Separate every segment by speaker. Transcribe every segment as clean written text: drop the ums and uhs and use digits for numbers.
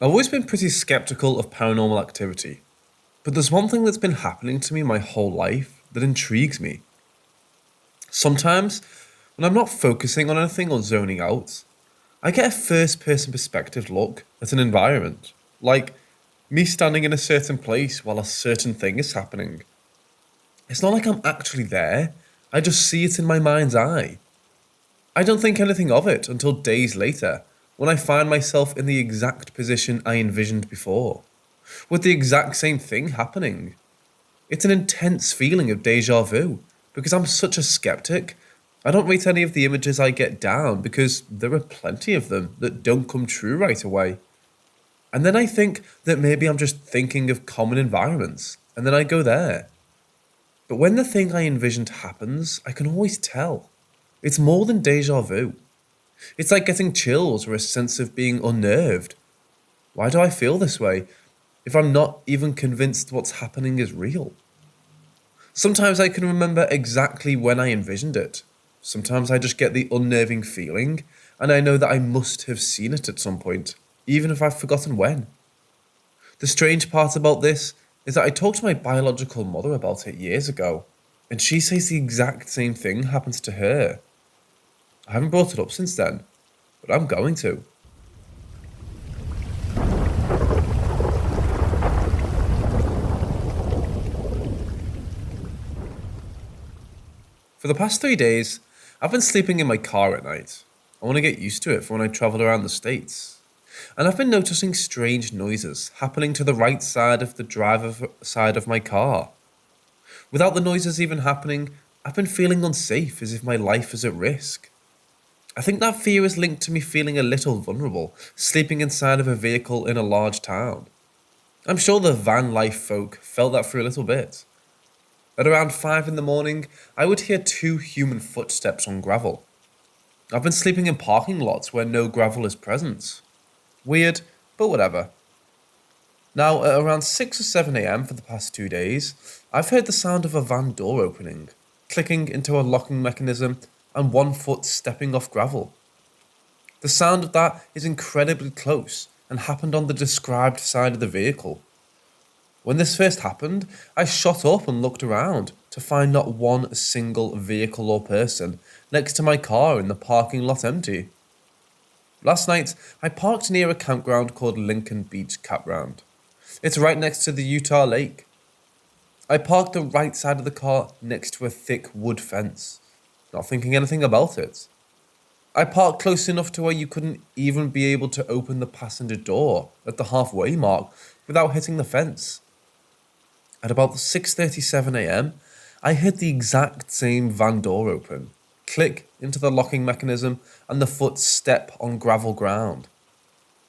Speaker 1: I've always been pretty skeptical of paranormal activity, but there's one thing that's been happening to me my whole life that intrigues me. Sometimes, when I'm not focusing on anything or zoning out, I get a first person perspective look at an environment, like me standing in a certain place while a certain thing is happening. It's not like I'm actually there, I just see it in my mind's eye. I don't think anything of it until days later, when I find myself in the exact position I envisioned before, with the exact same thing happening. It's an intense feeling of deja vu, because I'm such a skeptic. I don't rate any of the images I get down because there are plenty of them that don't come true right away. And then I think that maybe I'm just thinking of common environments, and then I go there. But when the thing I envisioned happens, I can always tell. It's more than deja vu. It's like getting chills or a sense of being unnerved. Why do I feel this way if I'm not even convinced what's happening is real? Sometimes I can remember exactly when I envisioned it. Sometimes I just get the unnerving feeling, and I know that I must have seen it at some point, even if I've forgotten when. The strange part about this is that I talked to my biological mother about it years ago, and she says the exact same thing happens to her. I haven't brought it up since then, but I'm going to. For the past 3 days, I've been sleeping in my car at night. I want to get used to it for when I travel around the States. And I've been noticing strange noises happening to the right side of the driver side of my car. Without the noises even happening, I've been feeling unsafe, as if my life is at risk. I think that fear is linked to me feeling a little vulnerable, sleeping inside of a vehicle in a large town. I'm sure the van life folk felt that for a little bit. At around 5 in the morning, I would hear 2 human footsteps on gravel. I've been sleeping in parking lots where no gravel is present. Weird, but whatever. Now, at around 6 or 7 am for the past 2 days, I've heard the sound of a van door opening, clicking into a locking mechanism, and one foot stepping off gravel. The sound of that is incredibly close and happened on the described side of the vehicle. When this first happened, I shot up and looked around to find not one single vehicle or person next to my car in the parking lot empty. Last night, I parked near a campground called Lincoln Beach Campground. It's right next to the Utah Lake. I parked the right side of the car next to a thick wood fence, not thinking anything about it. I parked close enough to where you couldn't even be able to open the passenger door at the halfway mark without hitting the fence. At about 6:37 am, I heard the exact same van door open, click into the locking mechanism, and the foot step on gravel ground.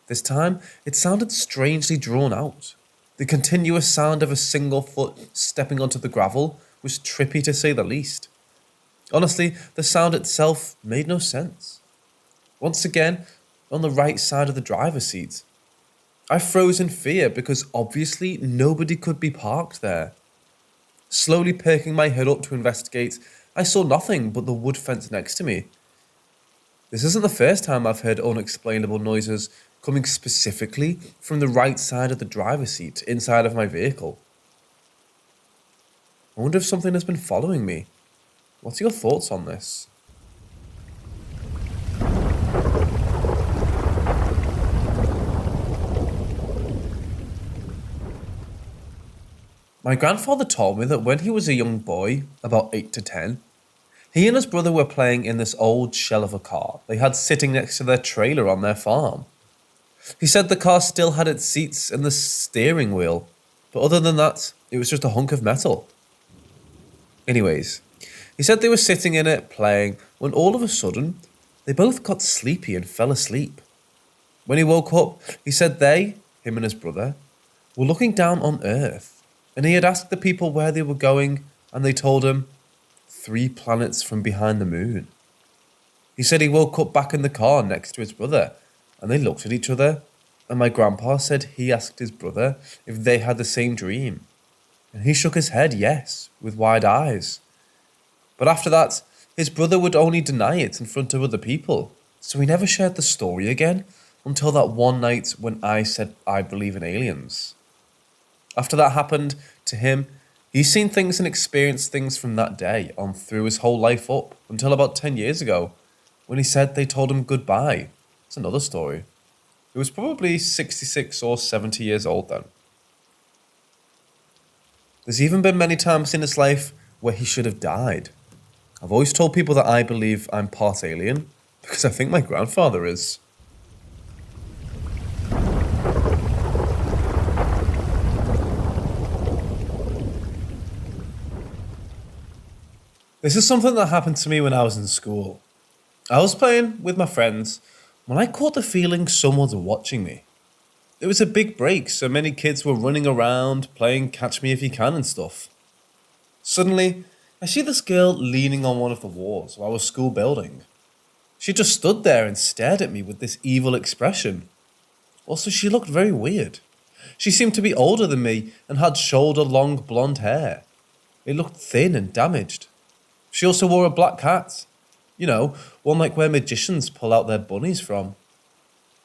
Speaker 1: This time, it sounded strangely drawn out. The continuous sound of a single foot stepping onto the gravel was trippy to say the least. Honestly, the sound itself made no sense. Once again, on the right side of the driver's seat. I froze in fear because obviously nobody could be parked there. Slowly perking my head up to investigate, I saw nothing but the wood fence next to me. This isn't the first time I've heard unexplainable noises coming specifically from the right side of the driver's seat inside of my vehicle. I wonder if something has been following me. What's your thoughts on this? My grandfather told me that when he was a young boy, about 8 to 10, he and his brother were playing in this old shell of a car they had sitting next to their trailer on their farm. He said the car still had its seats and the steering wheel, but other than that, it was just a hunk of metal. Anyways, he said they were sitting in it, playing, when all of a sudden, they both got sleepy and fell asleep. When he woke up, he said him and his brother, were looking down on Earth, and he had asked the people where they were going, and they told him, 3 planets from behind the moon. He said he woke up back in the car next to his brother, and they looked at each other, and my grandpa said he asked his brother if they had the same dream, and he shook his head yes, with wide eyes. But after that, his brother would only deny it in front of other people, so he never shared the story again until that one night when I said I believe in aliens. After that happened to him, he's seen things and experienced things from that day on through his whole life up until about 10 years ago, when he said they told him goodbye. It's another story. He was probably 66 or 70 years old then. There's even been many times in his life where he should have died. I've always told people that I believe I'm part alien, because I think my grandfather is. This is something that happened to me when I was in school. I was playing with my friends when I caught the feeling someone was watching me. It was a big break, so many kids were running around, playing catch me if you can and stuff. Suddenly, I see this girl leaning on one of the walls of our school building. She just stood there and stared at me with this evil expression. Also, she looked very weird. She seemed to be older than me and had shoulder-long blonde hair. It looked thin and damaged. She also wore a black hat. You know, one like where magicians pull out their bunnies from.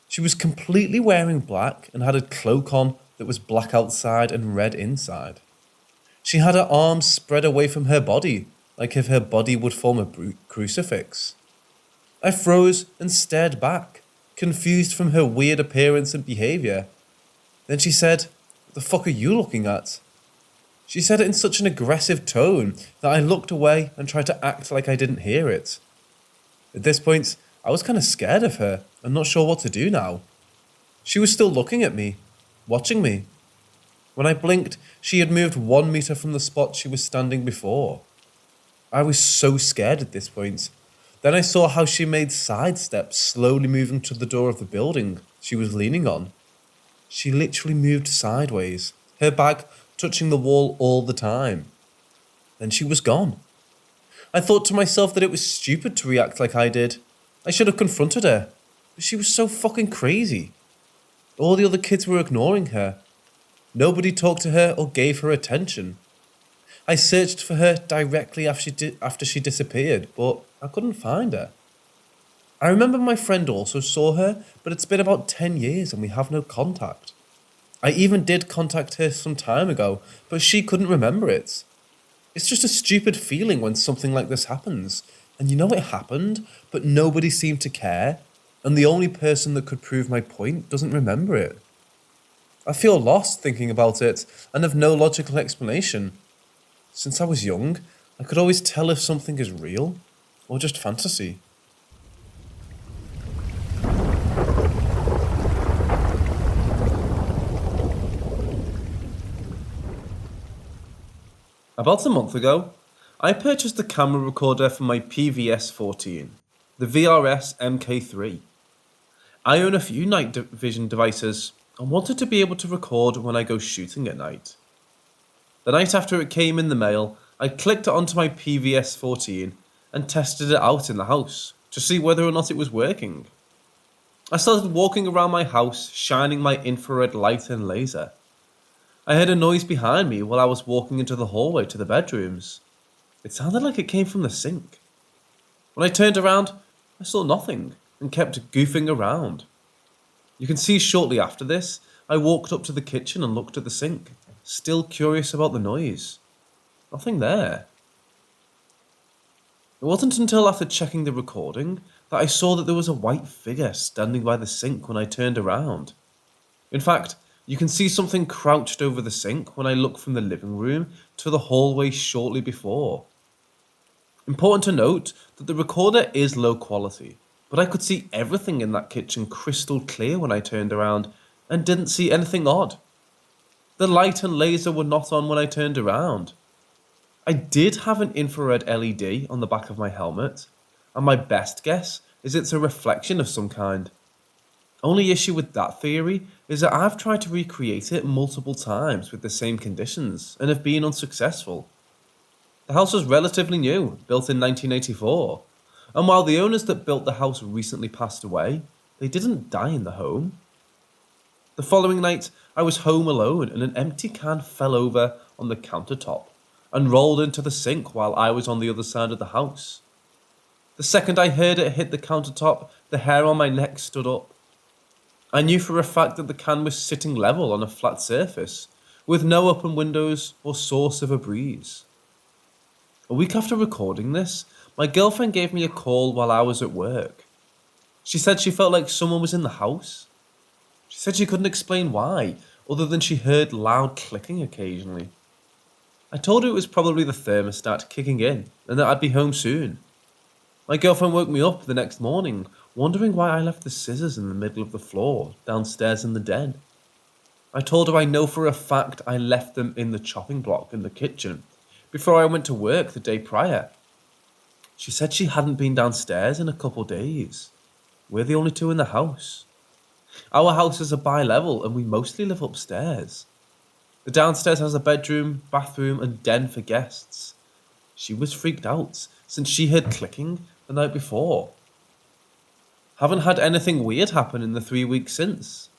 Speaker 1: She was completely wearing black and had a cloak on that was black outside and red inside. She had her arms spread away from her body, like if her body would form a crucifix. I froze and stared back, confused from her weird appearance and behaviour. Then she said, "What the fuck are you looking at?" She said it in such an aggressive tone that I looked away and tried to act like I didn't hear it. At this point, I was kind of scared of her and not sure what to do now. She was still looking at me, watching me. When I blinked, she had moved 1 meter from the spot she was standing before. I was so scared at this point. Then I saw how she made side steps, slowly moving to the door of the building she was leaning on. She literally moved sideways, her back touching the wall all the time. Then she was gone. I thought to myself that it was stupid to react like I did. I should have confronted her, but she was so fucking crazy. All the other kids were ignoring her. Nobody talked to her or gave her attention. I searched for her directly after she disappeared, but I couldn't find her. I remember my friend also saw her, but it's been about 10 years and we have no contact. I even did contact her some time ago, but she couldn't remember it. It's just a stupid feeling when something like this happens, and you know it happened, but nobody seemed to care, and the only person that could prove my point doesn't remember it. I feel lost thinking about it, and have no logical explanation. Since I was young, I could always tell if something is real, or just fantasy. About a month ago, I purchased a camera recorder for my PVS-14, the VRS MK3. I own a few night vision devices and wanted to be able to record when I go shooting at night. The night after it came in the mail, I clicked it onto my PVS-14 and tested it out in the house to see whether or not it was working. I started walking around my house, shining my infrared light and laser. I heard a noise behind me while I was walking into the hallway to the bedrooms. It sounded like it came from the sink. When I turned around, I saw nothing and kept goofing around. You can see shortly after this, I walked up to the kitchen and looked at the sink, still curious about the noise. Nothing there. It wasn't until after checking the recording that I saw that there was a white figure standing by the sink when I turned around. In fact, you can see something crouched over the sink when I look from the living room to the hallway shortly before. Important to note that the recorder is low quality, but I could see everything in that kitchen crystal clear when I turned around and didn't see anything odd. The light and laser were not on when I turned around. I did have an infrared LED on the back of my helmet, and my best guess is it's a reflection of some kind. Only issue with that theory is that I've tried to recreate it multiple times with the same conditions and have been unsuccessful. The house was relatively new, built in 1984, and while the owners that built the house recently passed away, they didn't die in the home. The following night, I was home alone and an empty can fell over on the countertop and rolled into the sink while I was on the other side of the house. The second I heard it hit the countertop, the hair on my neck stood up. I knew for a fact that the can was sitting level on a flat surface, with no open windows or source of a breeze. A week after recording this, my girlfriend gave me a call while I was at work. She said she felt like someone was in the house. She said she couldn't explain why, other than she heard loud clicking occasionally. I told her it was probably the thermostat kicking in and that I'd be home soon. My girlfriend woke me up the next morning, wondering why I left the scissors in the middle of the floor, downstairs in the den. I told her I know for a fact I left them in the chopping block in the kitchen before I went to work the day prior. She said she hadn't been downstairs in a couple days. We're the only two in the house. Our house is a bi-level and we mostly live upstairs. The downstairs has a bedroom, bathroom and den for guests. She was freaked out since she heard clicking the night before. Haven't had anything weird happen in the 3 weeks since.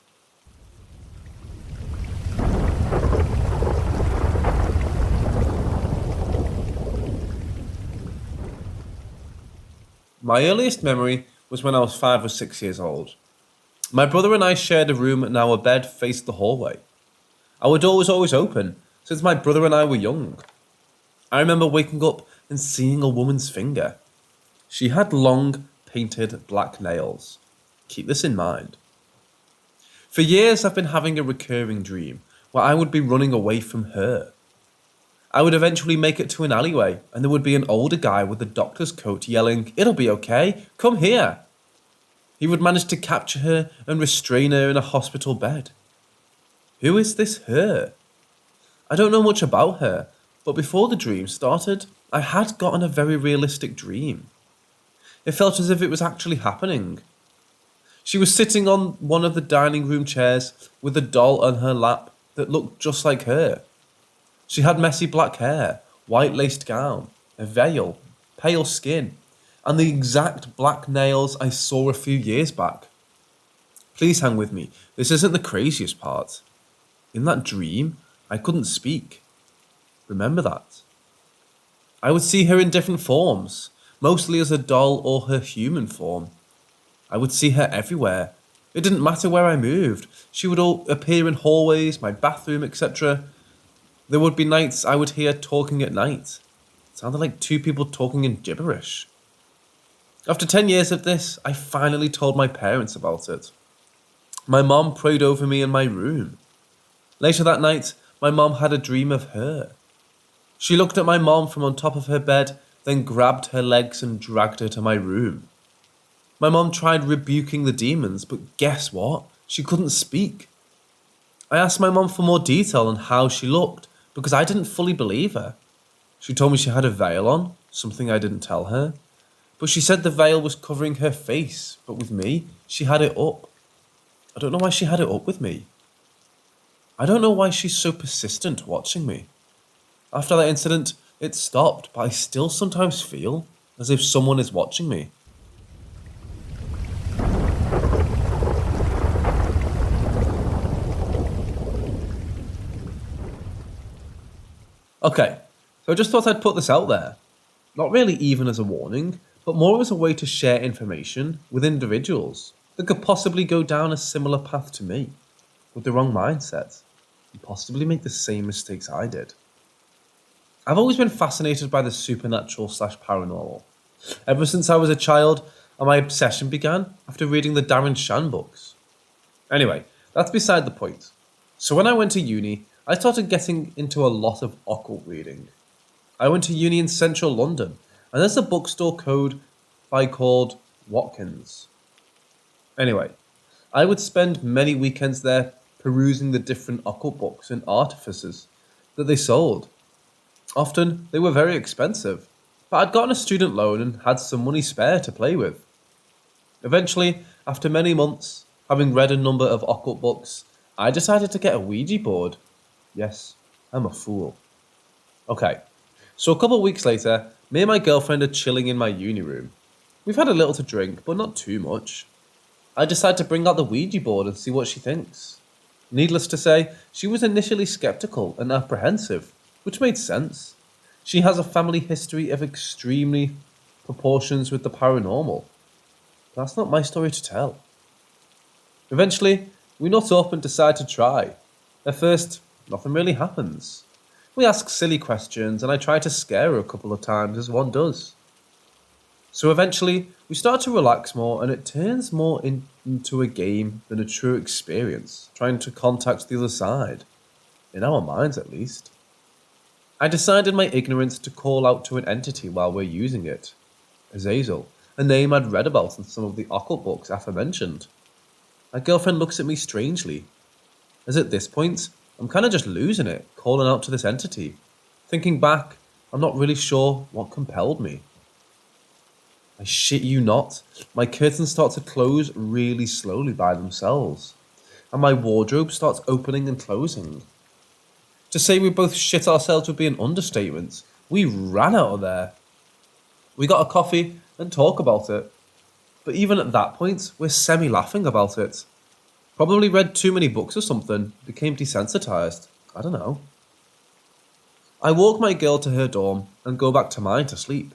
Speaker 1: My earliest memory was when I was 5 or 6 years old. My brother and I shared a room and our bed faced the hallway. Our door was always open since my brother and I were young. I remember waking up and seeing a woman's finger. She had long, painted black nails. Keep this in mind. For years I've been having a recurring dream where I would be running away from her. I would eventually make it to an alleyway and there would be an older guy with a doctor's coat yelling, "It'll be okay, come here." He would manage to capture her and restrain her in a hospital bed. Who is this her? I don't know much about her, but before the dream started, I had gotten a very realistic dream. It felt as if it was actually happening. She was sitting on one of the dining room chairs with a doll on her lap that looked just like her. She had messy black hair, white laced gown, a veil, pale skin, and the exact black nails I saw a few years back. Please hang with me, this isn't the craziest part. In that dream, I couldn't speak. Remember that. I would see her in different forms, mostly as a doll or her human form. I would see her everywhere. It didn't matter where I moved. She would all appear in hallways, my bathroom, etc. There would be nights I would hear talking at night. It sounded like two people talking in gibberish. After 10 years of this, I finally told my parents about it. My mom prayed over me in my room. Later that night, my mom had a dream of her. She looked at my mom from on top of her bed, then grabbed her legs and dragged her to my room. My mom tried rebuking the demons, but guess what? She couldn't speak. I asked my mom for more detail on how she looked, because I didn't fully believe her. She told me she had a veil on, something I didn't tell her. But she said the veil was covering her face, but with me, she had it up. I don't know why she had it up with me. I don't know why she's so persistent watching me. After that incident, it stopped, but I still sometimes feel as if someone is watching me. Okay, so I just thought I'd put this out there. Not really even as a warning, but more as a way to share information with individuals that could possibly go down a similar path to me, with the wrong mindset, and possibly make the same mistakes I did. I've always been fascinated by the supernatural/paranormal, ever since I was a child, and my obsession began after reading the Darren Shan books. Anyway, that's beside the point. So when I went to uni, I started getting into a lot of occult reading. I went to uni in central London, and there's a bookstore called Watkins. Anyway, I would spend many weekends there perusing the different occult books and artifices that they sold. Often, they were very expensive, but I'd gotten a student loan and had some money spare to play with. Eventually, after many months, having read a number of occult books, I decided to get a Ouija board. Yes, I'm a fool. Okay, so a couple of weeks later, me and my girlfriend are chilling in my uni room. We've had a little to drink, but not too much. I decide to bring out the Ouija board and see what she thinks. Needless to say, she was initially skeptical and apprehensive, which made sense. She has a family history of extremely proportions with the paranormal. That's not my story to tell. Eventually, we nut up and decide to try. At first, nothing really happens. We ask silly questions and I try to scare her a couple of times as one does. So eventually, we start to relax more and it turns more into a game than a true experience, trying to contact the other side. In our minds, at least. I decide in my ignorance to call out to an entity while we're using it. Azazel, a name I'd read about in some of the occult books aforementioned. My girlfriend looks at me strangely, as at this point, I'm kinda just losing it, calling out to this entity. Thinking back, I'm not really sure what compelled me. I shit you not, my curtains start to close really slowly by themselves, and my wardrobe starts opening and closing. To say we both shit ourselves would be an understatement. We ran out of there. We got a coffee and talk about it. But even at that point, we're semi-laughing about it. Probably read too many books or something, became desensitized. I don't know. I walk my girl to her dorm and go back to mine to sleep.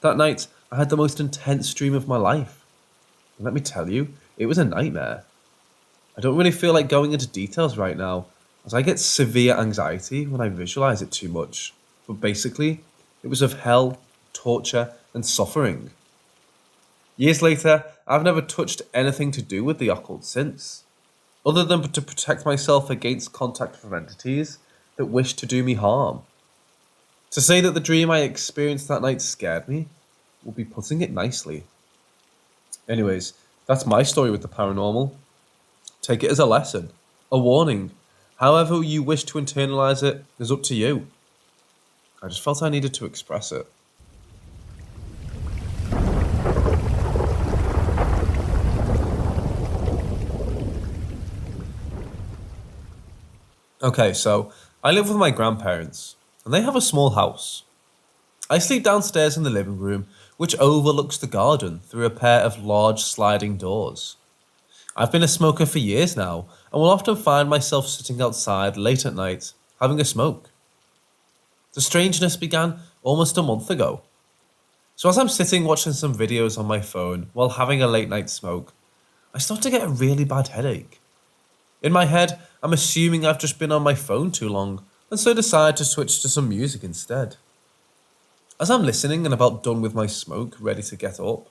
Speaker 1: That night, I had the most intense dream of my life. And let me tell you, it was a nightmare. I don't really feel like going into details right now, as I get severe anxiety when I visualize it too much. But basically, it was of hell, torture, and suffering. Years later, I've never touched anything to do with the occult since, other than to protect myself against contact from entities that wish to do me harm. To say that the dream I experienced that night scared me would be putting it nicely. Anyways, that's my story with the paranormal. Take it as a lesson, a warning. However you wish to internalize it is up to you. I just felt I needed to express it. Okay, so I live with my grandparents, and they have a small house. I sleep downstairs in the living room, which overlooks the garden through a pair of large sliding doors. I've been a smoker for years now, and will often find myself sitting outside late at night, having a smoke. The strangeness began almost a month ago. So as I'm sitting watching some videos on my phone while having a late night smoke, I start to get a really bad headache. In my head, I'm assuming I've just been on my phone too long, and so decide to switch to some music instead. As I'm listening and about done with my smoke, ready to get up,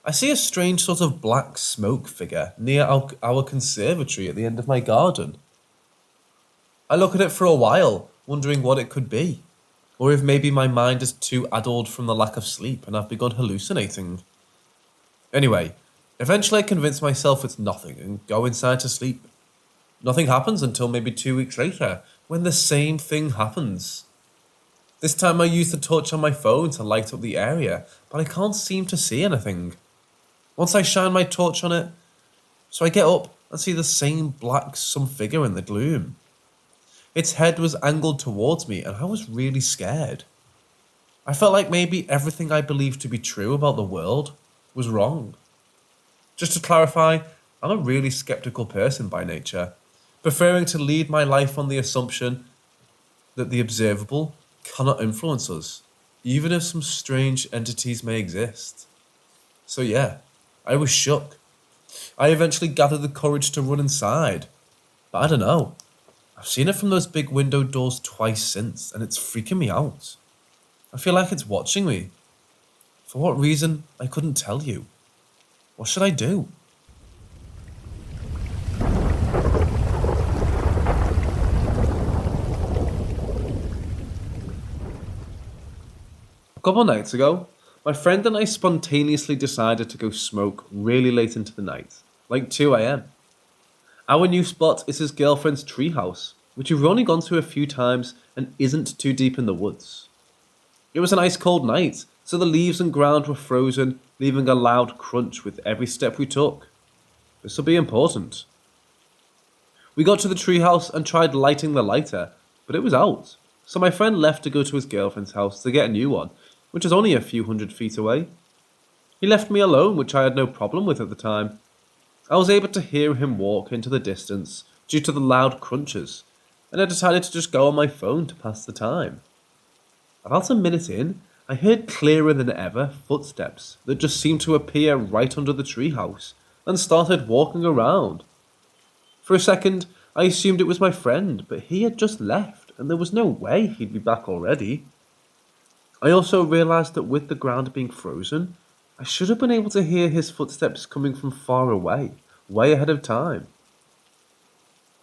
Speaker 1: I see a strange sort of black smoke figure near our conservatory at the end of my garden. I look at it for a while, wondering what it could be, or if maybe my mind is too addled from the lack of sleep and I've begun hallucinating. Anyway, eventually I convince myself it's nothing and go inside to sleep. Nothing happens until maybe 2 weeks later, when the same thing happens. This time I use the torch on my phone to light up the area, but I can't seem to see anything. Once I shine my torch on it, so I get up and see the same black some figure in the gloom. Its head was angled towards me and I was really scared. I felt like maybe everything I believed to be true about the world was wrong. Just to clarify, I'm a really skeptical person by nature, preferring to lead my life on the assumption that the observable cannot influence us, even if some strange entities may exist. So yeah, I was shook. I eventually gathered the courage to run inside, but I don't know. I've seen it from those big window doors twice since, and it's freaking me out. I feel like it's watching me. For what reason, I couldn't tell you. What should I do? A couple nights ago, my friend and I spontaneously decided to go smoke really late into the night, like 2 a.m. Our new spot is his girlfriend's treehouse, which we've only gone to a few times and isn't too deep in the woods. It was an ice cold night, so the leaves and ground were frozen, leaving a loud crunch with every step we took. This will be important. We got to the treehouse and tried lighting the lighter, but it was out, so my friend left to go to his girlfriend's house to get a new one, which was only a few hundred feet away. He left me alone, which I had no problem with at the time. I was able to hear him walk into the distance due to the loud crunches, and I decided to just go on my phone to pass the time. About a minute in, I heard clearer than ever footsteps that just seemed to appear right under the treehouse, and started walking around. For a second, I assumed it was my friend, but he had just left, and there was no way he'd be back already. I also realised that with the ground being frozen, I should have been able to hear his footsteps coming from far away, way ahead of time.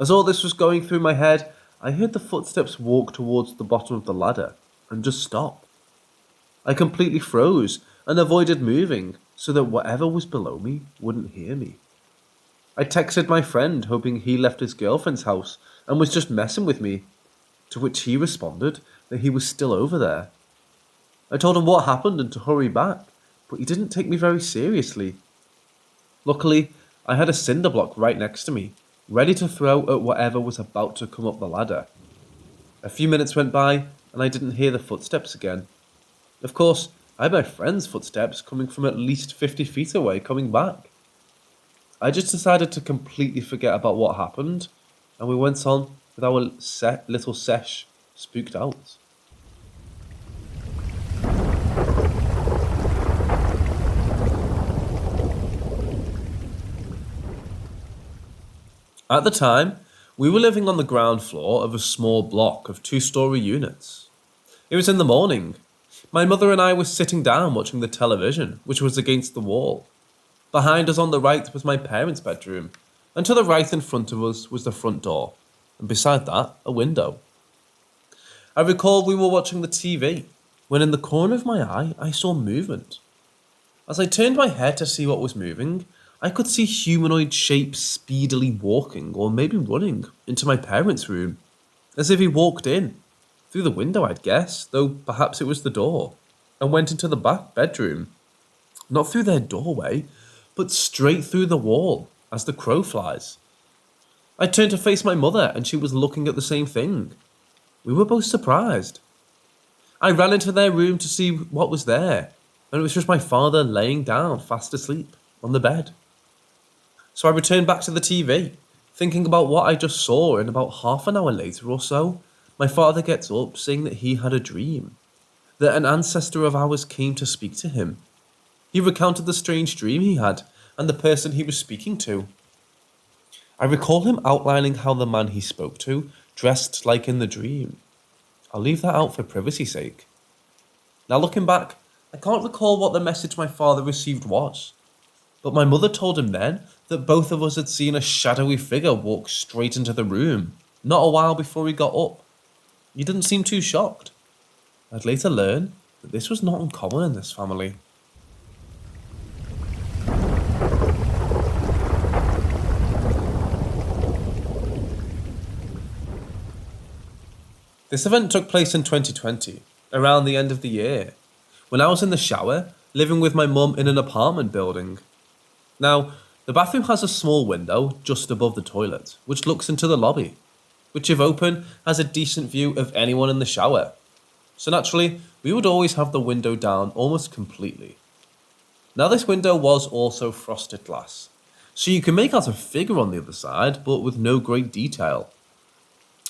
Speaker 1: As all this was going through my head, I heard the footsteps walk towards the bottom of the ladder and just stop. I completely froze and avoided moving so that whatever was below me wouldn't hear me. I texted my friend hoping he left his girlfriend's house and was just messing with me, to which he responded that he was still over there. I told him what happened and to hurry back, but he didn't take me very seriously. Luckily, I had a cinder block right next to me, ready to throw at whatever was about to come up the ladder. A few minutes went by and I didn't hear the footsteps again. Of course, I had my friend's footsteps coming from at least 50 feet away coming back. I just decided to completely forget about what happened, and we went on with our little sesh, spooked out. At the time, we were living on the ground floor of a small block of 2-story units. It was in the morning. My mother and I were sitting down watching the television, which was against the wall. Behind us on the right was my parents' bedroom, and to the right in front of us was the front door, and beside that, a window. I recall we were watching the TV, when in the corner of my eye, I saw movement. As I turned my head to see what was moving, I could see humanoid shapes speedily walking, or maybe running, into my parents' room, as if he walked in, through the window I'd guess, though perhaps it was the door, and went into the back bedroom. Not through their doorway, but straight through the wall, as the crow flies. I turned to face my mother, and she was looking at the same thing. We were both surprised. I ran into their room to see what was there, and it was just my father laying down, fast asleep, on the bed. So I returned back to the TV, thinking about what I just saw, and about half an hour later or so, my father gets up saying that he had a dream, that an ancestor of ours came to speak to him. He recounted the strange dream he had and the person he was speaking to. I recall him outlining how the man he spoke to dressed like in the dream. I'll leave that out for privacy's sake. Now looking back, I can't recall what the message my father received was, but my mother told him then that both of us had seen a shadowy figure walk straight into the room, not a while before he got up. He didn't seem too shocked. I'd later learn that this was not uncommon in this family. This event took place in 2020, around the end of the year, when I was in the shower, living with my mum in an apartment building. Now, the bathroom has a small window just above the toilet, which looks into the lobby, which if open, has a decent view of anyone in the shower. So naturally, we would always have the window down almost completely. Now this window was also frosted glass, so you can make out a figure on the other side, but with no great detail.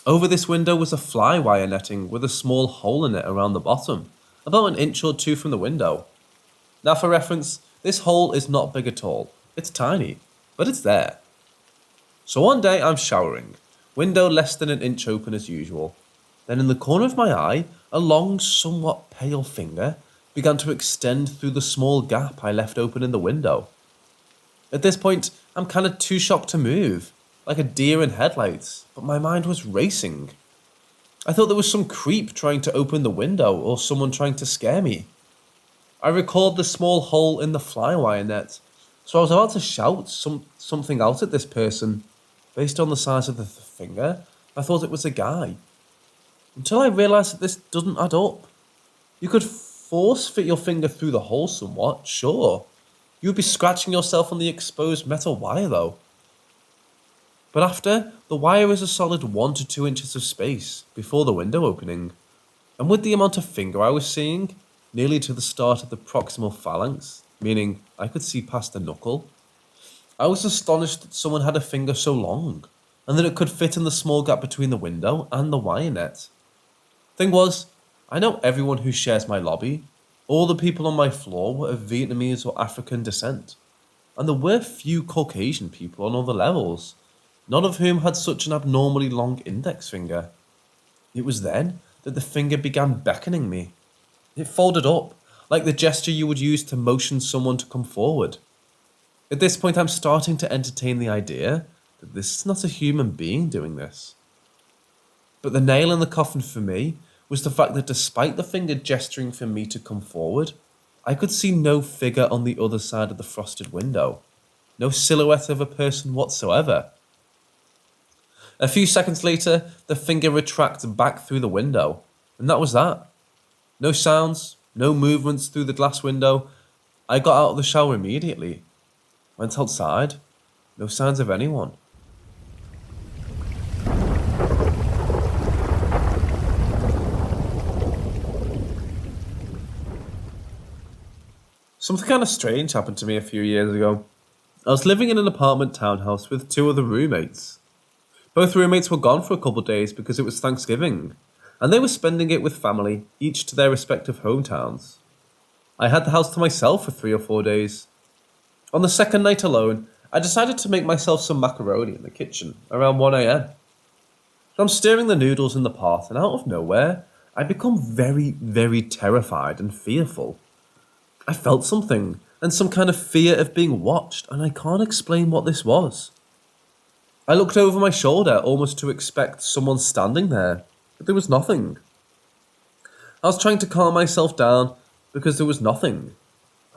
Speaker 1: Over this window was a fly wire netting with a small hole in it around the bottom, about an inch or two from the window. Now for reference, this hole is not big at all. It's tiny, but it's there. So one day I'm showering, window less than an inch open as usual. Then in the corner of my eye, a long, somewhat pale finger began to extend through the small gap I left open in the window. At this point, I'm kind of too shocked to move, like a deer in headlights, but my mind was racing. I thought there was some creep trying to open the window or someone trying to scare me. I recalled the small hole in the flywire net, so I was about to shout something out at this person. Based on the size of the finger, I thought it was a guy. Until I realised that this doesn't add up. You could force fit your finger through the hole somewhat, sure. You would be scratching yourself on the exposed metal wire though. But after, the wire is a solid 1 to 2 inches of space before the window opening. And with the amount of finger I was seeing, nearly to the start of the proximal phalanx, meaning I could see past the knuckle, I was astonished that someone had a finger so long, and that it could fit in the small gap between the window and the wire net. Thing was, I know everyone who shares my lobby. All the people on my floor were of Vietnamese or African descent. and there were few Caucasian people on other levels, none of whom had such an abnormally long index finger. It was then that the finger began beckoning me. It folded up, like the gesture you would use to motion someone to come forward. At this point, I'm starting to entertain the idea that this is not a human being doing this. But the nail in the coffin for me was the fact that despite the finger gesturing for me to come forward, I could see no figure on the other side of the frosted window. No silhouette of a person whatsoever. A few seconds later, the finger retracted back through the window, and that was that. No sounds, no movements through the glass window. I got out of the shower immediately. Went outside. No signs of anyone. Something kind of strange happened to me a few years ago. I was living in an apartment townhouse with two other roommates. Both roommates were gone for a couple of days because it was Thanksgiving, and they were spending it with family, each to their respective hometowns. I had the house to myself for 3 or 4 days. On the second night alone, I decided to make myself some macaroni in the kitchen around 1 a.m. So I'm stirring the noodles in the pot, and out of nowhere, I become very, very terrified and fearful. I felt something, and some kind of fear of being watched, and I can't explain what this was. I looked over my shoulder almost to expect someone standing there, but there was nothing. I was trying to calm myself down because there was nothing.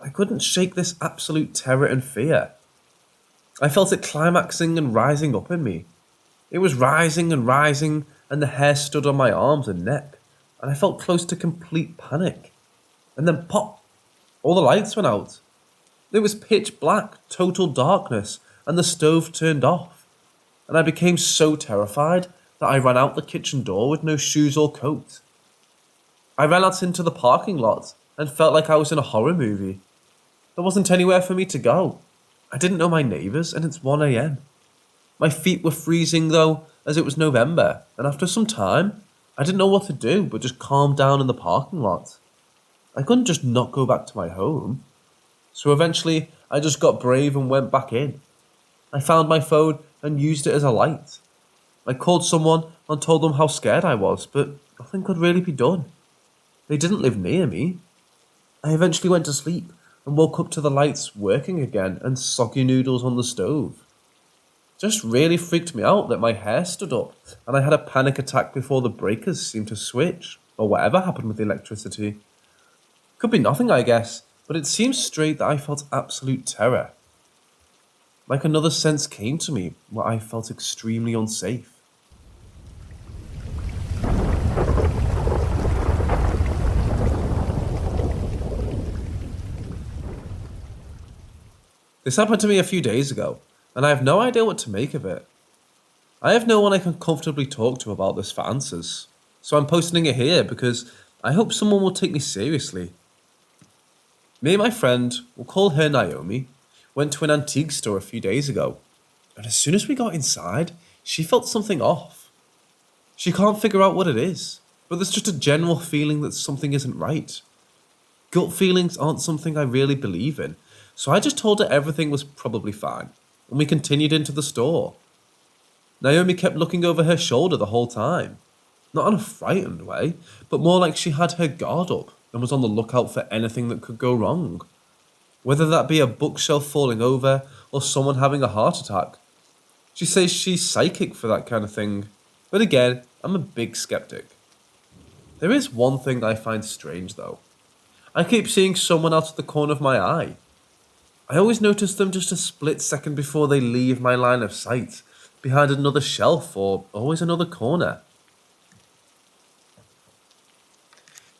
Speaker 1: I couldn't shake this absolute terror and fear. I felt it climaxing and rising up in me. It was rising and rising, and the hair stood on my arms and neck, and I felt close to complete panic. And then pop! All the lights went out. It was pitch black, total darkness, and the stove turned off. And I became so terrified that I ran out the kitchen door with no shoes or coat. I ran out into the parking lot and felt like I was in a horror movie. There wasn't anywhere for me to go. I didn't know my neighbours, and it's 1 a.m. My feet were freezing though, as it was November, and after some time, I didn't know what to do but just calm down in the parking lot. I couldn't just not go back to my home. So eventually, I just got brave and went back in. I found my phone and used it as a light. I called someone and told them how scared I was, but nothing could really be done. They didn't live near me. I eventually went to sleep and woke up to the lights working again and soggy noodles on the stove. It just really freaked me out that my hair stood up and I had a panic attack before the breakers seemed to switch, or whatever happened with the electricity. Could be nothing, I guess, but it seems straight that I felt absolute terror. Like another sense came to me where I felt extremely unsafe. This happened to me a few days ago, and I have no idea what to make of it. I have no one I can comfortably talk to about this for answers, so I'm posting it here because I hope someone will take me seriously. Me and my friend, we'll call her Naomi, went to an antique store a few days ago, and as soon as we got inside, she felt something off. She can't figure out what it is, but there's just a general feeling that something isn't right. Gut feelings aren't something I really believe in, so I just told her everything was probably fine, and we continued into the store. Naomi kept looking over her shoulder the whole time, not in a frightened way, but more like she had her guard up and was on the lookout for anything that could go wrong. Whether that be a bookshelf falling over or someone having a heart attack. She says she's psychic for that kind of thing, but again, I'm a big skeptic. There is one thing I find strange though. I keep seeing someone out of the corner of my eye. I always notice them just a split second before they leave my line of sight, behind another shelf or always another corner.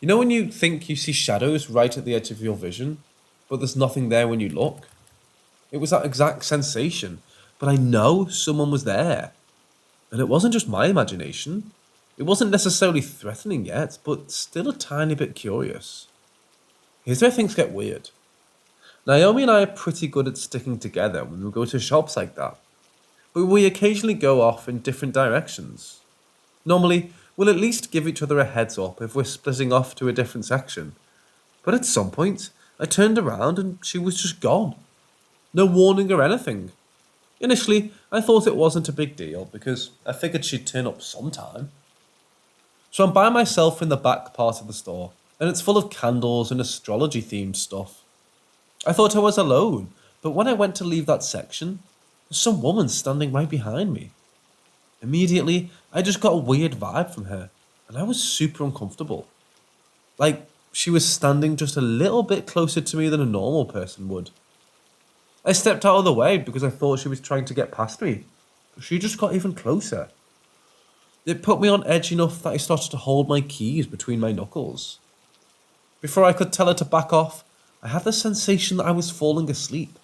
Speaker 1: You know when you think you see shadows right at the edge of your vision, but there's nothing there when you look? It was that exact sensation, but I know someone was there. And it wasn't just my imagination. It wasn't necessarily threatening yet, but still a tiny bit curious. Here's where things get weird. Naomi and I are pretty good at sticking together when we go to shops like that, but we occasionally go off in different directions. Normally, we'll at least give each other a heads up if we're splitting off to a different section, but at some point, I turned around and she was just gone. No warning or anything. Initially, I thought it wasn't a big deal because I figured she'd turn up sometime. So I'm by myself in the back part of the store, and it's full of candles and astrology-themed stuff. I thought I was alone, but when I went to leave that section, there's some woman standing right behind me. Immediately, I just got a weird vibe from her, and I was super uncomfortable. Like, she was standing just a little bit closer to me than a normal person would. I stepped out of the way because I thought she was trying to get past me, but she just got even closer. It put me on edge enough that I started to hold my keys between my knuckles. Before I could tell her to back off, I had the sensation that I was falling asleep.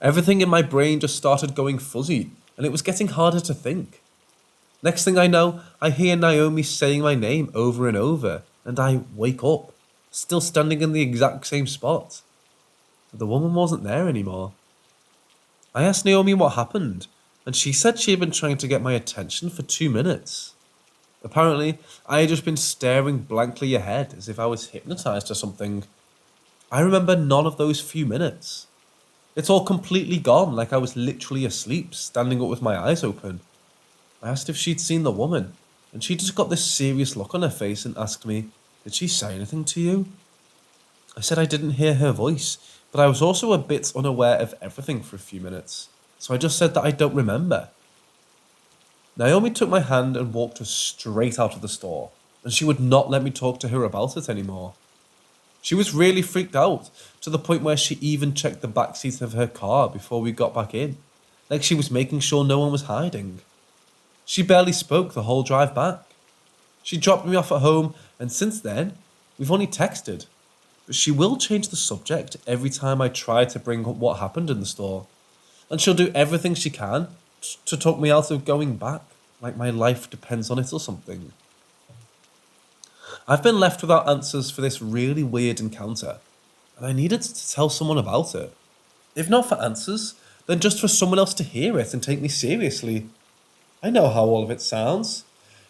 Speaker 1: Everything in my brain just started going fuzzy, and it was getting harder to think. Next thing I know, I hear Naomi saying my name over and over, and I wake up, still standing in the exact same spot. But the woman wasn't there anymore. I asked Naomi what happened, and she said she had been trying to get my attention for 2 minutes. Apparently, I had just been staring blankly ahead as if I was hypnotized or something. I remember none of those few minutes. It's all completely gone, like I was literally asleep, standing up with my eyes open. I asked if she'd seen the woman, and she just got this serious look on her face and asked me, "Did she say anything to you?" I said I didn't hear her voice, but I was also a bit unaware of everything for a few minutes, so I just said that I don't remember. Naomi took my hand and walked us straight out of the store, and she would not let me talk to her about it anymore. She was really freaked out, to the point where she even checked the back seat of her car before we got back in, like she was making sure no one was hiding. She barely spoke the whole drive back. She dropped me off at home, and since then, we've only texted. But she will change the subject every time I try to bring up what happened in the store. And she'll do everything she can to talk me out of going back, like my life depends on it or something. I've been left without answers for this really weird encounter, and I needed to tell someone about it. If not for answers, then just for someone else to hear it and take me seriously. I know how all of it sounds,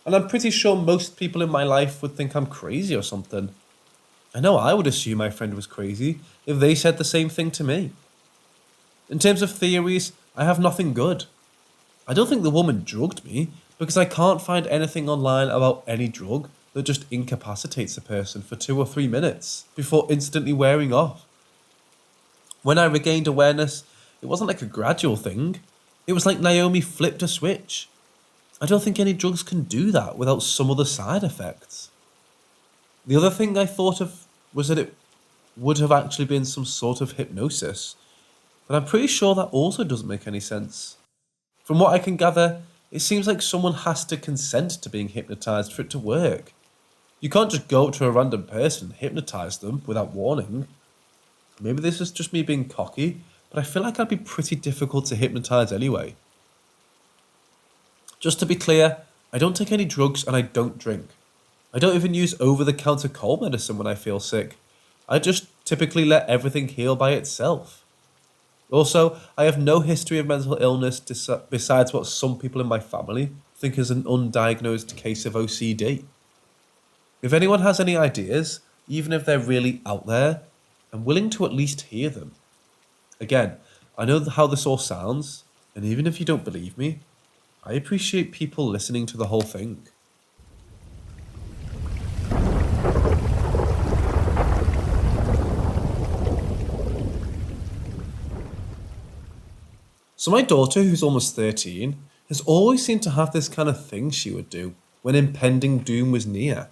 Speaker 1: and I'm pretty sure most people in my life would think I'm crazy or something. I know I would assume my friend was crazy if they said the same thing to me. In terms of theories, I have nothing good. I don't think the woman drugged me, because I can't find anything online about any drug that just incapacitates a person for 2 or 3 minutes before instantly wearing off. When I regained awareness, it wasn't like a gradual thing. It was like Naomi flipped a switch. I don't think any drugs can do that without some other side effects. The other thing I thought of was that it would have actually been some sort of hypnosis, but I'm pretty sure that also doesn't make any sense. From what I can gather, it seems like someone has to consent to being hypnotized for it to work. You can't just go up to a random person and hypnotize them without warning. Maybe this is just me being cocky, but I feel like I'd be pretty difficult to hypnotize anyway. Just to be clear, I don't take any drugs and I don't drink. I don't even use over-the-counter cold medicine when I feel sick. I just typically let everything heal by itself. Also, I have no history of mental illness besides what some people in my family think is an undiagnosed case of OCD. If anyone has any ideas, even if they're really out there, I'm willing to at least hear them. Again, I know how this all sounds, and even if you don't believe me, I appreciate people listening to the whole thing. So my daughter, who's almost 13, has always seemed to have this kind of thing she would do when impending doom was near.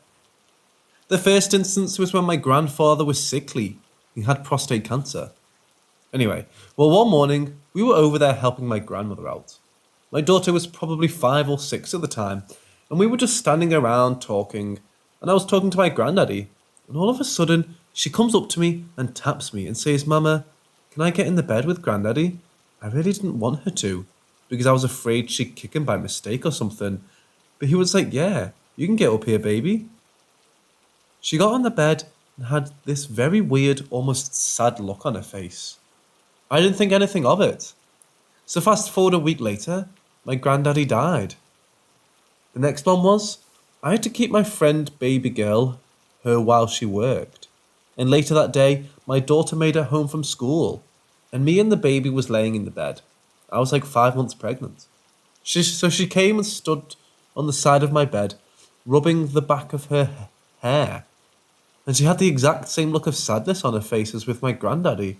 Speaker 1: The first instance was when my grandfather was sickly. He had prostate cancer. Anyway, well, one morning, we were over there helping my grandmother out. My daughter was probably 5 or 6 at the time, and we were just standing around talking, and I was talking to my granddaddy, and all of a sudden, she comes up to me and taps me and says, "Mama, can I get in the bed with granddaddy?" I really didn't want her to, because I was afraid she'd kick him by mistake or something, but he was like, "Yeah, you can get up here, baby." She got on the bed and had this very weird, almost sad look on her face. I didn't think anything of it. So fast forward a week later, my granddaddy died. The next one was, I had to keep my friend baby girl her while she worked. And later that day, my daughter made it home from school. and me and the baby was laying in the bed. I was like 5 months pregnant. So she came and stood on the side of my bed, rubbing the back of her hair. And she had the exact same look of sadness on her face as with my granddaddy.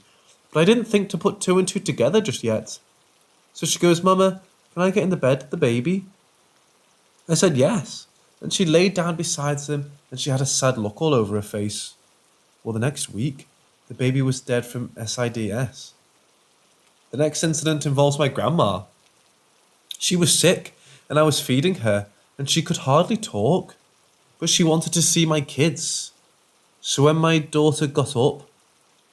Speaker 1: But I didn't think to put two and two together just yet. So she goes, "Mama, can I get in the bed with the baby?" I said yes. And she laid down beside him and she had a sad look all over her face. Well, the next week, the baby was dead from SIDS. The next incident involves my grandma. She was sick and I was feeding her and she could hardly talk, but she wanted to see my kids. So when my daughter got up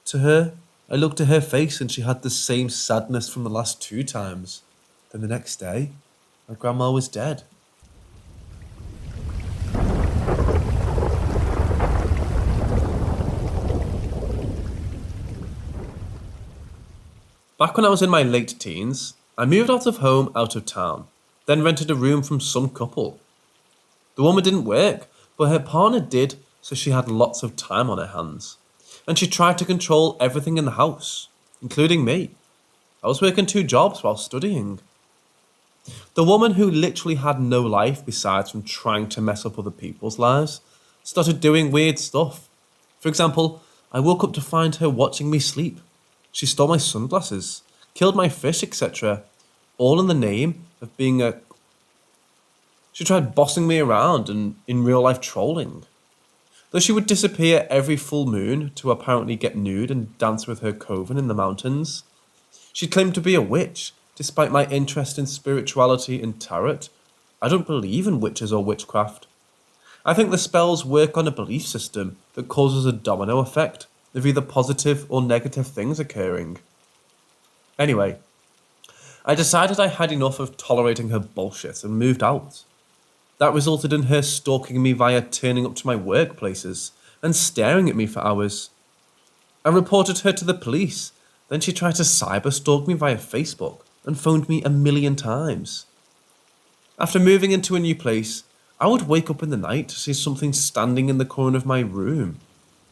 Speaker 1: to her, I looked at her face and she had the same sadness from the last 2 times. Then the next day, my grandma was dead. Back when I was in my late teens, I moved out of home, out of town, then rented a room from some couple. The woman didn't work, but her partner did, so she had lots of time on her hands. And she tried to control everything in the house, including me. I was working 2 jobs while studying. The woman, who literally had no life besides from trying to mess up other people's lives, started doing weird stuff. For example, I woke up to find her watching me sleep. She stole my sunglasses, killed my fish, etc. All in the name of being a... She tried bossing me around and in real life trolling. Though she would disappear every full moon to apparently get nude and dance with her coven in the mountains. She claimed to be a witch, despite my interest in spirituality and tarot. I don't believe in witches or witchcraft. I think the spells work on a belief system that causes a domino effect of either positive or negative things occurring. Anyway, I decided I had enough of tolerating her bullshit and moved out. That resulted in her stalking me via turning up to my workplaces and staring at me for hours. I reported her to the police, then she tried to cyber stalk me via Facebook and phoned me 1,000,000 times. After moving into a new place, I would wake up in the night to see something standing in the corner of my room.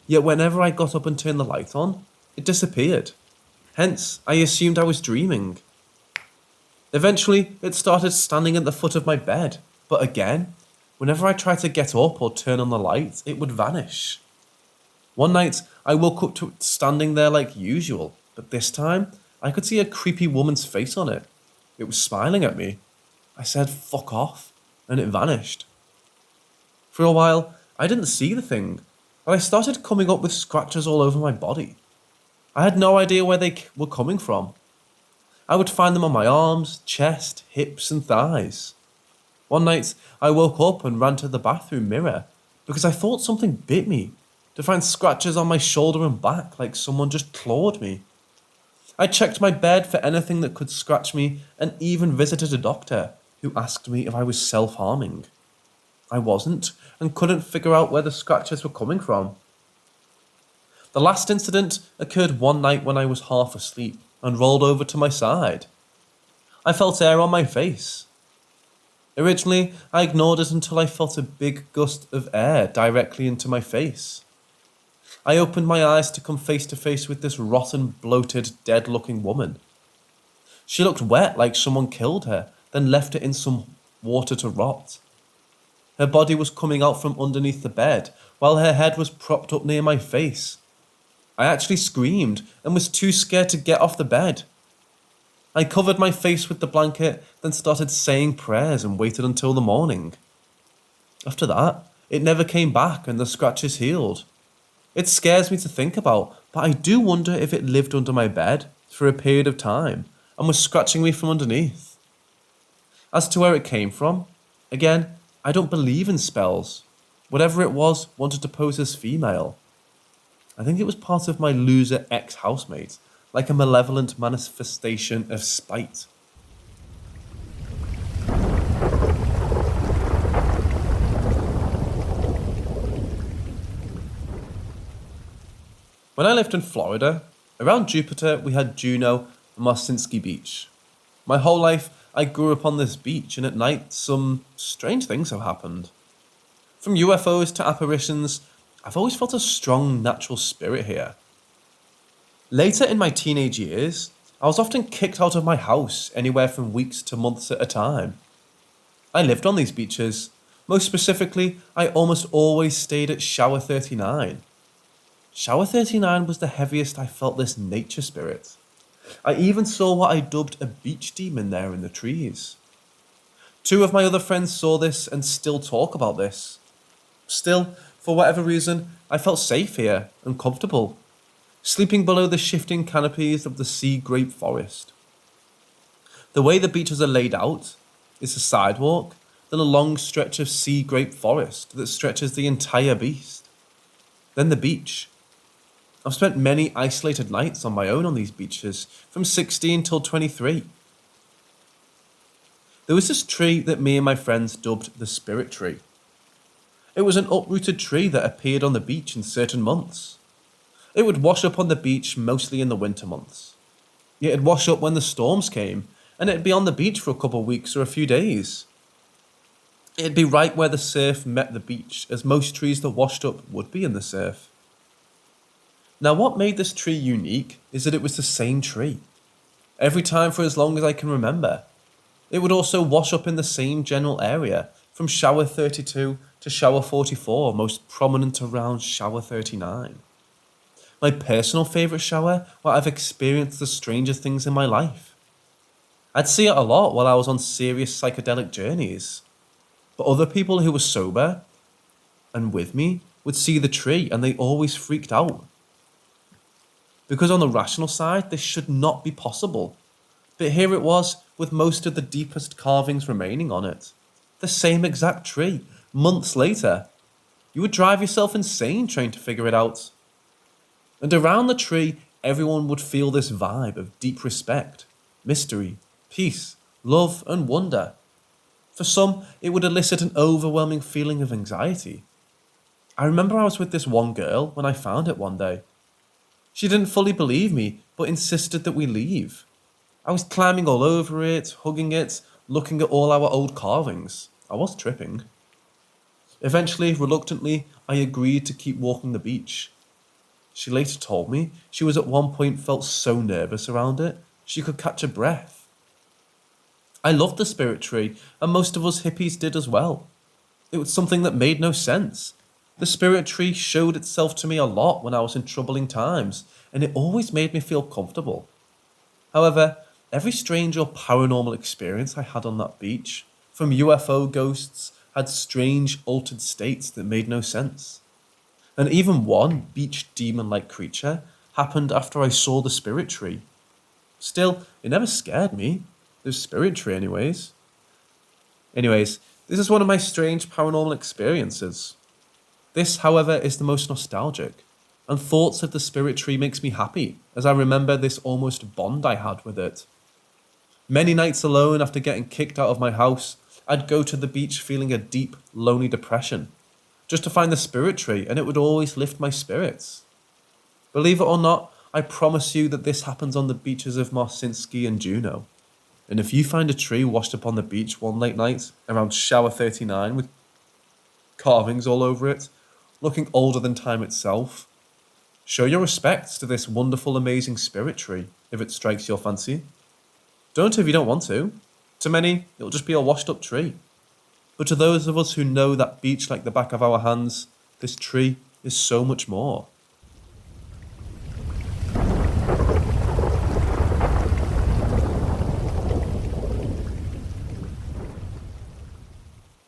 Speaker 1: Yet whenever I got up and turned the light on, it disappeared. Hence, I assumed I was dreaming. Eventually, it started standing at the foot of my bed, but again, whenever I tried to get up or turn on the light, it would vanish. One night, I woke up to it standing there like usual, but this time, I could see a creepy woman's face on it. It was smiling at me. I said, "Fuck off," and it vanished. For a while, I didn't see the thing, but I started coming up with scratches all over my body. I had no idea where they were coming from. I would find them on my arms, chest, hips and thighs. One night, I woke up and ran to the bathroom mirror because I thought something bit me, to find scratches on my shoulder and back like someone just clawed me. I checked my bed for anything that could scratch me and even visited a doctor who asked me if I was self-harming. I wasn't and couldn't figure out where the scratches were coming from. The last incident occurred one night when I was half asleep and rolled over to my side. I felt air on my face. Originally, I ignored it until I felt a big gust of air directly into my face. I opened my eyes to come face to face with this rotten, bloated, dead-looking woman. She looked wet, like someone killed her, then left her in some water to rot. Her body was coming out from underneath the bed, while her head was propped up near my face. I actually screamed and was too scared to get off the bed. I covered my face with the blanket, then started saying prayers and waited until the morning. After that, it never came back and the scratches healed. It scares me to think about, but I do wonder if it lived under my bed for a period of time and was scratching me from underneath. As to where it came from, again, I don't believe in spells. Whatever it was wanted to pose as female. I think it was part of my loser ex-housemate, like a malevolent manifestation of spite. When I lived in Florida, around Jupiter we had Juno and Marcinski Beach. My whole life I grew up on this beach, and at night some strange things have happened. From UFOs to apparitions, I've always felt a strong natural spirit here. Later in my teenage years, I was often kicked out of my house anywhere from weeks to months at a time. I lived on these beaches. Most specifically, I almost always stayed at Shower 39. Shower 39 was the heaviest I felt this nature spirit. I even saw what I dubbed a beach demon there in the trees. Two of my other friends saw this and still talk about this. Still, for whatever reason, I felt safe here and comfortable, sleeping below the shifting canopies of the sea grape forest. The way the beaches are laid out is a sidewalk, then a long stretch of sea grape forest that stretches the entire beast. Then the beach. I've spent many isolated nights on my own on these beaches, from 16 till 23. There was this tree that me and my friends dubbed the Spirit Tree. It was an uprooted tree that appeared on the beach in certain months. It would wash up on the beach mostly in the winter months. It'd wash up when the storms came, and it'd be on the beach for a couple of weeks or a few days. It'd be right where the surf met the beach, as most trees that washed up would be in the surf. Now, what made this tree unique is that it was the same tree. Every time for as long as I can remember. It would also wash up in the same general area, from shower 32 to shower 44, most prominent around shower 39. My personal favourite shower, where I've experienced the strangest things in my life. I'd see it a lot while I was on serious psychedelic journeys. But other people who were sober and with me would see the tree and they always freaked out. Because on the rational side, this should not be possible. But here it was, with most of the deepest carvings remaining on it. The same exact tree, months later. You would drive yourself insane trying to figure it out. And around the tree, everyone would feel this vibe of deep respect, mystery, peace, love, and wonder. For some, it would elicit an overwhelming feeling of anxiety. I remember I was with this one girl when I found it one day. She didn't fully believe me, but insisted that we leave. I was climbing all over it, hugging it, looking at all our old carvings. I was tripping. Eventually, reluctantly, I agreed to keep walking the beach. She later told me she was at one point felt so nervous around it, she could catch a breath. I loved the spirit tree, and most of us hippies did as well. It was something that made no sense. The spirit tree showed itself to me a lot when I was in troubling times, and it always made me feel comfortable. However, every strange or paranormal experience I had on that beach, from UFO ghosts, had strange altered states that made no sense. And even one beach demon-like creature happened after I saw the spirit tree. Still, it never scared me. The spirit tree anyways. Anyways, this is one of my strange paranormal experiences. This, however, is the most nostalgic, and thoughts of the spirit tree makes me happy, as I remember this almost bond I had with it. Many nights alone after getting kicked out of my house, I'd go to the beach feeling a deep, lonely depression, just to find the spirit tree, and it would always lift my spirits. Believe it or not, I promise you that this happens on the beaches of Marcinski and Juneau. And if you find a tree washed up on the beach one late night around shower 39 with carvings all over it, looking older than time itself, show your respects to this wonderful, amazing spirit tree if it strikes your fancy. Don't if you don't want to. To many, it'll just be a washed up tree. But to those of us who know that beach like the back of our hands, this tree is so much more.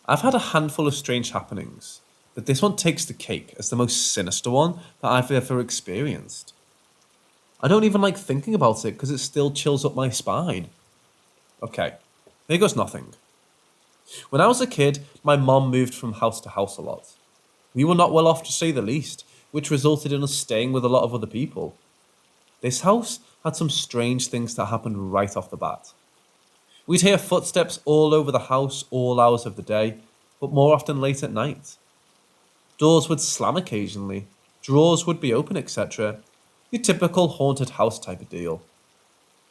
Speaker 1: I've had a handful of strange happenings, but this one takes the cake as the most sinister one that I've ever experienced. I don't even like thinking about it because it still chills up my spine. Okay, here goes nothing. When I was a kid, my mom moved from house to house a lot. We were not well off to say the least, which resulted in us staying with a lot of other people. This house had some strange things that happened right off the bat. We'd hear footsteps all over the house all hours of the day, but more often late at night. Doors would slam occasionally, drawers would be open, etc. Your typical haunted house type of deal.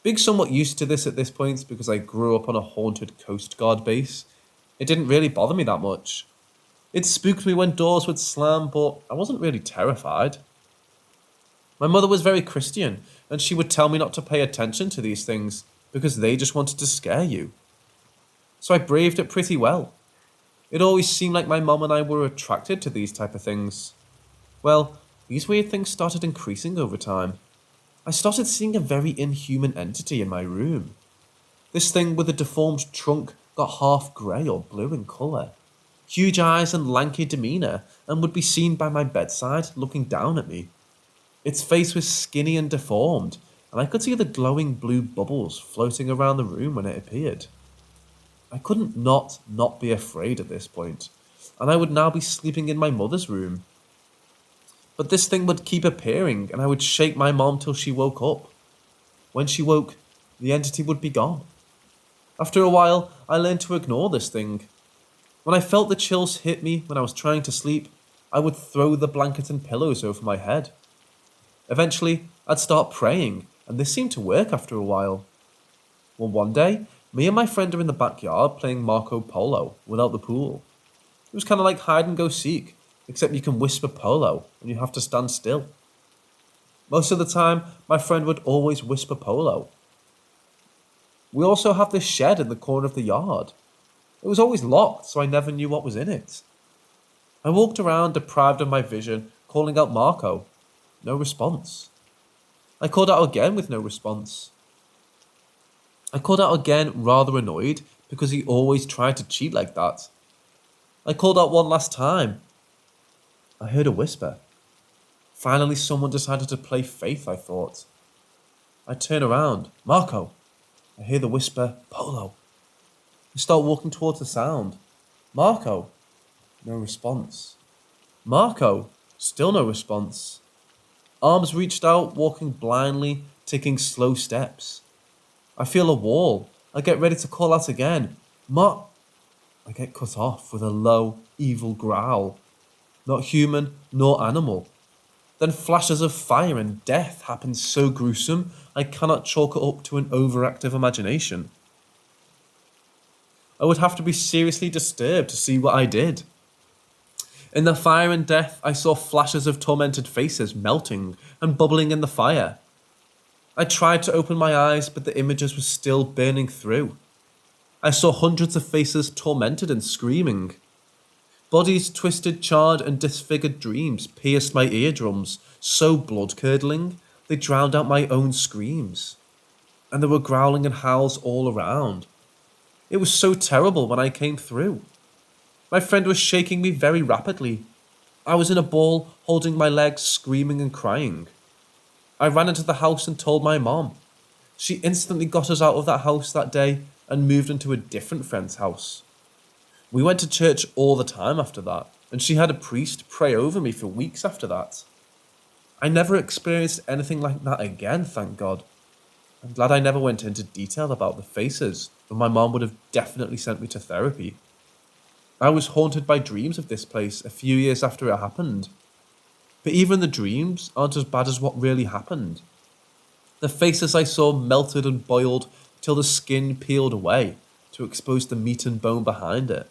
Speaker 1: Being somewhat used to this at this point because I grew up on a haunted Coast Guard base, it didn't really bother me that much. It spooked me when doors would slam, but I wasn't really terrified. My mother was very Christian, and she would tell me not to pay attention to these things because they just wanted to scare you. So I braved it pretty well. It always seemed like my mom and I were attracted to these type of things. Well, these weird things started increasing over time. I started seeing a very inhuman entity in my room. This thing with a deformed trunk got half grey or blue in colour, huge eyes and lanky demeanour, and would be seen by my bedside looking down at me. Its face was skinny and deformed, and I could see the glowing blue bubbles floating around the room when it appeared. I couldn't not be afraid at this point, and I would now be sleeping in my mother's room. But this thing would keep appearing, and I would shake my mom till she woke up. When she woke, the entity would be gone. After a while, I learned to ignore this thing. When I felt the chills hit me when I was trying to sleep, I would throw the blanket and pillows over my head. Eventually, I'd start praying, and this seemed to work after a while. Well, one day, me and my friend are in the backyard playing Marco Polo without the pool. It was kind of like hide and go seek, except you can whisper polo and you have to stand still. Most of the time, my friend would always whisper polo. We also have this shed in the corner of the yard. It was always locked, so I never knew what was in it. I walked around deprived of my vision, calling out Marco. No response. I called out again with no response. I called out again rather annoyed because he always tried to cheat like that. I called out one last time. I heard a whisper. Finally someone decided to play faith, I thought. I turn around. Marco. I hear the whisper, Polo. I start walking towards the sound. Marco. No response. Marco. Still no response. Arms reached out, walking blindly, taking slow steps. I feel a wall. I get ready to call out again. I get cut off with a low, evil growl. Not human, nor animal. Then flashes of fire and death happen so gruesome, I cannot chalk it up to an overactive imagination. I would have to be seriously disturbed to see what I did. In the fire and death, I saw flashes of tormented faces melting and bubbling in the fire. I tried to open my eyes, but the images were still burning through. I saw hundreds of faces tormented and screaming. Bodies twisted, charred, and disfigured dreams pierced my eardrums, so blood-curdling, they drowned out my own screams. And there were growling and howls all around. It was so terrible when I came through. My friend was shaking me very rapidly. I was in a ball, holding my legs, screaming and crying. I ran into the house and told my mom. She instantly got us out of that house that day and moved into a different friend's house. We went to church all the time after that, and she had a priest pray over me for weeks after that. I never experienced anything like that again, thank God. I'm glad I never went into detail about the faces, but my mom would have definitely sent me to therapy. I was haunted by dreams of this place a few years after it happened. But even the dreams aren't as bad as what really happened. The faces I saw melted and boiled till the skin peeled away to expose the meat and bone behind it.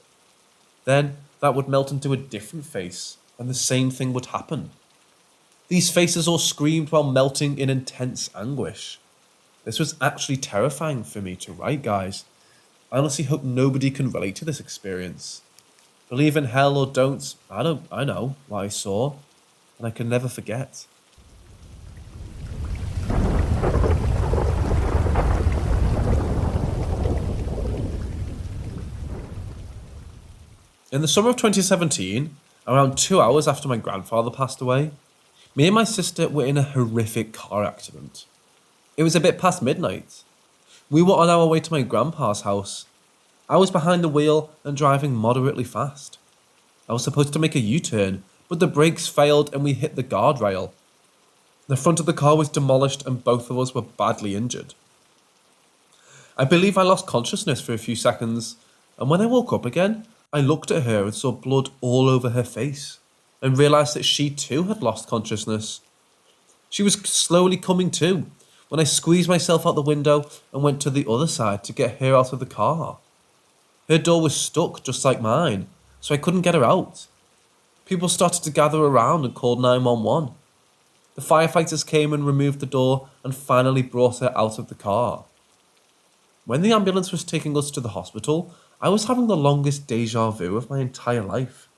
Speaker 1: Then that would melt into a different face and the same thing would happen. These faces all screamed while melting in intense anguish. This was actually terrifying for me to write, guys. I honestly hope nobody can relate to this experience. Believe in hell or don't, I know what I saw, and I can never forget. In the summer of 2017, around 2 hours after my grandfather passed away, me and my sister were in a horrific car accident. It was a bit past midnight. We were on our way to my grandpa's house. I was behind the wheel and driving moderately fast. I was supposed to make a U-turn, but the brakes failed and we hit the guardrail. The front of the car was demolished and both of us were badly injured. I believe I lost consciousness for a few seconds, and when I woke up again, I looked at her and saw blood all over her face, and realised that she too had lost consciousness. She was slowly coming to, when I squeezed myself out the window and went to the other side to get her out of the car. Her door was stuck just like mine, so I couldn't get her out. People started to gather around and called 911. The firefighters came and removed the door and finally brought her out of the car. When the ambulance was taking us to the hospital, I was having the longest deja vu of my entire life.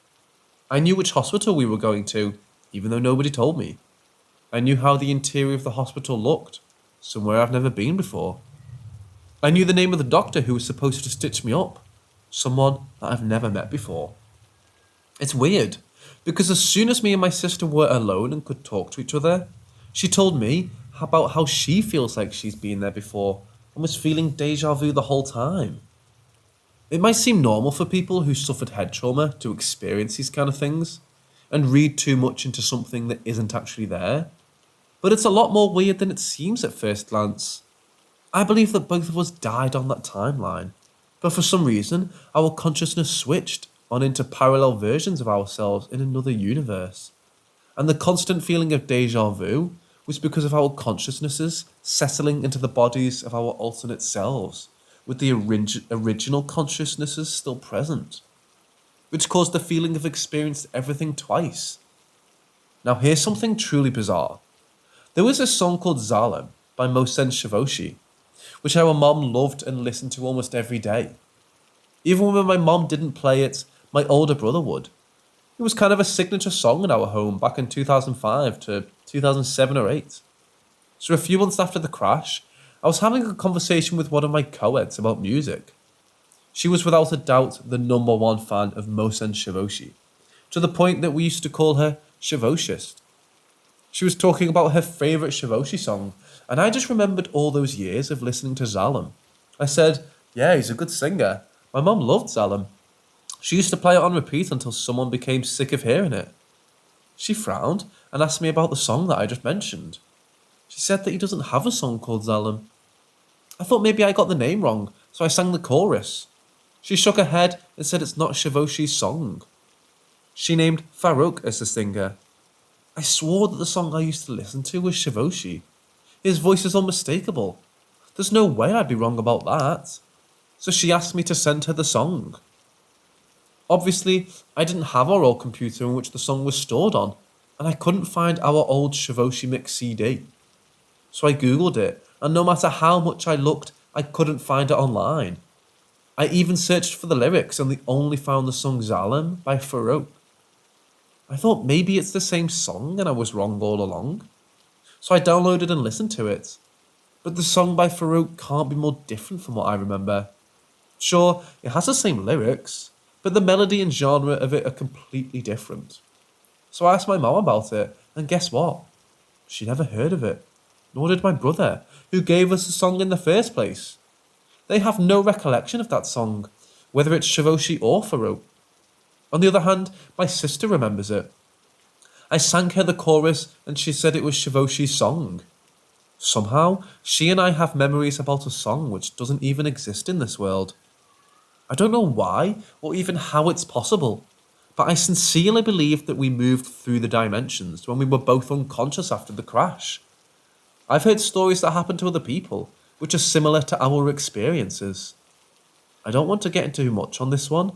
Speaker 1: I knew which hospital we were going to, even though nobody told me. I knew how the interior of the hospital looked, somewhere I've never been before. I knew the name of the doctor who was supposed to stitch me up, someone that I've never met before. It's weird, because as soon as me and my sister were alone and could talk to each other, she told me about how she feels like she's been there before and was feeling deja vu the whole time. It might seem normal for people who suffered head trauma to experience these kind of things and read too much into something that isn't actually there, but it's a lot more weird than it seems at first glance. I believe that both of us died on that timeline, but for some reason our consciousness switched on into parallel versions of ourselves in another universe, and the constant feeling of deja vu was because of our consciousnesses settling into the bodies of our alternate selves, with the original consciousnesses still present, which caused the feeling of experiencing everything twice. Now here's something truly bizarre. There was a song called Zaza by Mohsen Shavoshi, which our mom loved and listened to almost every day. Even when my mom didn't play it, my older brother would. It was kind of a signature song in our home back in 2005 to 2007 or 8. So a few months after the crash, I was having a conversation with one of my co-eds about music. She was without a doubt the number one fan of Mohsen Shavoshi, to the point that we used to call her Shavoshist. She was talking about her favourite Shavoshi song, and I just remembered all those years of listening to Zalam. I said, yeah, he's a good singer. My mum loved Zalam. She used to play it on repeat until someone became sick of hearing it. She frowned and asked me about the song that I just mentioned. She said that he doesn't have a song called Zalam. I thought maybe I got the name wrong, so I sang the chorus. She shook her head and said it's not Shavoshi's song. She named Farouk as the singer. I swore that the song I used to listen to was Shavoshi. His voice is unmistakable. There's no way I'd be wrong about that. So she asked me to send her the song. Obviously, I didn't have our old computer in which the song was stored on, and I couldn't find our old Shavoshi mix CD. So I googled it, and no matter how much I looked, I couldn't find it online. I even searched for the lyrics and only found the song Zalam by Farouk. I thought maybe it's the same song and I was wrong all along. So I downloaded and listened to it. But the song by Farouk can't be more different from what I remember. Sure, it has the same lyrics, but the melody and genre of it are completely different. So I asked my mum about it, and guess what? She never heard of it, nor did my brother, who gave us the song in the first place. They have no recollection of that song, whether it's Shavoshi or Farouk. On the other hand, my sister remembers it. I sang her the chorus and she said it was Shavoshi's song. Somehow, she and I have memories about a song which doesn't even exist in this world. I don't know why or even how it's possible, but I sincerely believe that we moved through the dimensions when we were both unconscious after the crash. I've heard stories that happened to other people, which are similar to our experiences. I don't want to get into too much on this one,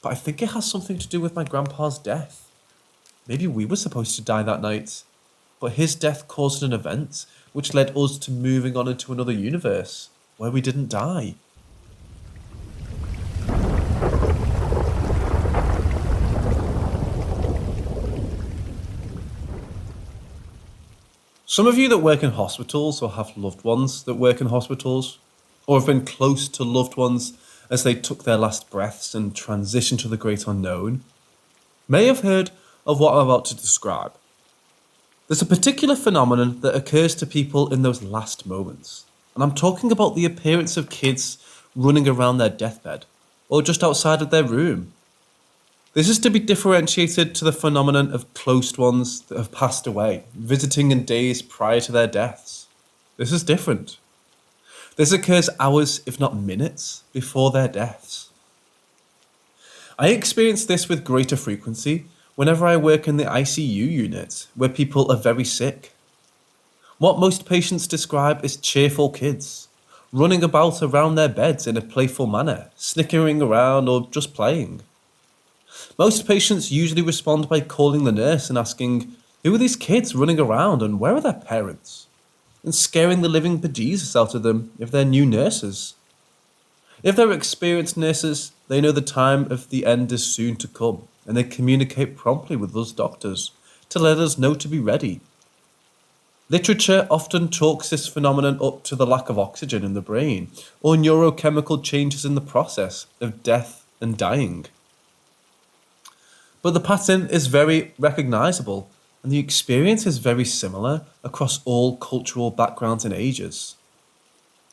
Speaker 1: but I think it has something to do with my grandpa's death. Maybe we were supposed to die that night, but his death caused an event which led us to moving on into another universe where we didn't die. Some of you that work in hospitals or have loved ones that work in hospitals, or have been close to loved ones as they took their last breaths and transitioned to the great unknown, may have heard of what I'm about to describe. There's a particular phenomenon that occurs to people in those last moments, and I'm talking about the appearance of kids running around their deathbed, or just outside of their room. This is to be differentiated to the phenomenon of close ones that have passed away, visiting in days prior to their deaths. This is different. This occurs hours, if not minutes, before their deaths. I experience this with greater frequency whenever I work in the ICU unit, where people are very sick. What most patients describe as cheerful kids, running about around their beds in a playful manner, snickering around or just playing. Most patients usually respond by calling the nurse and asking, Who are these kids running around and where are their parents? And scaring the living bejesus out of them if they're new nurses. If they're experienced nurses, they know the time of the end is soon to come, and they communicate promptly with us doctors to let us know to be ready. Literature often chalks this phenomenon up to the lack of oxygen in the brain, or neurochemical changes in the process of death and dying. But the pattern is very recognisable, and the experience is very similar across all cultural backgrounds and ages.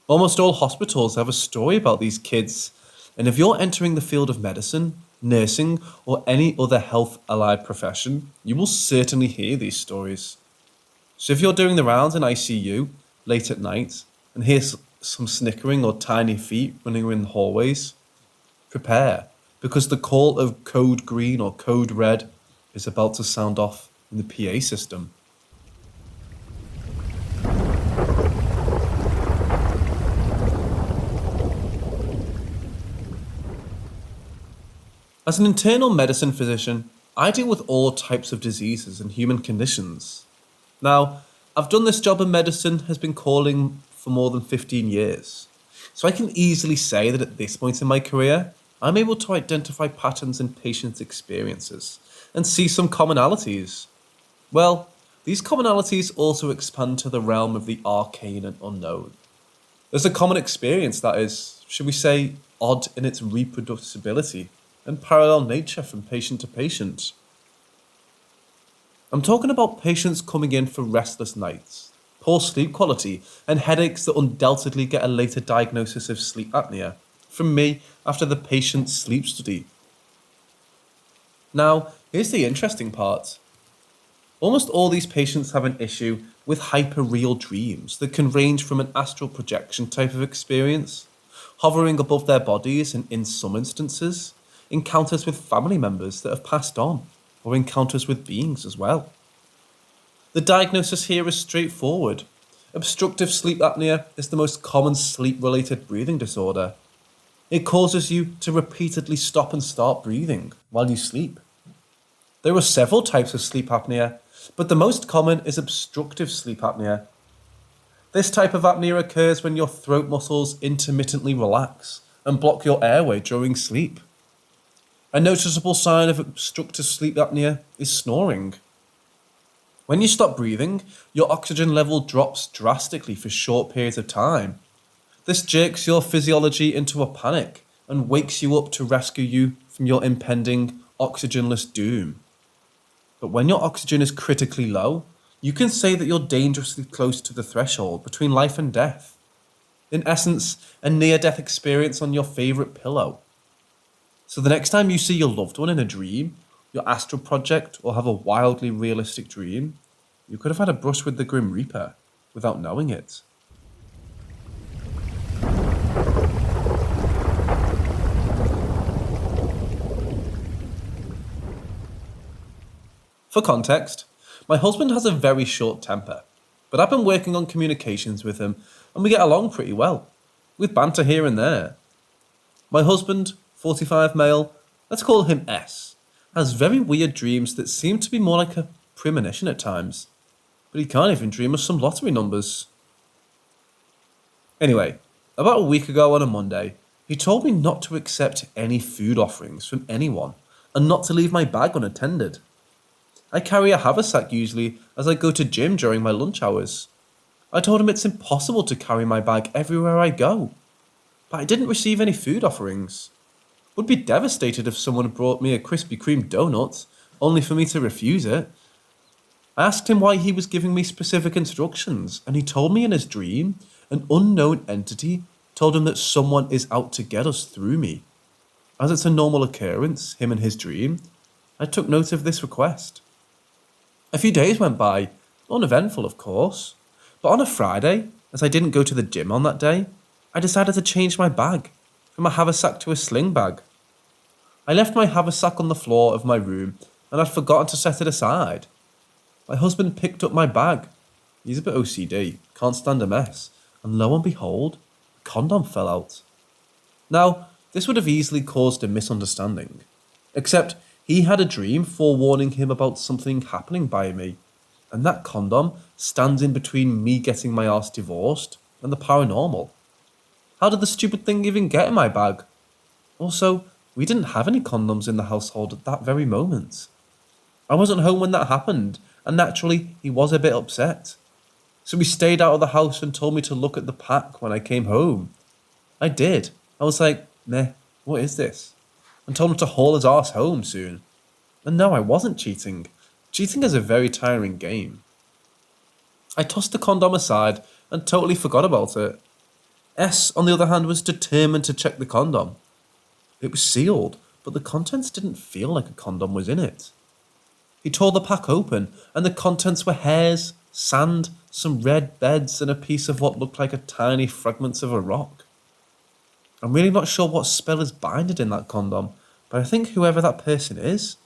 Speaker 1: Almost all hospitals have a story about these kids, and if you're entering the field of medicine, nursing, or any other health-allied profession, you will certainly hear these stories. So if you're doing the rounds in ICU late at night and hear some snickering or tiny feet running in the hallways, prepare, because the call of code green or code red is about to sound off in the PA system. As an internal medicine physician, I deal with all types of diseases and human conditions. Now, I've done this job in medicine, has been calling for more than 15 years. So I can easily say that at this point in my career, I'm able to identify patterns in patients' experiences and see some commonalities. Well, these commonalities also expand to the realm of the arcane and unknown. There's a common experience that is, should we say, odd in its reproducibility and parallel nature from patient to patient. I'm talking about patients coming in for restless nights, poor sleep quality, and headaches that undoubtedly get a later diagnosis of sleep apnea from me after the patient's sleep study. Now, here's the interesting part. Almost all these patients have an issue with hyperreal dreams that can range from an astral projection type of experience, hovering above their bodies, and in some instances, encounters with family members that have passed on, or encounters with beings as well. The diagnosis here is straightforward. Obstructive sleep apnea is the most common sleep-related breathing disorder. It causes you to repeatedly stop and start breathing while you sleep. There are several types of sleep apnea, but the most common is obstructive sleep apnea. This type of apnea occurs when your throat muscles intermittently relax and block your airway during sleep. A noticeable sign of obstructive sleep apnea is snoring. When you stop breathing, your oxygen level drops drastically for short periods of time. This jerks your physiology into a panic and wakes you up to rescue you from your impending oxygenless doom. But when your oxygen is critically low, you can say that you're dangerously close to the threshold between life and death. In essence, a near-death experience on your favourite pillow. So the next time you see your loved one in a dream, your astral project, or have a wildly realistic dream, you could have had a brush with the Grim Reaper without knowing it. For context, my husband has a very short temper, but I've been working on communications with him and we get along pretty well, with banter here and there. My husband, 45 male, let's call him S, has very weird dreams that seem to be more like a premonition at times, but he can't even dream of some lottery numbers. Anyway, about a week ago on a Monday, he told me not to accept any food offerings from anyone and not to leave my bag unattended. I carry a haversack usually as I go to gym during my lunch hours. I told him it's impossible to carry my bag everywhere I go, but I didn't receive any food offerings. Would be devastated if someone brought me a Krispy Kreme donut, only for me to refuse it. I asked him why he was giving me specific instructions, and he told me in his dream, an unknown entity told him that someone is out to get us through me. As it's a normal occurrence, him and his dream, I took note of this request. A few days went by, uneventful of course, but on a Friday, as I didn't go to the gym on that day, I decided to change my bag, from a haversack to a sling bag. I left my haversack on the floor of my room and I'd forgotten to set it aside. My husband picked up my bag. He's a bit OCD, can't stand a mess, and lo and behold, a condom fell out. Now, this would have easily caused a misunderstanding, except he had a dream forewarning him about something happening by me, And that condom stands in between me getting my ass divorced and the paranormal. How did the stupid thing even get in my bag? Also, we didn't have any condoms in the household at that very moment. I wasn't home when that happened, and naturally, he was a bit upset. So he stayed out of the house and told me to look at the pack when I came home. I did. I was like, meh, what is this? And told him to haul his arse home soon. And no, I wasn't cheating. Cheating is a very tiring game. I tossed the condom aside and totally forgot about it. S, on the other hand, was determined to check the condom. It was sealed, but the contents didn't feel like a condom was in it. He tore the pack open, and the contents were hairs, sand, some red beds, and a piece of what looked like a tiny fragments of a rock. I'm really not sure what spell is binded in that condom, but I think whoever that person is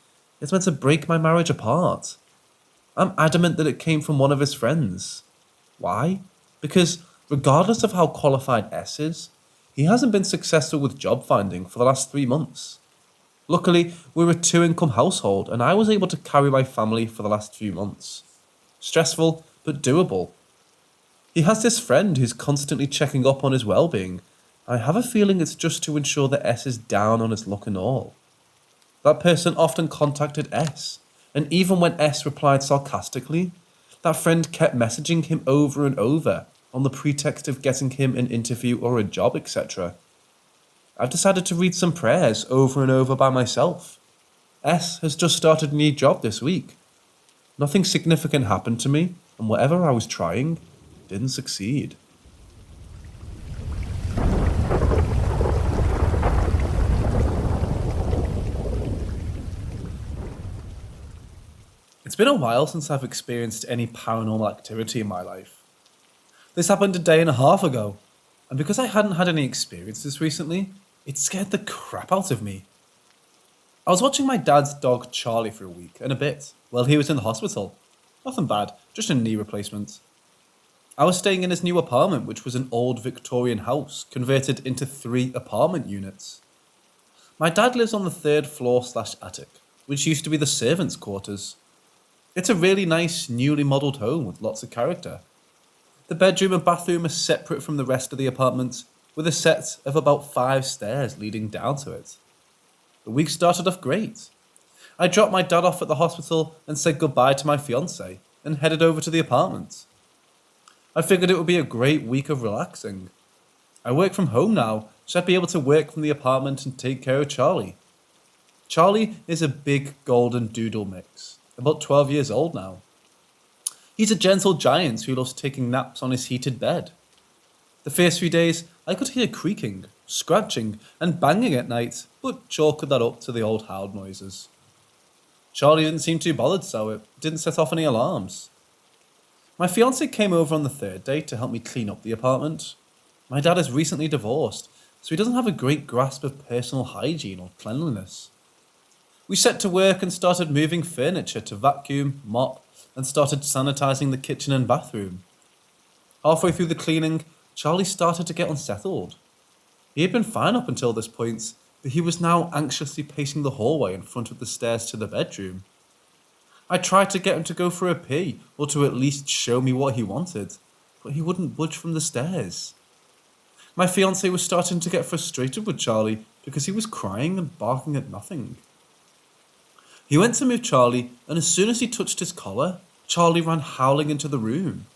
Speaker 1: meant to break my marriage apart. I'm adamant that it came from one of his friends. Why? Because regardless of how qualified S is, he hasn't been successful with job finding for the last 3 months. Luckily, we're a 2-income household and I was able to carry my family for the last few months. Stressful, but doable. He has this friend who's constantly checking up on his well-being. I have a feeling it's just to ensure that S is down on his luck and all. That person often contacted S, and even when S replied sarcastically, that friend kept messaging him over and over on the pretext of getting him an interview or a job, etc. I've decided to read some prayers over and over by myself. S has just started a new job this week. Nothing significant happened to me, and whatever I was trying didn't succeed. It's been a while since I've experienced any paranormal activity in my life. This happened a day and a half ago, and because I hadn't had any experiences recently, it scared the crap out of me. I was watching my dad's dog Charlie for a week and a bit while he was in the hospital. Nothing bad, just a knee replacement. I was staying in his new apartment, which was an old Victorian house converted into 3 apartment units. My dad lives on the 3rd floor/attic, which used to be the servants' quarters. It's a really nice, newly modelled home with lots of character. The bedroom and bathroom are separate from the rest of the apartment, with a set of about 5 stairs leading down to it. The week started off great. I dropped my dad off at the hospital and said goodbye to my fiancée and headed over to the apartment. I figured it would be a great week of relaxing. I work from home now, so I'd be able to work from the apartment and take care of Charlie. Charlie is a big golden doodle mix, about 12 years old now. He's a gentle giant who loves taking naps on his heated bed. The first few days, I could hear creaking, scratching, and banging at night, but chalked that up to the old howl noises. Charlie didn't seem too bothered, so it didn't set off any alarms. My fiancée came over on the 3rd day to help me clean up the apartment. My dad is recently divorced, so he doesn't have a great grasp of personal hygiene or cleanliness. We set to work and started moving furniture to vacuum, mop, and started sanitising the kitchen and bathroom. Halfway through the cleaning, Charlie started to get unsettled. He had been fine up until this point, but he was now anxiously pacing the hallway in front of the stairs to the bedroom. I tried to get him to go for a pee, or to at least show me what he wanted, but he wouldn't budge from the stairs. My fiancée was starting to get frustrated with Charlie because he was crying and barking at nothing. He went to move Charlie, and as soon as he touched his collar, Charlie ran howling into the room.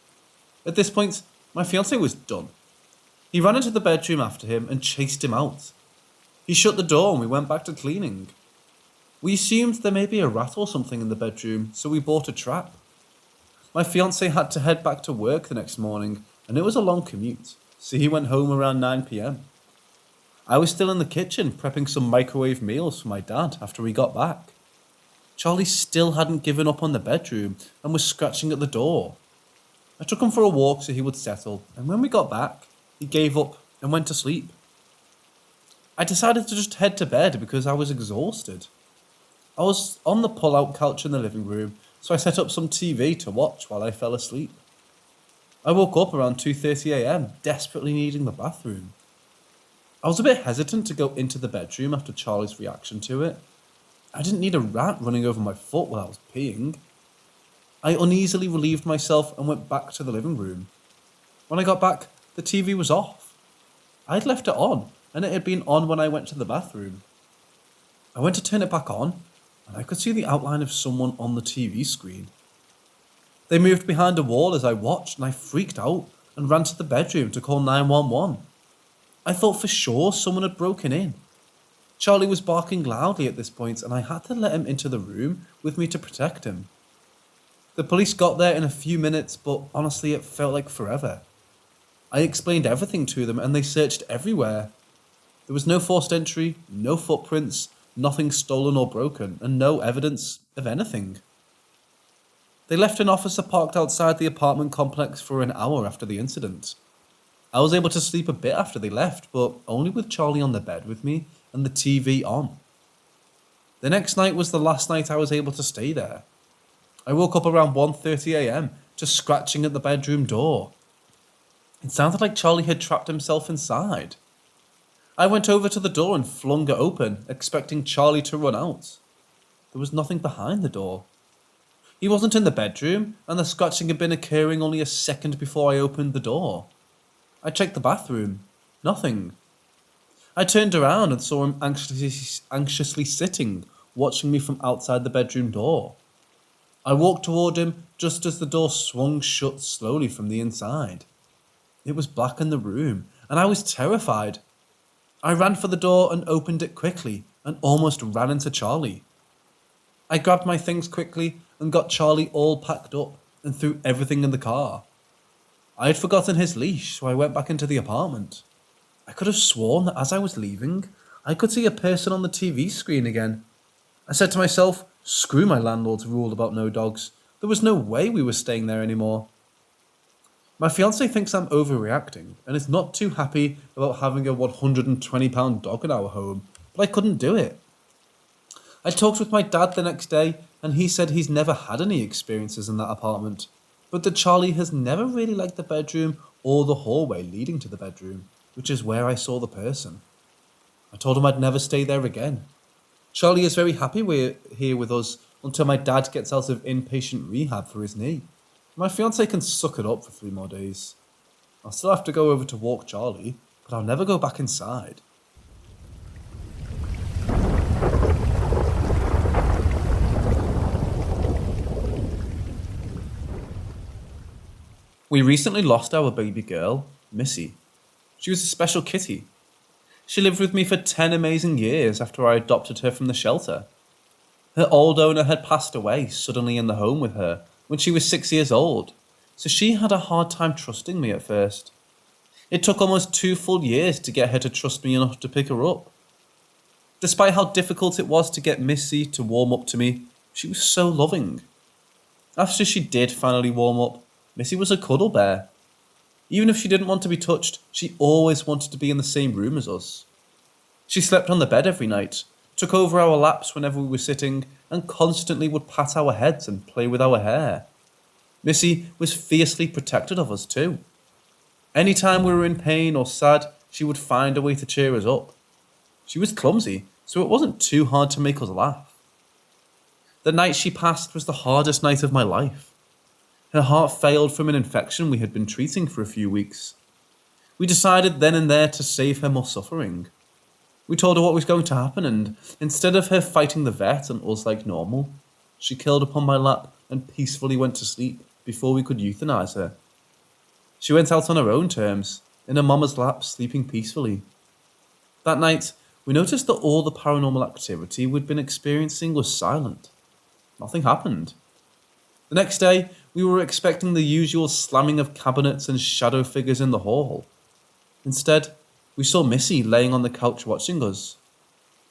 Speaker 1: At this point, my fiancé was done. He ran into the bedroom after him and chased him out. He shut the door and we went back to cleaning. We assumed there may be a rat or something in the bedroom, so we bought a trap. My fiancé had to head back to work the next morning, and it was a long commute, so he went home around 9 p.m. I was still in the kitchen prepping some microwave meals for my dad after we got back. Charlie still hadn't given up on the bedroom and was scratching at the door. I took him for a walk so he would settle, and when we got back, he gave up and went to sleep. I decided to just head to bed because I was exhausted. I was on the pull-out couch in the living room, so I set up some TV to watch while I fell asleep. I woke up around 2:30 a.m, desperately needing the bathroom. I was a bit hesitant to go into the bedroom after Charlie's reaction to it. I didn't need a rat running over my foot while I was peeing. I uneasily relieved myself and went back to the living room. When I got back, the TV was off. I'd left it on, and it had been on when I went to the bathroom. I went to turn it back on, and I could see the outline of someone on the TV screen. They moved behind a wall as I watched, and I freaked out and ran to the bedroom to call 911. I thought for sure someone had broken in. Charlie was barking loudly at this point, and I had to let him into the room with me to protect him. The police got there in a few minutes, but honestly it felt like forever. I explained everything to them and they searched everywhere. There was no forced entry, no footprints, nothing stolen or broken, and no evidence of anything. They left an officer parked outside the apartment complex for an hour after the incident. I was able to sleep a bit after they left, but only with Charlie on the bed with me and the TV on. The next night was the last night I was able to stay there. I woke up around 1:30 a.m. to scratching at the bedroom door. It sounded like Charlie had trapped himself inside. I went over to the door and flung it open, expecting Charlie to run out. There was nothing behind the door. He wasn't in the bedroom, and the scratching had been occurring only a second before I opened the door. I checked the bathroom. Nothing. I turned around and saw him anxiously sitting, watching me from outside the bedroom door. I walked toward him just as the door swung shut slowly from the inside. It was black in the room, and I was terrified. I ran for the door and opened it quickly, and almost ran into Charlie. I grabbed my things quickly and got Charlie all packed up and threw everything in the car. I had forgotten his leash, so I went back into the apartment. I could have sworn that as I was leaving, I could see a person on the TV screen again. I said to myself, screw my landlord's rule about no dogs. There was no way we were staying there anymore. My fiancé thinks I'm overreacting and is not too happy about having a £120 dog in our home, but I couldn't do it. I talked with my dad the next day and he said he's never had any experiences in that apartment, but that Charlie has never really liked the bedroom or the hallway leading to the bedroom, which is where I saw the person. I told him I'd never stay there again. Charlie is very happy we're here with us until my dad gets out of inpatient rehab for his knee. My fiancé can suck it up for 3 more days. I'll still have to go over to walk Charlie, but I'll never go back inside. We recently lost our baby girl, Missy. She was a special kitty. She lived with me for 10 amazing years after I adopted her from the shelter. Her old owner had passed away suddenly in the home with her when she was 6 years old, so she had a hard time trusting me at first. It took almost 2 full years to get her to trust me enough to pick her up. Despite how difficult it was to get Missy to warm up to me, she was so loving. After she did finally warm up, Missy was a cuddle bear. Even if she didn't want to be touched, she always wanted to be in the same room as us. She slept on the bed every night, took over our laps whenever we were sitting, and constantly would pat our heads and play with our hair. Missy was fiercely protective of us too. Anytime we were in pain or sad, she would find a way to cheer us up. She was clumsy, so it wasn't too hard to make us laugh. The night she passed was the hardest night of my life. Her heart failed from an infection we had been treating for a few weeks. We decided then and there to save her more suffering. We told her what was going to happen, and instead of her fighting the vet and us like normal, she curled upon my lap and peacefully went to sleep before we could euthanize her. She went out on her own terms, in her mama's lap, sleeping peacefully. That night, we noticed that all the paranormal activity we'd been experiencing was silent. Nothing happened. The next day, we were expecting the usual slamming of cabinets and shadow figures in the hall. Instead, we saw Missy laying on the couch watching us.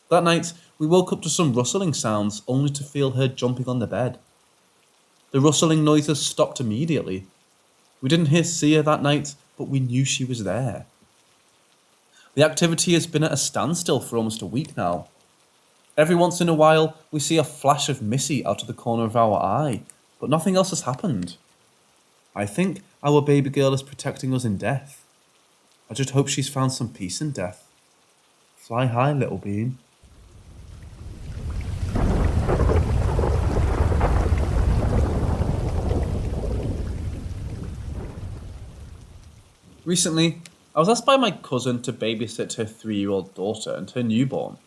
Speaker 1: That night, we woke up to some rustling sounds only to feel her jumping on the bed. The rustling noises stopped immediately. We didn't see her that night, but we knew she was there. The activity has been at a standstill for almost a week now. Every once in a while, we see a flash of Missy out of the corner of our eye, but nothing else has happened. I think our baby girl is protecting us in death. I just hope she's found some peace in death. Fly high, little bean. Recently, I was asked by my cousin to babysit her 3-year-old daughter and her newborn.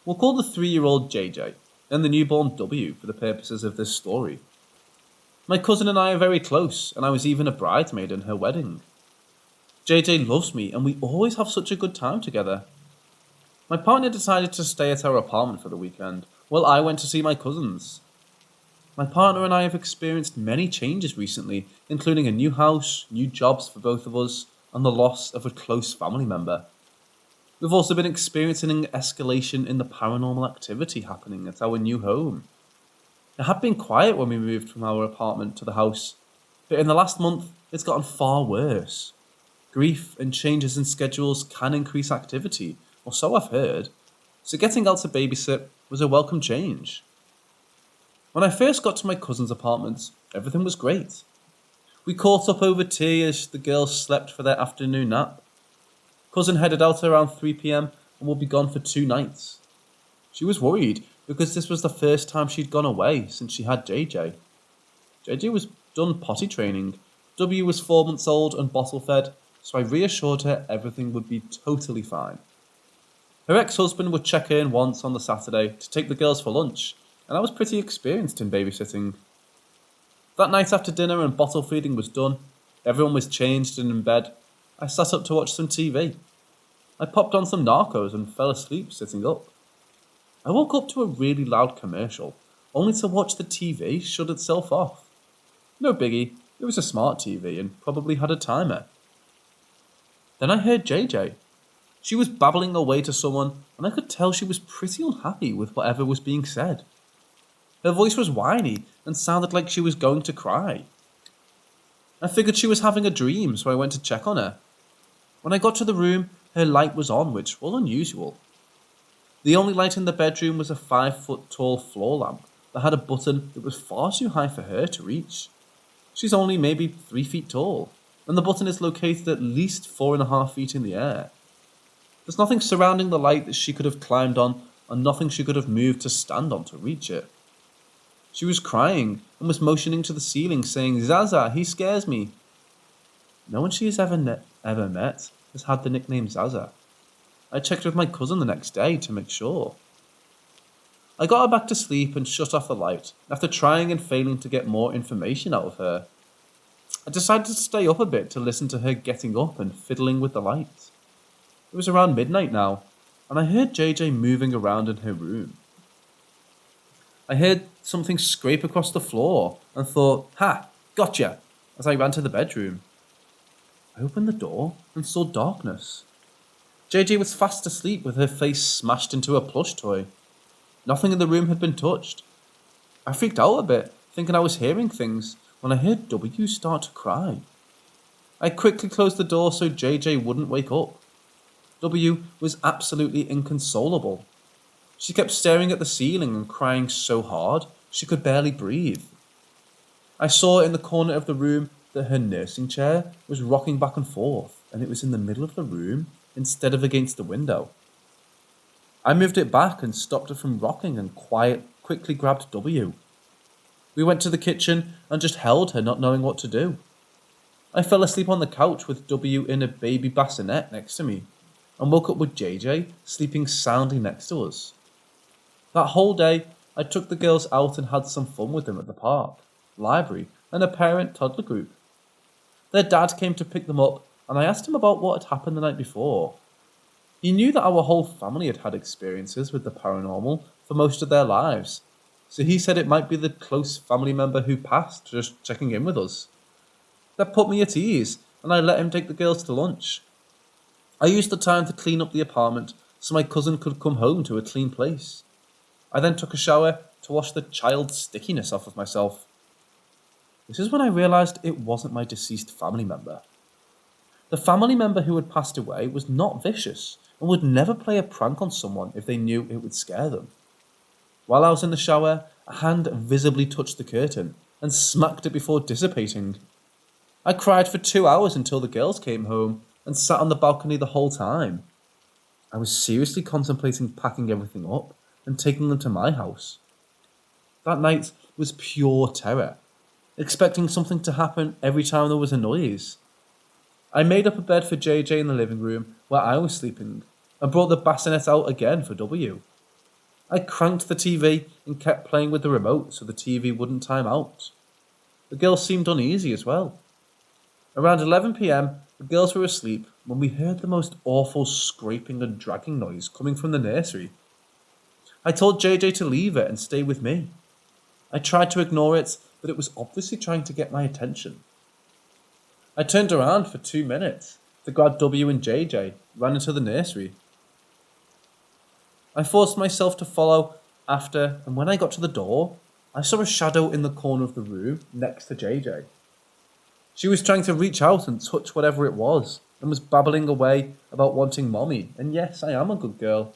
Speaker 1: We'll call the 3-year-old JJ and the newborn W for the purposes of this story. My cousin and I are very close, and I was even a bridesmaid in her wedding. JJ loves me, and we always have such a good time together. My partner decided to stay at our apartment for the weekend, while I went to see my cousins. My partner and I have experienced many changes recently, including a new house, new jobs for both of us, and the loss of a close family member. We've also been experiencing an escalation in the paranormal activity happening at our new home. It had been quiet when we moved from our apartment to the house, but in the last month, it's gotten far worse. Grief and changes in schedules can increase activity, or so I've heard, so getting out to babysit was a welcome change. When I first got to my cousin's apartment, everything was great. We caught up over tea as the girls slept for their afternoon nap. Cousin headed out around 3 p.m. and will be gone for 2 nights. She was worried because this was the first time she'd gone away since she had JJ. JJ was done potty training, W was 4 months old and bottle fed, so I reassured her everything would be totally fine. Her ex-husband would check in once on the Saturday to take the girls for lunch, and I was pretty experienced in babysitting. That night after dinner and bottle feeding was done, everyone was changed and in bed, I sat up to watch some TV. I popped on some Narcos and fell asleep sitting up. I woke up to a really loud commercial, only to watch the TV shut itself off. No biggie, it was a smart TV and probably had a timer. Then I heard JJ. She was babbling away to someone, and I could tell she was pretty unhappy with whatever was being said. Her voice was whiny and sounded like she was going to cry. I figured she was having a dream, so I went to check on her. When I got to the room, her light was on, which was unusual. The only light in the bedroom was a 5-foot-tall floor lamp that had a button that was far too high for her to reach. She's only maybe 3 feet tall, and the button is located at least 4.5 feet in the air. There's nothing surrounding the light that she could have climbed on, and nothing she could have moved to stand on to reach it. She was crying and was motioning to the ceiling, saying, "Zaza, he scares me." No one she has ever met has had the nickname Zaza. I checked with my cousin the next day to make sure. I got her back to sleep and shut off the light, after trying and failing to get more information out of her. I decided to stay up a bit to listen to her getting up and fiddling with the light. It was around midnight now, and I heard JJ moving around in her room. I heard something scrape across the floor and thought, "Ha, gotcha," as I ran to the bedroom. I opened the door and saw darkness. JJ was fast asleep with her face smashed into a plush toy. Nothing in the room had been touched. I freaked out a bit, thinking I was hearing things, when I heard W start to cry. I quickly closed the door so JJ wouldn't wake up. W was absolutely inconsolable. She kept staring at the ceiling and crying so hard she could barely breathe. I saw in the corner of the room that her nursing chair was rocking back and forth, and it was in the middle of the room instead of against the window. I moved it back and stopped it from rocking and quickly grabbed W. We went to the kitchen and just held her, not knowing what to do. I fell asleep on the couch with W in a baby bassinet next to me, and woke up with JJ sleeping soundly next to us. That whole day, I took the girls out and had some fun with them at the park, library, and a parent-toddler group. Their dad came to pick them up, and I asked him about what had happened the night before. He knew that our whole family had had experiences with the paranormal for most of their lives, so he said it might be the close family member who passed just checking in with us. That put me at ease, and I let him take the girls to lunch. I used the time to clean up the apartment so my cousin could come home to a clean place. I then took a shower to wash the child's stickiness off of myself. This is when I realised it wasn't my deceased family member. The family member who had passed away was not vicious and would never play a prank on someone if they knew it would scare them. While I was in the shower, a hand visibly touched the curtain and smacked it before dissipating. I cried for 2 hours until the girls came home and sat on the balcony the whole time. I was seriously contemplating packing everything up and taking them to my house. That night was pure terror, expecting something to happen every time there was a noise. I made up a bed for JJ in the living room where I was sleeping and brought the bassinet out again for W. I cranked the TV and kept playing with the remote so the TV wouldn't time out. The girls seemed uneasy as well. Around 11 p.m, the girls were asleep when we heard the most awful scraping and dragging noise coming from the nursery. I told JJ to leave it and stay with me. I tried to ignore it, but it was obviously trying to get my attention. I turned around for 2 minutes to grab W and JJ, ran into the nursery. I forced myself to follow after, and when I got to the door, I saw a shadow in the corner of the room next to JJ. She was trying to reach out and touch whatever it was, and was babbling away about wanting mommy, and yes, I am a good girl.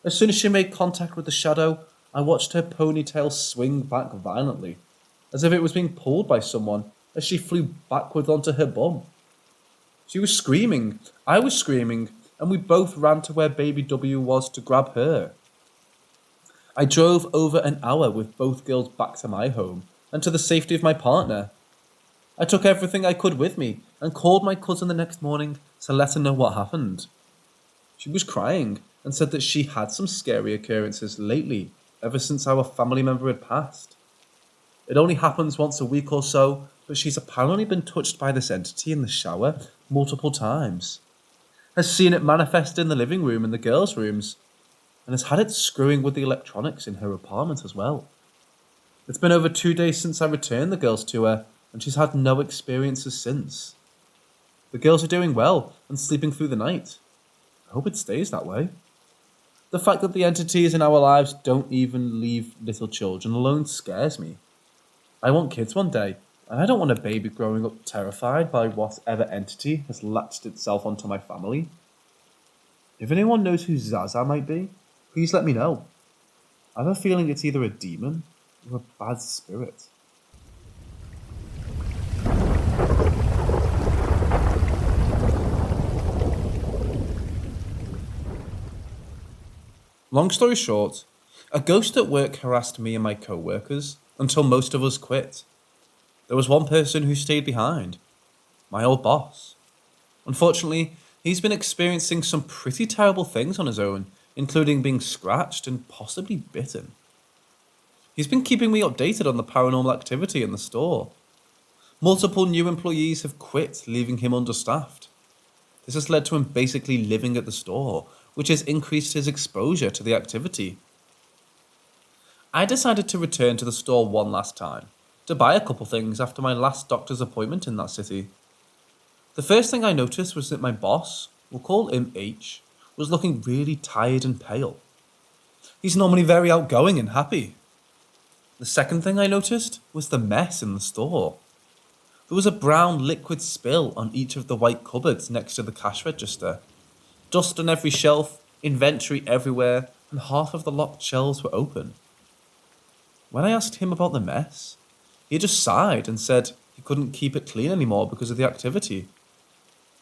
Speaker 1: As soon as she made contact with the shadow, I watched her ponytail swing back violently, as if it was being pulled by someone, as she flew backwards onto her bum. She was screaming, I was screaming, and we both ran to where baby W was to grab her. I drove over an hour with both girls back to my home, and to the safety of my partner. I took everything I could with me, and called my cousin the next morning to let her know what happened. She was crying, and said that she had some scary occurrences lately, ever since our family member had passed. It only happens once a week or so, but she's apparently been touched by this entity in the shower multiple times, has seen it manifest in the living room and the girls' rooms, and has had it screwing with the electronics in her apartment as well. It's been over 2 days since I returned the girls to her, and she's had no experiences since. The girls are doing well and sleeping through the night. I hope it stays that way. The fact that the entities in our lives don't even leave little children alone scares me. I want kids one day, and I don't want a baby growing up terrified by whatever entity has latched itself onto my family. If anyone knows who Zaza might be, please let me know. I have a feeling it's either a demon or a bad spirit. Long story short, a ghost at work harassed me and my co-workers until most of us quit. There was one person who stayed behind, my old boss. Unfortunately, he's been experiencing some pretty terrible things on his own, including being scratched and possibly bitten. He's been keeping me updated on the paranormal activity in the store. Multiple new employees have quit, leaving him understaffed. This has led to him basically living at the store, which has increased his exposure to the activity. I decided to return to the store one last time, to buy a couple things after my last doctor's appointment in that city. The first thing I noticed was that my boss, we'll call him H, was looking really tired and pale. He's normally very outgoing and happy. The second thing I noticed was the mess in the store. There was a brown liquid spill on each of the white cupboards next to the cash register. Dust on every shelf, inventory everywhere, and half of the locked shelves were open. When I asked him about the mess, he just sighed and said he couldn't keep it clean anymore because of the activity.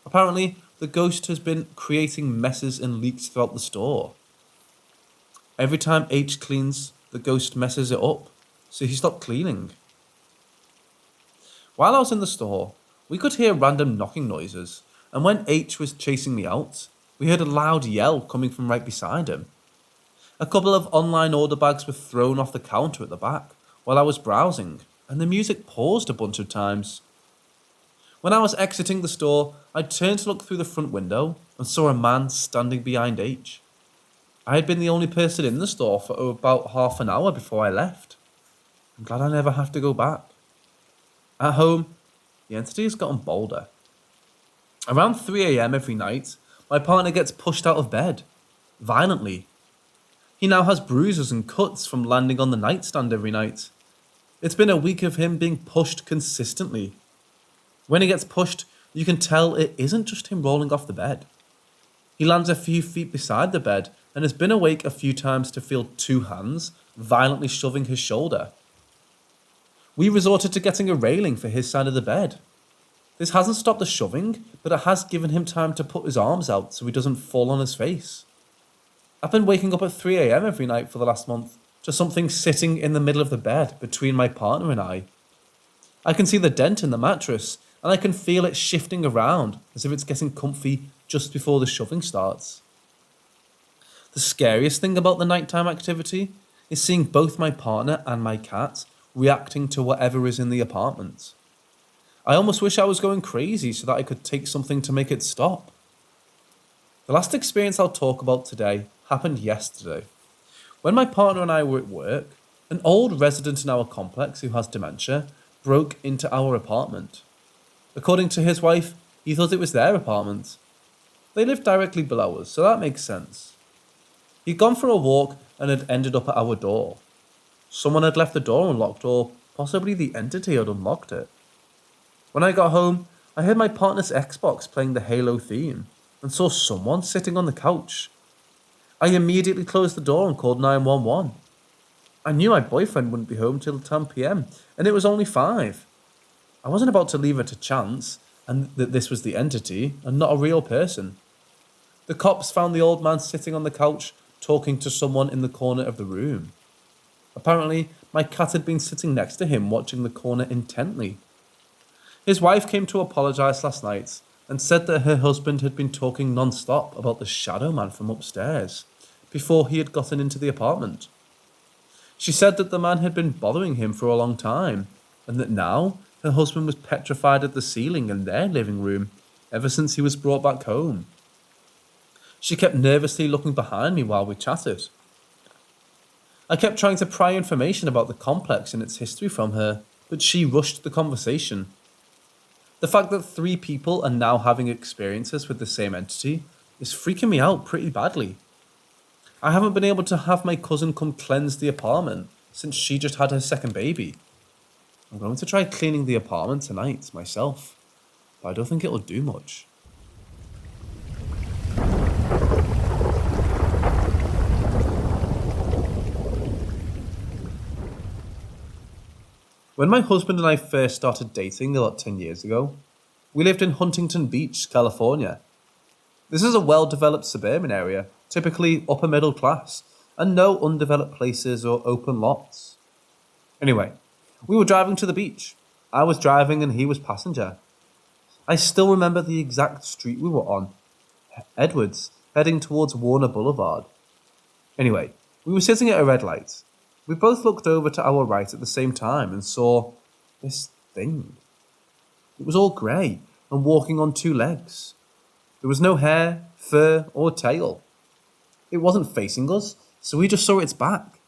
Speaker 1: Apparently, the ghost has been creating messes and leaks throughout the store. Every time H cleans, the ghost messes it up, so he stopped cleaning. While I was in the store, we could hear random knocking noises, and when H was chasing me out, we heard a loud yell coming from right beside him. A couple of online order bags were thrown off the counter at the back while I was browsing, and the music paused a bunch of times. When I was exiting the store, I turned to look through the front window and saw a man standing behind H. I had been the only person in the store for about half an hour before I left. I'm glad I never have to go back. At home, the entity has gotten bolder. Around 3 a.m. every night, my partner gets pushed out of bed, violently. He now has bruises and cuts from landing on the nightstand every night. It's been a week of him being pushed consistently. When he gets pushed, you can tell it isn't just him rolling off the bed. He lands a few feet beside the bed and has been awake a few times to feel 2 hands violently shoving his shoulder. We resorted to getting a railing for his side of the bed. This hasn't stopped the shoving, but it has given him time to put his arms out so he doesn't fall on his face. I've been waking up at 3 a.m. every night for the last month to something sitting in the middle of the bed between my partner and I. I can see the dent in the mattress and I can feel it shifting around as if it's getting comfy just before the shoving starts. The scariest thing about the nighttime activity is seeing both my partner and my cat reacting to whatever is in the apartment. I almost wish I was going crazy so that I could take something to make it stop. The last experience I'll talk about today happened yesterday. When my partner and I were at work, an old resident in our complex who has dementia broke into our apartment. According to his wife, he thought it was their apartment. They live directly below us, so that makes sense. He'd gone for a walk and had ended up at our door. Someone had left the door unlocked, or possibly the entity had unlocked it. When I got home, I heard my partner's Xbox playing the Halo theme and saw someone sitting on the couch. I immediately closed the door and called 911. I knew my boyfriend wouldn't be home till 10 p.m, and it was only 5. I wasn't about to leave it to chance, and that this was the entity and not a real person. The cops found the old man sitting on the couch talking to someone in the corner of the room. Apparently, my cat had been sitting next to him watching the corner intently. His wife came to apologise last night and said that her husband had been talking non-stop about the shadow man from upstairs before he had gotten into the apartment. She said that the man had been bothering him for a long time and that now her husband was petrified at the ceiling in their living room ever since he was brought back home. She kept nervously looking behind me while we chatted. I kept trying to pry information about the complex and its history from her, but she rushed the conversation. The fact that 3 people are now having experiences with the same entity is freaking me out pretty badly. I haven't been able to have my cousin come cleanse the apartment since she just had her second baby. I'm going to try cleaning the apartment tonight myself, but I don't think it'll do much. When my husband and I first started dating about 10 years ago, we lived in Huntington Beach, California. This is a well-developed suburban area, typically upper middle class, and no undeveloped places or open lots. Anyway, we were driving to the beach. I was driving and he was passenger. I still remember the exact street we were on, Edwards, heading towards Warner Boulevard. Anyway, we were sitting at a red light. We both looked over to our right at the same time and saw this thing. It was all grey and walking on 2 legs. There was no hair, fur, or tail. It wasn't facing us, so we just saw its back.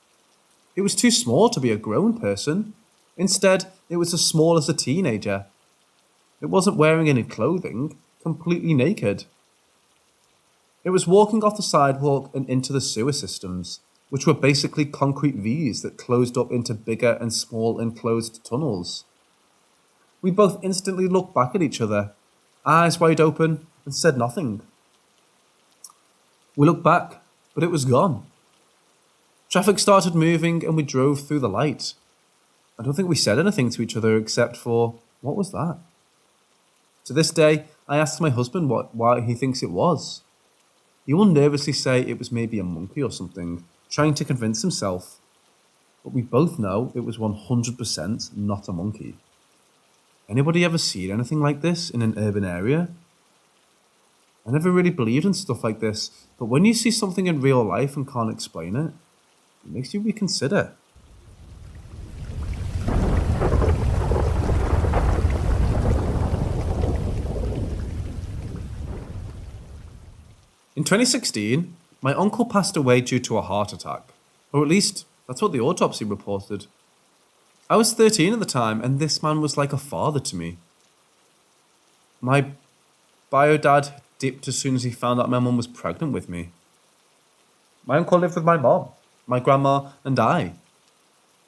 Speaker 1: It was too small to be a grown person. Instead, it was as small as a teenager. It wasn't wearing any clothing, completely naked. It was walking off the sidewalk and into the sewer systems, which were basically concrete V's that closed up into bigger and small enclosed tunnels. We both instantly looked back at each other, eyes wide open, and said nothing. We looked back, but it was gone. Traffic started moving and we drove through the light. I don't think we said anything to each other except for, what was that? To this day, I asked my husband why he thinks it was. He will nervously say it was maybe a monkey or something, trying to convince himself, but we both know it was 100% not a monkey. Anybody ever seen anything like this in an urban area? I never really believed in stuff like this, but when you see something in real life and can't explain it, it makes you reconsider. In 2016, my uncle passed away due to a heart attack, or at least that's what the autopsy reported. I was 13 at the time, and this man was like a father to me. My bio dad dipped as soon as he found out my mum was pregnant with me. My uncle lived with my mom, my grandma, and I.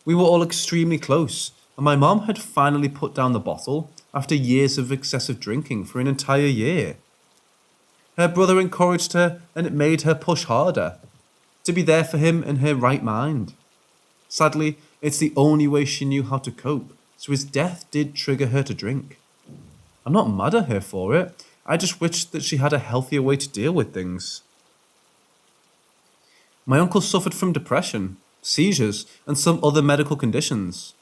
Speaker 1: We were all extremely close, and my mom had finally put down the bottle after years of excessive drinking for an entire year. Her brother encouraged her, and it made her push harder, to be there for him in her right mind. Sadly, it's the only way she knew how to cope, so his death did trigger her to drink. I'm not mad at her for it, I just wish that she had a healthier way to deal with things. My uncle suffered from depression, seizures, and some other medical conditions.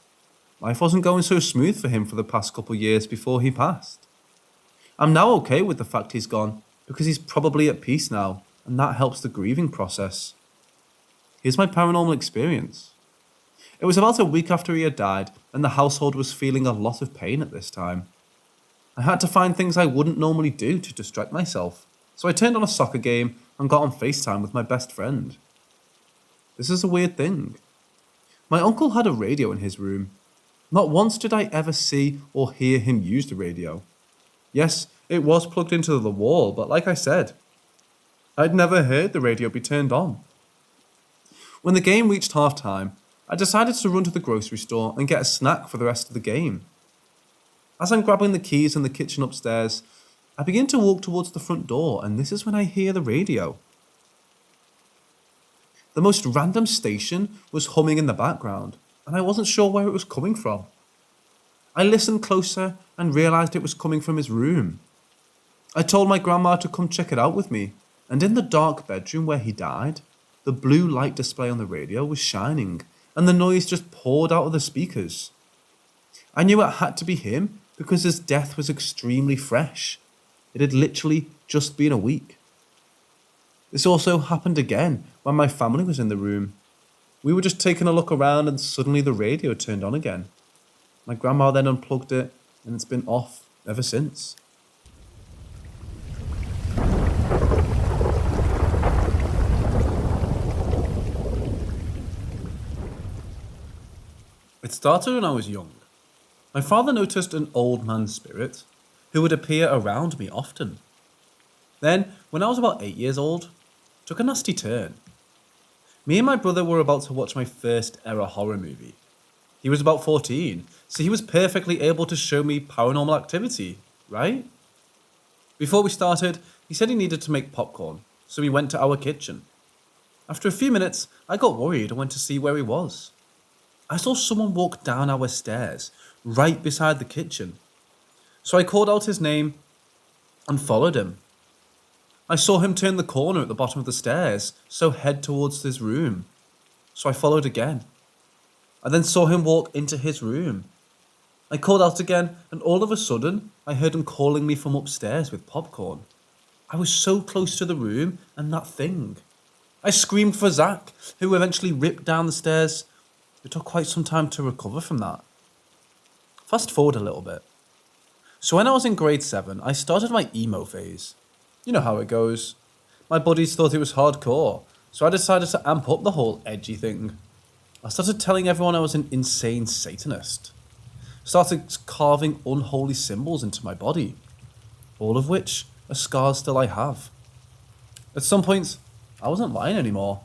Speaker 1: Life wasn't going so smooth for him for the past couple years before he passed. I'm now okay with the fact he's gone because he's probably at peace now, and that helps the grieving process. Here's my paranormal experience. It was about a week after he had died, and the household was feeling a lot of pain at this time. I had to find things I wouldn't normally do to distract myself, so I turned on a soccer game and got on FaceTime with my best friend. This is a weird thing. My uncle had a radio in his room. Not once did I ever see or hear him use the radio. Yes, it was plugged into the wall, but like I said, I'd never heard the radio be turned on. When the game reached half-time, I decided to run to the grocery store and get a snack for the rest of the game. As I'm grabbing the keys in the kitchen upstairs, I begin to walk towards the front door, and this is when I hear the radio. The most random station was humming in the background, and I wasn't sure where it was coming from. I listened closer and realised it was coming from his room. I told my grandma to come check it out with me, and in the dark bedroom where he died, the blue light display on the radio was shining, and the noise just poured out of the speakers. I knew it had to be him because his death was extremely fresh. It had literally just been a week. This also happened again when my family was in the room. We were just taking a look around and suddenly the radio turned on again. My grandma then unplugged it and it's been off ever since. It started when I was young. My father noticed an old man spirit who would appear around me often. Then, when I was about 8 years old, it took a nasty turn. Me and my brother were about to watch my first ever horror movie. He was about 14, so he was perfectly able to show me paranormal activity, right? Before we started, he said he needed to make popcorn, so we went to our kitchen. After a few minutes, I got worried and went to see where he was. I saw someone walk down our stairs, right beside the kitchen. So I called out his name and followed him. I saw him turn the corner at the bottom of the stairs, so head towards his room. So I followed again. I then saw him walk into his room. I called out again, and all of a sudden, I heard him calling me from upstairs with popcorn. I was so close to the room and that thing. I screamed for Zach, who eventually ripped down the stairs. It took quite some time to recover from that. Fast forward a little bit. So when I was in grade 7, I started my emo phase. You know how it goes. My buddies thought it was hardcore, so I decided to amp up the whole edgy thing. I started telling everyone I was an insane Satanist. Started carving unholy symbols into my body, all of which are scars still I have. At some point, I wasn't lying anymore.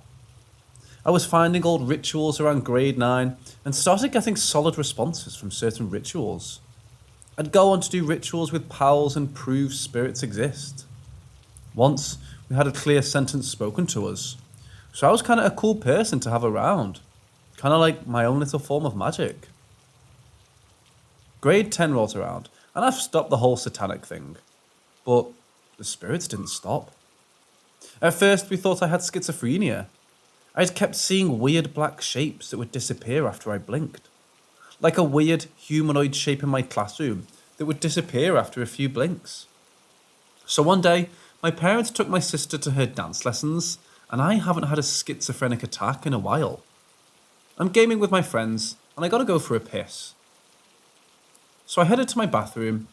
Speaker 1: I was finding old rituals around grade 9 and started getting solid responses from certain rituals. I'd go on to do rituals with pals and prove spirits exist. Once, we had a clear sentence spoken to us, so I was kind of a cool person to have around. Kind of like my own little form of magic. Grade 10 rolled around, and I've stopped the whole satanic thing. But the spirits didn't stop. At first, we thought I had schizophrenia. I'd kept seeing weird black shapes that would disappear after I blinked. Like a weird humanoid shape in my classroom that would disappear after a few blinks. So one day, my parents took my sister to her dance lessons, and I haven't had a schizophrenic attack in a while. I'm gaming with my friends, and I gotta go for a piss. So I headed to my bathroom.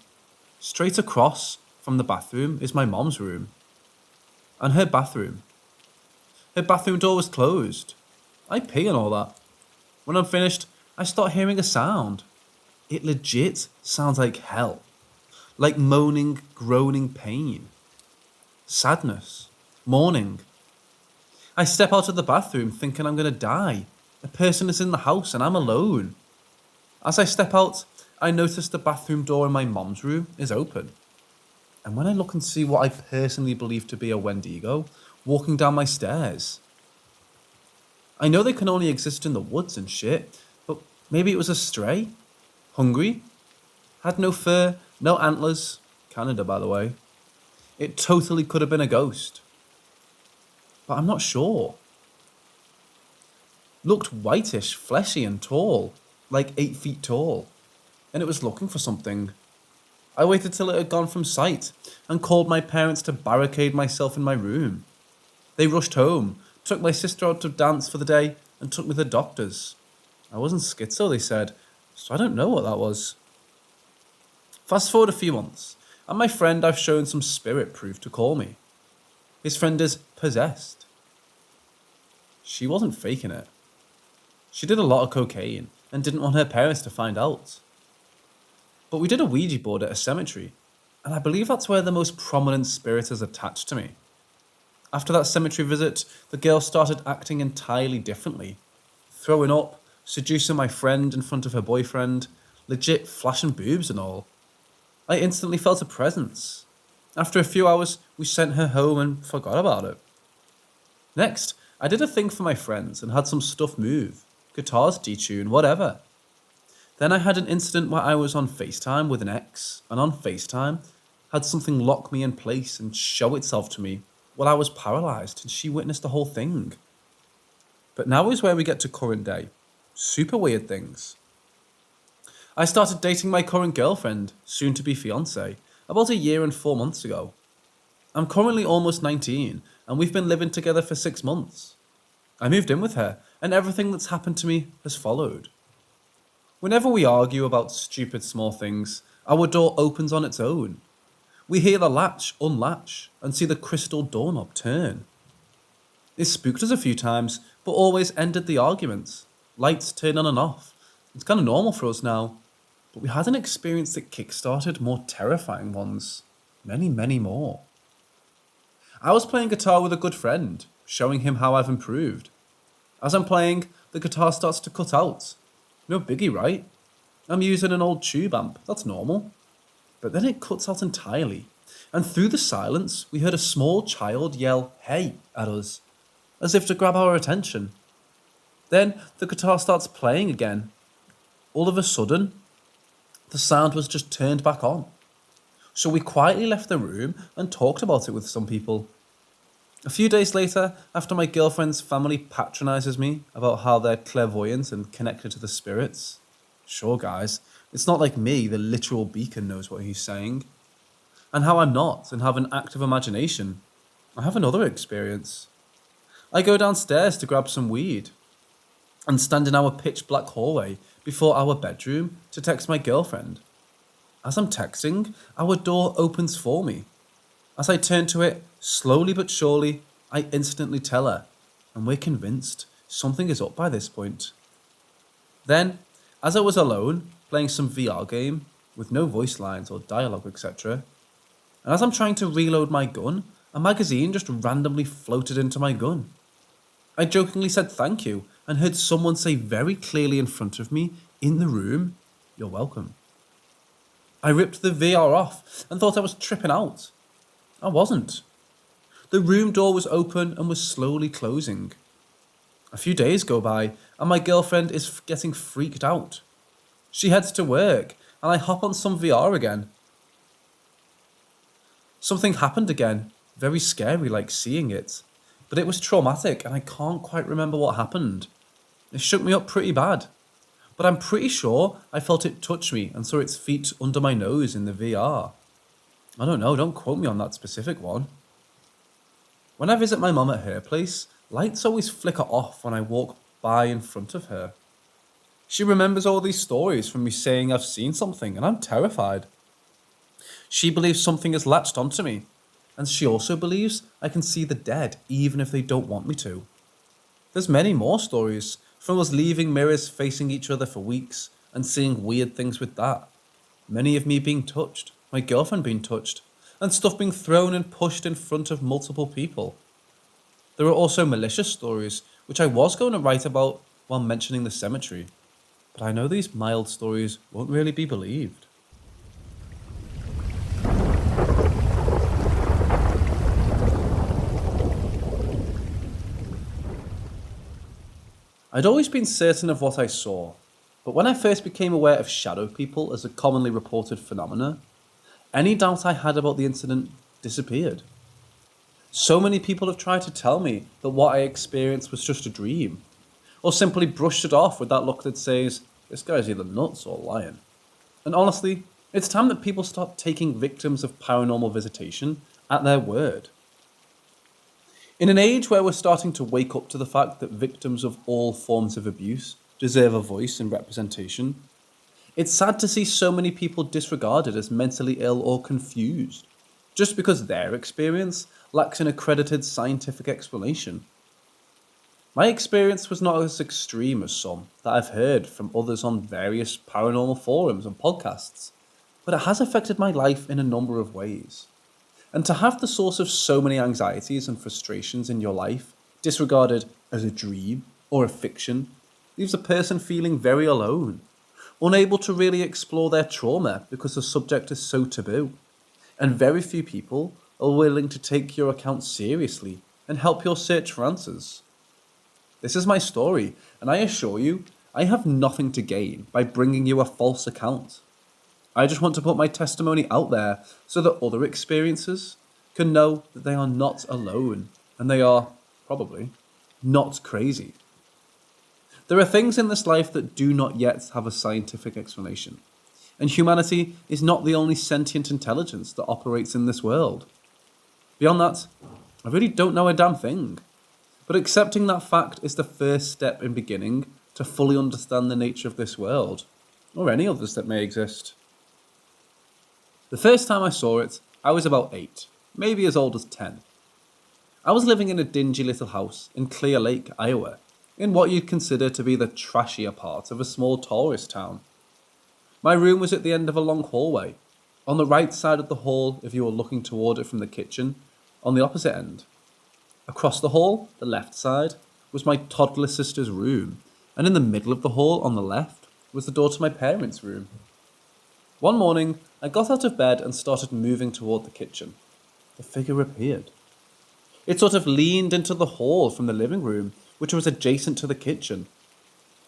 Speaker 1: Straight across from the bathroom is my mom's room. And her bathroom. Her bathroom door was closed. I pee and all that. When I'm finished, I start hearing a sound. It legit sounds like hell. Like moaning, groaning pain. Sadness. Mourning. I step out of the bathroom thinking I'm gonna die. A person is in the house and I'm alone. As I step out, I notice the bathroom door in my mom's room is open. And when I look and see what I personally believe to be a Wendigo walking down my stairs. I know they can only exist in the woods and shit, but maybe it was a stray? Hungry? Had no fur, no antlers. Canada, by the way. It totally could have been a ghost. But I'm not sure. Looked whitish, fleshy and tall. like 8 feet tall, and it was looking for something. I waited till it had gone from sight and called my parents to barricade myself in my room. They rushed home, took my sister out to dance for the day, and took me to the doctors. I wasn't schizo, they said, so I don't know what that was. Fast forward a few months, and my friend I've shown some spirit proof to call me. His friend is possessed. She wasn't faking it. She did a lot of cocaine and didn't want her parents to find out. But we did a Ouija board at a cemetery, and I believe that's where the most prominent spirit is attached to me. After that cemetery visit, the girl started acting entirely differently. Throwing up, seducing my friend in front of her boyfriend, legit flashing boobs and all. I instantly felt a presence. After a few hours, we sent her home and forgot about it. Next, I did a thing for my friends and had some stuff move. Guitars detune, whatever. Then I had an incident where I was on FaceTime with an ex, and on FaceTime, had something lock me in place and show itself to me while I was paralysed, and she witnessed the whole thing. But now is where we get to current day. Super weird things. I started dating my current girlfriend, soon to be fiancé, about a year and 4 months ago. I'm currently almost 19, and we've been living together for 6 months. I moved in with her, and everything that's happened to me has followed. Whenever we argue about stupid small things, our door opens on its own. We hear the latch unlatch and see the crystal doorknob turn. It spooked us a few times, but always ended the arguments. Lights turn on and off. It's kind of normal for us now. But we had an experience that kickstarted more terrifying ones. Many, many more. I was playing guitar with a good friend, showing him how I've improved. As I'm playing, the guitar starts to cut out. No biggie, right? I'm using an old tube amp, that's normal. But then it cuts out entirely, and through the silence, we heard a small child yell, "Hey," at us, as if to grab our attention. Then the guitar starts playing again. All of a sudden, the sound was just turned back on. So we quietly left the room and talked about it with some people. A few days later, after my girlfriend's family patronizes me about how they're clairvoyant and connected to the spirits. Sure, guys, it's not like me, the literal beacon knows what he's saying. And how I'm not and have an active imagination. I have another experience. I go downstairs to grab some weed and stand in our pitch black hallway before our bedroom to text my girlfriend. As I'm texting, our door opens for me. As I turn to it, slowly but surely, I instantly tell her, and we're convinced something is up by this point. Then, as I was alone, playing some VR game, with no voice lines or dialogue, etc., and as I'm trying to reload my gun, a magazine just randomly floated into my gun. I jokingly said thank you, and heard someone say very clearly in front of me, in the room, "You're welcome." I ripped the VR off, and thought I was tripping out. I wasn't. The room door was open and was slowly closing. A few days go by, and my girlfriend is getting freaked out. She heads to work, and I hop on some VR again. Something happened again, very scary like seeing it, but it was traumatic and I can't quite remember what happened. It shook me up pretty bad, but I'm pretty sure I felt it touch me and saw its feet under my nose in the VR. I don't know, don't quote me on that specific one. When I visit my mum at her place, lights always flicker off when I walk by in front of her. She remembers all these stories from me saying I've seen something, and I'm terrified. She believes something has latched onto me, and she also believes I can see the dead even if they don't want me to. There's many more stories, from us leaving mirrors facing each other for weeks and seeing weird things with that. Many of me being touched, my girlfriend being touched, and stuff being thrown and pushed in front of multiple people. There are also malicious stories, which I was going to write about while mentioning the cemetery, but I know these mild stories won't really be believed. I'd always been certain of what I saw, but when I first became aware of shadow people as a commonly reported phenomena, any doubt I had about the incident disappeared. So many people have tried to tell me that what I experienced was just a dream, or simply brushed it off with that look that says, this guy's either nuts or lying. And honestly, it's time that people start taking victims of paranormal visitation at their word. In an age where we're starting to wake up to the fact that victims of all forms of abuse deserve a voice and representation, it's sad to see so many people disregarded as mentally ill or confused, just because their experience lacks an accredited scientific explanation. My experience was not as extreme as some that I've heard from others on various paranormal forums and podcasts, but it has affected my life in a number of ways. And to have the source of so many anxieties and frustrations in your life disregarded as a dream or a fiction leaves a person feeling very alone, unable to really explore their trauma because the subject is so taboo, and very few people are willing to take your account seriously and help your search for answers. This is my story, and I assure you, I have nothing to gain by bringing you a false account. I just want to put my testimony out there so that other experiences can know that they are not alone, and they are, probably, not crazy. There are things in this life that do not yet have a scientific explanation, and humanity is not the only sentient intelligence that operates in this world. Beyond that, I really don't know a damn thing. But accepting that fact is the first step in beginning to fully understand the nature of this world, or any others that may exist. The first time I saw it, I was about 8, maybe as old as 10. I was living in a dingy little house in Clear Lake, Iowa, in what you'd consider to be the trashier part of a small tourist town. My room was at the end of a long hallway, on the right side of the hall if you were looking toward it from the kitchen, on the opposite end. Across the hall, the left side, was my toddler sister's room, and in the middle of the hall on the left was the door to my parents' room. One morning, I got out of bed and started moving toward the kitchen. The figure appeared. It sort of leaned into the hall from the living room, which was adjacent to the kitchen.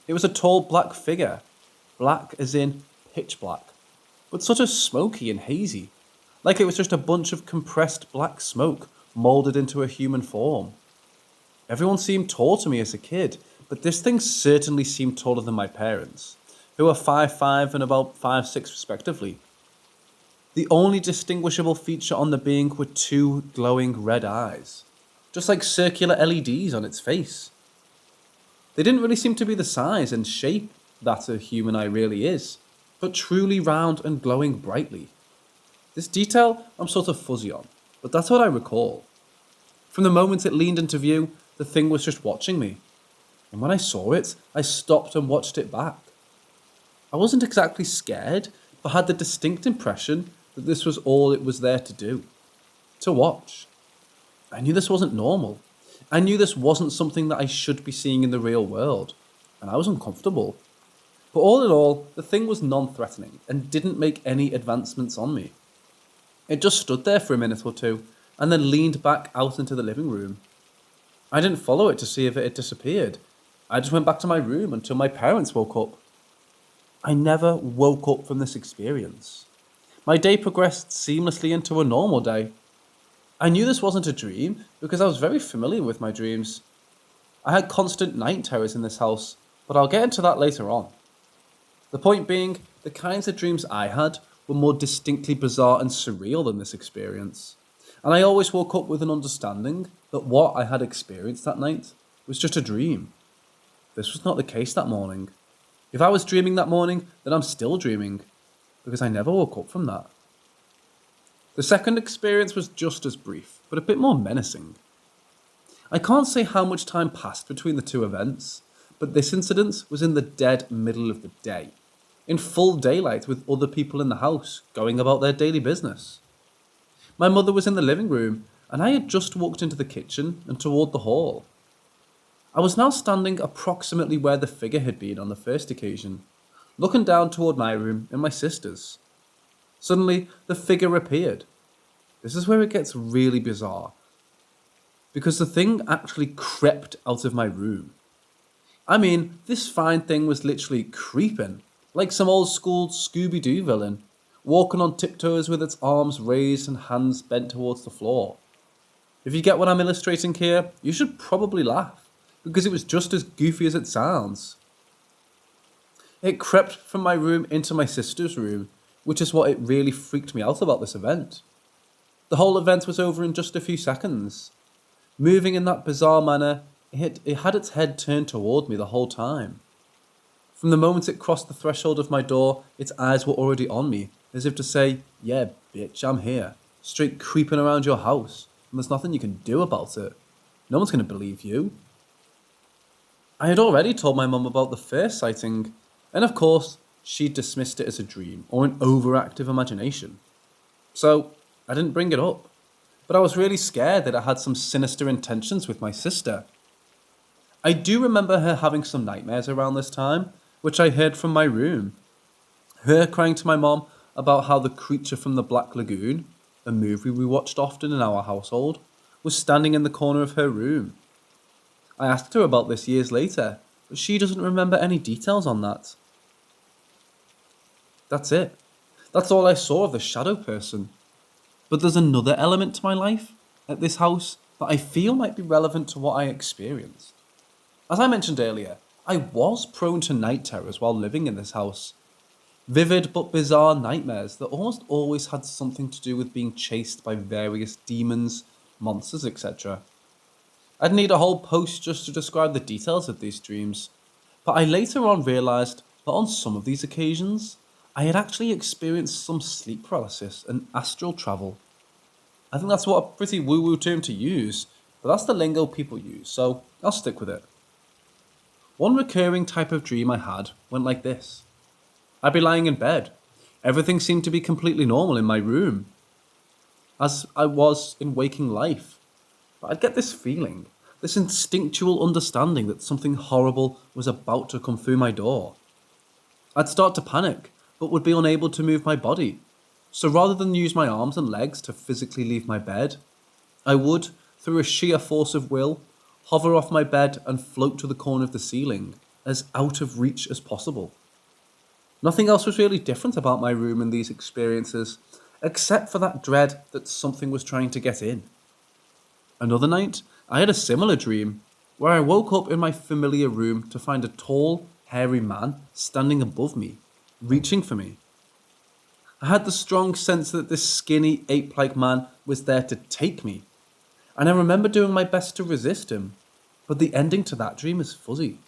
Speaker 1: It was a tall black figure, black as in pitch black, but sort of smoky and hazy, like it was just a bunch of compressed black smoke moulded into a human form. Everyone seemed tall to me as a kid, but this thing certainly seemed taller than my parents, who were 5'5" and about 5'6" respectively. The only distinguishable feature on the being were 2 glowing red eyes, just like circular LEDs on its face. They didn't really seem to be the size and shape that a human eye really is, but truly round and glowing brightly. This detail I'm sort of fuzzy on, but that's what I recall. From the moment it leaned into view, the thing was just watching me. And when I saw it, I stopped and watched it back. I wasn't exactly scared, but had the distinct impression that this was all it was there to do. To watch. I knew this wasn't normal. I knew this wasn't something that I should be seeing in the real world. And I was uncomfortable. But all in all, the thing was non-threatening and didn't make any advancements on me. It just stood there for a minute or two, and then leaned back out into the living room. I didn't follow it to see if it had disappeared. I just went back to my room until my parents woke up. I never woke up from this experience. My day progressed seamlessly into a normal day. I knew this wasn't a dream because I was very familiar with my dreams. I had constant night terrors in this house, but I'll get into that later on. The point being, the kinds of dreams I had were more distinctly bizarre and surreal than this experience. And I always woke up with an understanding that what I had experienced that night was just a dream. This was not the case that morning. If I was dreaming that morning, then I'm still dreaming, because I never woke up from that. The second experience was just as brief, but a bit more menacing. I can't say how much time passed between the two events, but this incident was in the dead middle of the day, in full daylight with other people in the house going about their daily business. My mother was in the living room, and I had just walked into the kitchen and toward the hall. I was now standing approximately where the figure had been on the first occasion, looking down toward my room and my sister's. Suddenly, the figure appeared. This is where it gets really bizarre, because the thing actually crept out of my room. I mean, this fine thing was literally creeping, like some old school Scooby-Doo villain, walking on tiptoes with its arms raised and hands bent towards the floor. If you get what I'm illustrating here, you should probably laugh, because it was just as goofy as it sounds.
Speaker 2: It crept from my room into my sister's room, which is what it really freaked me out about this event. The whole event was over in just a few seconds. Moving in that bizarre manner, it had its head turned toward me the whole time. From the moment it crossed the threshold of my door, its eyes were already on me, as if to say, yeah, bitch, I'm here, straight creeping around your house, and there's nothing you can do about it. No one's going to believe you. I had already told my mum about the first sighting, and of course, she dismissed it as a dream or an overactive imagination. So, I didn't bring it up, but I was really scared that it had some sinister intentions with my sister. I do remember her having some nightmares around this time, which I heard from my room. Her crying to my mom about how the creature from the Black Lagoon, a movie we watched often in our household, was standing in the corner of her room. I asked her about this years later, but she doesn't remember any details on that. That's it. That's all I saw of the shadow person. But there's another element to my life at this house that I feel might be relevant to what I experienced. As I mentioned earlier, I was prone to night terrors while living in this house. Vivid but bizarre nightmares that almost always had something to do with being chased by various demons, monsters, etc. I'd need a whole post just to describe the details of these dreams, but I later on realised that on some of these occasions, I had actually experienced some sleep paralysis and astral travel. I think that's what a pretty woo-woo term to use, but that's the lingo people use, so I'll stick with it. One recurring type of dream I had went like this. I'd be lying in bed. Everything seemed to be completely normal in my room, as I was in waking life. But I'd get this feeling, this instinctual understanding that something horrible was about to come through my door. I'd start to panic, but would be unable to move my body. So rather than use my arms and legs to physically leave my bed, I would, through a sheer force of will, hover off my bed and float to the corner of the ceiling, as out of reach as possible. Nothing else was really different about my room in these experiences, except for that dread that something was trying to get in. Another night, I had a similar dream, where I woke up in my familiar room to find a tall, hairy man standing above me, reaching for me. I had the strong sense that this skinny, ape-like man was there to take me, and I remember doing my best to resist him, but the ending to that dream is fuzzy.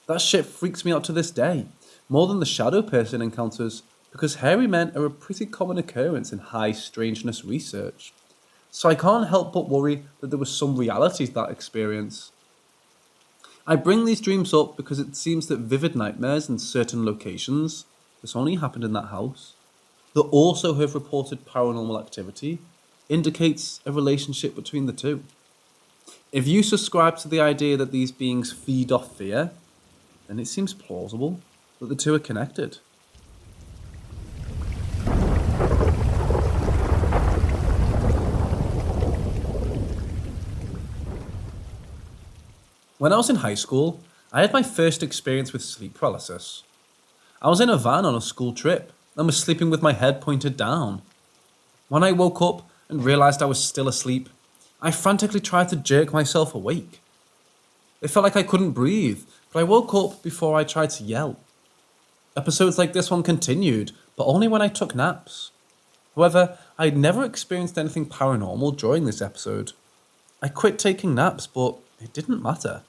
Speaker 2: That shit freaks me out to this day, more than the shadow person encounters, because hairy men are a pretty common occurrence in high strangeness research, so I can't help but worry that there was some reality to that experience. I bring these dreams up because it seems that vivid nightmares in certain locations, this only happened in that house, that also have reported paranormal activity, indicates a relationship between the two. If you subscribe to the idea that these beings feed off fear, then it seems plausible that the two are connected. When I was in high school, I had my first experience with sleep paralysis. I was in a van on a school trip and was sleeping with my head pointed down. When I woke up and realised I was still asleep, I frantically tried to jerk myself awake. It felt like I couldn't breathe, but I woke up before I tried to yell. Episodes like this one continued, but only when I took naps. However, I had never experienced anything paranormal during this episode. I quit taking naps, but it didn't matter.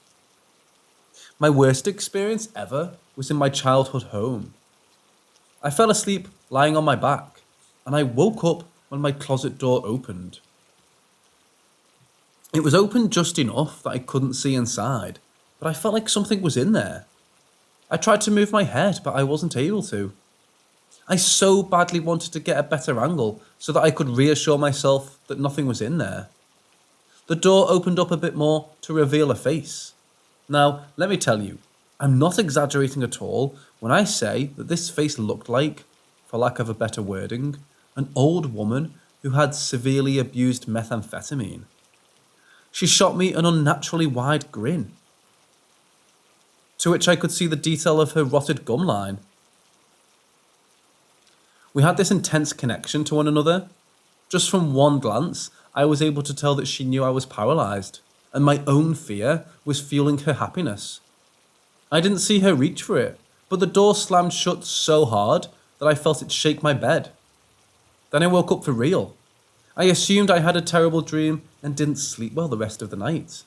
Speaker 2: My worst experience ever was in my childhood home. I fell asleep lying on my back, and I woke up when my closet door opened. It was open just enough that I couldn't see inside, but I felt like something was in there. I tried to move my head, but I wasn't able to. I so badly wanted to get a better angle so that I could reassure myself that nothing was in there. The door opened up a bit more to reveal a face. Now, let me tell you, I'm not exaggerating at all when I say that this face looked like, for lack of a better wording, an old woman who had severely abused methamphetamine. She shot me an unnaturally wide grin, to which I could see the detail of her rotted gum line. We had this intense connection to one another. Just from one glance, I was able to tell that she knew I was paralysed, and my own fear was fueling her happiness. I didn't see her reach for it, but the door slammed shut so hard that I felt it shake my bed. Then I woke up for real. I assumed I had a terrible dream and didn't sleep well the rest of the night.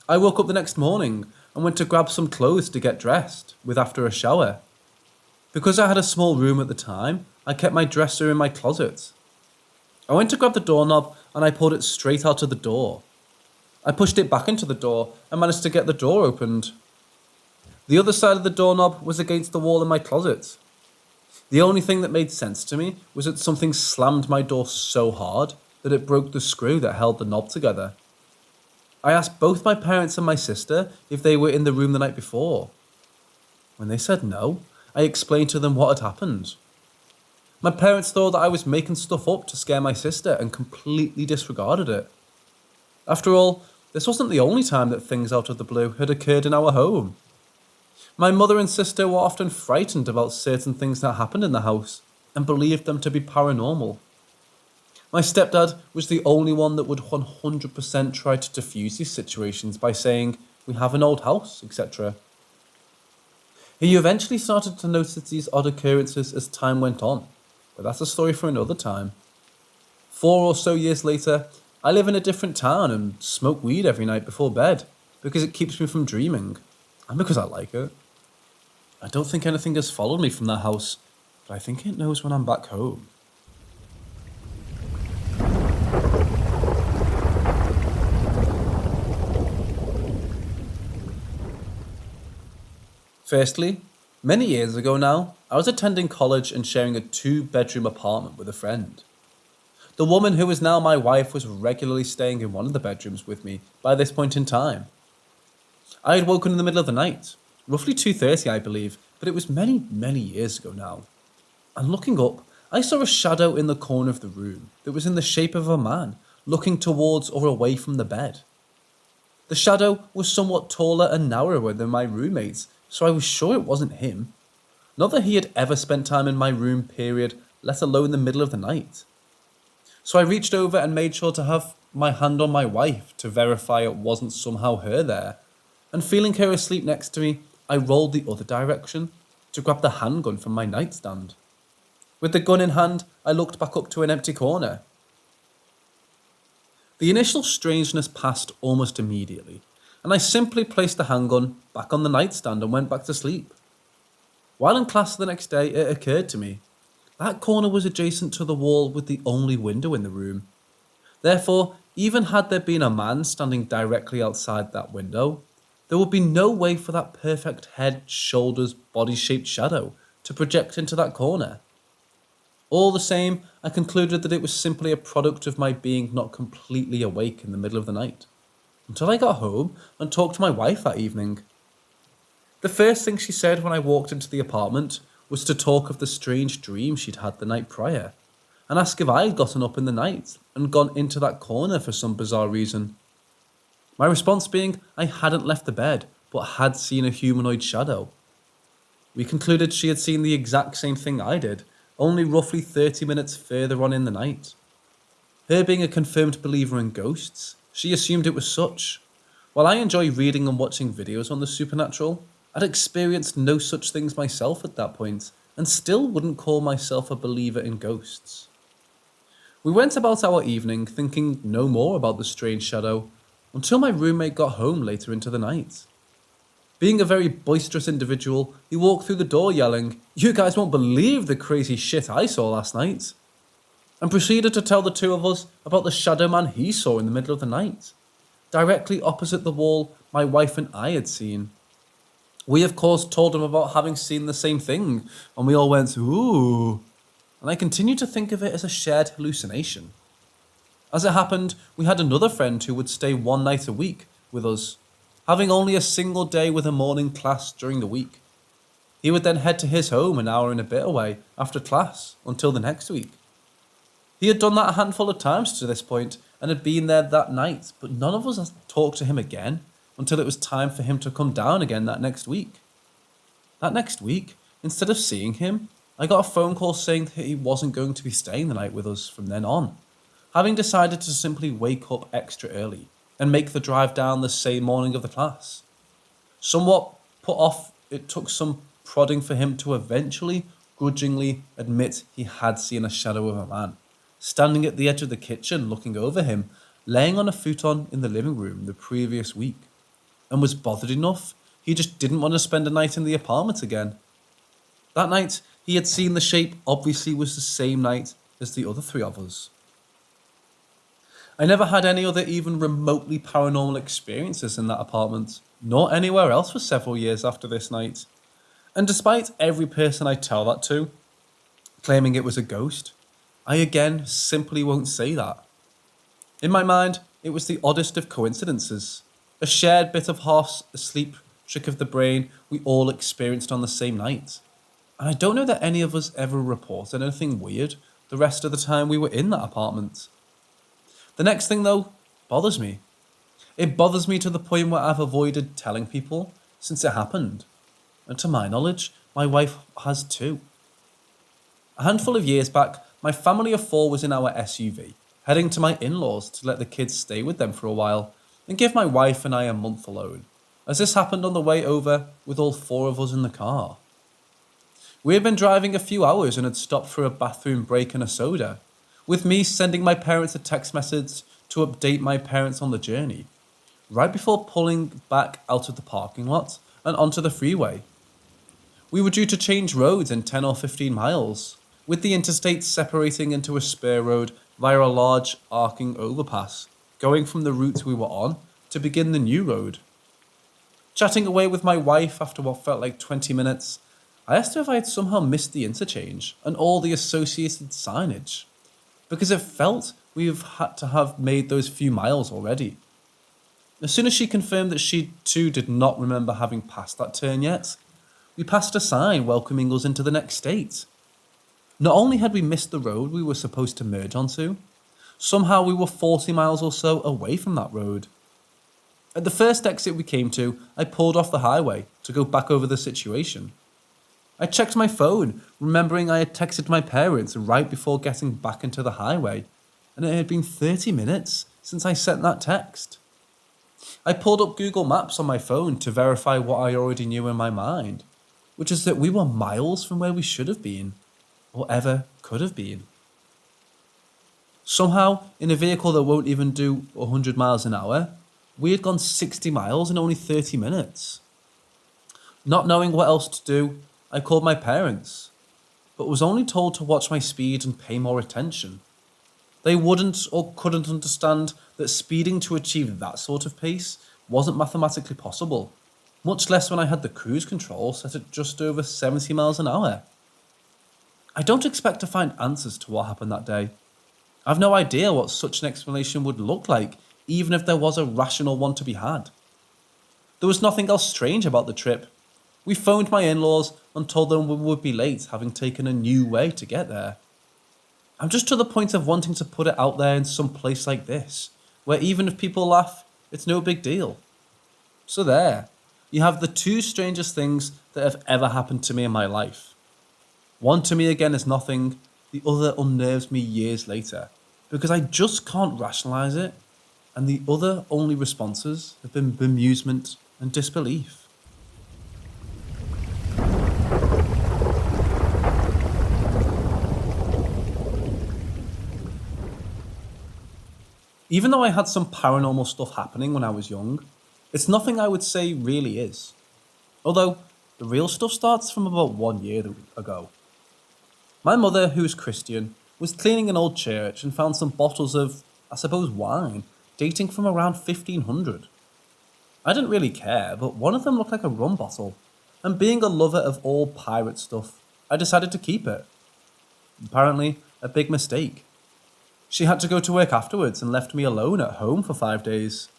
Speaker 2: I woke up the next morning and went to grab some clothes to get dressed, with after a shower. Because I had a small room at the time, I kept my dresser in my closet. I went to grab the doorknob and I pulled it straight out of the door. I pushed it back into the door and managed to get the door opened. The other side of the doorknob was against the wall in my closet. The only thing that made sense to me was that something slammed my door so hard that it broke the screw that held the knob together. I asked both my parents and my sister if they were in the room the night before. When they said no, I explained to them what had happened. My parents thought that I was making stuff up to scare my sister and completely disregarded it. After all, this wasn't the only time that things out of the blue had occurred in our home. My mother and sister were often frightened about certain things that happened in the house and believed them to be paranormal. My stepdad was the only one that would 100% try to diffuse these situations by saying, "We have an old house," etc. He eventually started to notice these odd occurrences as time went on, but that's a story for another time. 4 or so years later, I live in a different town and smoke weed every night before bed because it keeps me from dreaming, and because I like it. I don't think anything has followed me from that house, but I think it knows when I'm back home. Firstly, many years ago now, I was attending college and sharing a 2-bedroom apartment with a friend. The woman who is now my wife was regularly staying in one of the bedrooms with me by this point in time. I had woken in the middle of the night, roughly 2:30 I believe, but it was many, many years ago now. And looking up, I saw a shadow in the corner of the room that was in the shape of a man looking towards or away from the bed. The shadow was somewhat taller and narrower than my roommate's, so I was sure it wasn't him. Not that he had ever spent time in my room, period, let alone the middle of the night. So I reached over and made sure to have my hand on my wife to verify it wasn't somehow her there, and feeling her asleep next to me, I rolled the other direction to grab the handgun from my nightstand. With the gun in hand, I looked back up to an empty corner. The initial strangeness passed almost immediately, and I simply placed the handgun back on the nightstand and went back to sleep. While in class the next day, it occurred to me. That corner was adjacent to the wall with the only window in the room. Therefore, even had there been a man standing directly outside that window, there would be no way for that perfect head, shoulders, body-shaped shadow to project into that corner. All the same, I concluded that it was simply a product of my being not completely awake in the middle of the night, until I got home and talked to my wife that evening. The first thing she said when I walked into the apartment was to talk of the strange dream she'd had the night prior, and ask if I had gotten up in the night and gone into that corner for some bizarre reason. My response being I hadn't left the bed, but had seen a humanoid shadow. We concluded she had seen the exact same thing I did, only roughly 30 minutes further on in the night. Her being a confirmed believer in ghosts, she assumed it was such. While I enjoy reading and watching videos on the supernatural, I'd experienced no such things myself at that point, and still wouldn't call myself a believer in ghosts. We went about our evening thinking no more about the strange shadow, until my roommate got home later into the night. Being a very boisterous individual, he walked through the door yelling, "You guys won't believe the crazy shit I saw last night," and proceeded to tell the two of us about the shadow man he saw in the middle of the night, directly opposite the wall my wife and I had seen. We of course told him about having seen the same thing, and we all went, "Ooh," and I continued to think of it as a shared hallucination. As it happened, we had another friend who would stay one night a week with us, having only a single day with a morning class during the week. He would then head to his home an hour and a bit away after class until the next week. He had done that a handful of times to this point and had been there that night, but none of us had talked to him again until it was time for him to come down again that next week. That next week, instead of seeing him, I got a phone call saying that he wasn't going to be staying the night with us from then on, having decided to simply wake up extra early and make the drive down the same morning of the class. Somewhat put off it took some prodding for him to eventually, grudgingly admit he had seen a shadow of a man, standing at the edge of the kitchen looking over him, laying on a futon in the living room the previous week, and was bothered enough he just didn't want to spend a night in the apartment again. That night he had seen the shape obviously was the same night as the other three of us. I never had any other even remotely paranormal experiences in that apartment, nor anywhere else for several years after this night. And despite every person I tell that to, claiming it was a ghost, I again simply won't say that. In my mind, it was the oddest of coincidences, a shared bit of half-asleep trick of the brain we all experienced on the same night. And I don't know that any of us ever reported anything weird the rest of the time we were in that apartment. The next thing, though, bothers me. It bothers me to the point where I've avoided telling people since it happened. And to my knowledge, my wife has too. A handful of years back, my family of 4 was in our SUV, heading to my in-laws to let the kids stay with them for a while and give my wife and I a month alone, as this happened on the way over with all 4 of us in the car. We had been driving a few hours and had stopped for a bathroom break and a soda, with me sending my parents a text message to update my parents on the journey, right before pulling back out of the parking lot and onto the freeway. We were due to change roads in 10 or 15 miles, with the interstate separating into a spur road via a large arcing overpass, going from the route we were on to begin the new road. Chatting away with my wife after what felt like 20 minutes, I asked her if I had somehow missed the interchange and all the associated signage, because it felt we have had to have made those few miles already. As soon as she confirmed that she too did not remember having passed that turn yet, we passed a sign welcoming us into the next state. Not only had we missed the road we were supposed to merge onto, somehow we were 40 miles or so away from that road. At the first exit we came to, I pulled off the highway to go back over the situation. I checked my phone, remembering I had texted my parents right before getting back into the highway, and it had been 30 minutes since I sent that text. I pulled up Google Maps on my phone to verify what I already knew in my mind, which is that we were miles from where we should have been, or ever could have been. Somehow, in a vehicle that won't even do 100 miles an hour, we had gone 60 miles in only 30 minutes. Not knowing what else to do, I called my parents, but was only told to watch my speed and pay more attention. They wouldn't or couldn't understand that speeding to achieve that sort of pace wasn't mathematically possible, much less when I had the cruise control set at just over 70 miles an hour. I don't expect to find answers to what happened that day. I've no idea what such an explanation would look like, even if there was a rational one to be had. There was nothing else strange about the trip. We phoned my in-laws and told them we would be late, having taken a new way to get there. I'm just to the point of wanting to put it out there in some place like this, where even if people laugh, it's no big deal. So there, you have the 2 strangest things that have ever happened to me in my life. One to me again is nothing, the other unnerves me years later, because I just can't rationalise it, and the other only responses have been bemusement and disbelief. Even though I had some paranormal stuff happening when I was young, it's nothing I would say really is. Although, the real stuff starts from about 1 year ago. My mother, who is Christian, was cleaning an old church and found some bottles of, I suppose, wine, dating from around 1500. I didn't really care, but one of them looked like a rum bottle, and being a lover of all pirate stuff, I decided to keep it. Apparently, a big mistake. She had to go to work afterwards and left me alone at home for 5 days.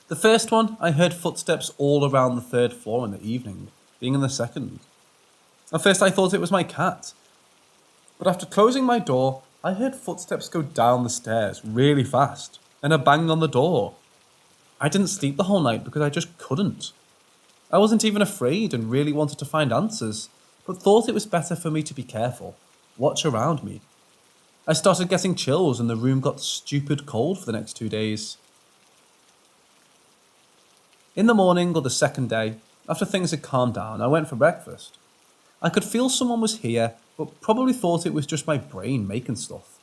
Speaker 2: The first one, I heard footsteps all around the 3rd floor in the evening, being in the second. At first I thought it was my cat, but after closing my door, I heard footsteps go down the stairs really fast, and a bang on the door. I didn't sleep the whole night because I just couldn't. I wasn't even afraid and really wanted to find answers, but thought it was better for me to be careful, watch around me. I started getting chills and the room got stupid cold for the next 2 days. In the morning or the second day, After things had calmed down, I went for breakfast. I could feel someone was here, but probably thought it was just my brain making stuff.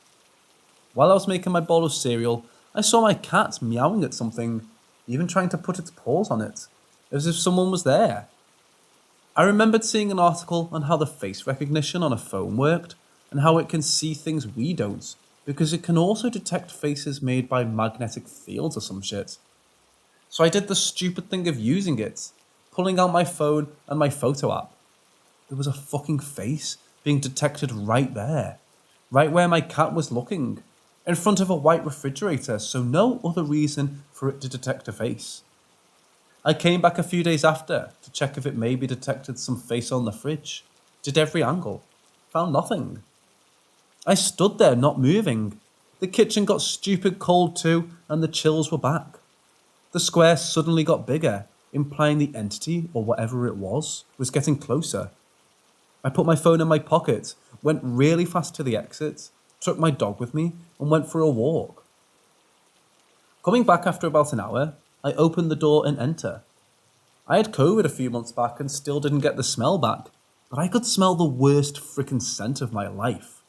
Speaker 2: While I was making my bowl of cereal, I saw my cat meowing at something, even trying to put its paws on it, as if someone was there. I remembered seeing an article on how the face recognition on a phone worked, and how it can see things we don't, because it can also detect faces made by magnetic fields or some shit. So I did the stupid thing of using it, pulling out my phone and my photo app. There was a fucking face being detected right there, right where my cat was looking, in front of a white refrigerator, so no other reason for it to detect a face. I came back a few days after to check if it maybe detected some face on the fridge. Did every angle. Found nothing. I stood there not moving. The kitchen got stupid cold too, and the chills were back. The square suddenly got bigger, implying the entity, or whatever it was getting closer. I put my phone in my pocket, went really fast to the exit, took my dog with me, and went for a walk. Coming back after about an hour, I opened the door and enter. I had COVID a few months back and still didn't get the smell back, but I could smell the worst frickin' scent of my life.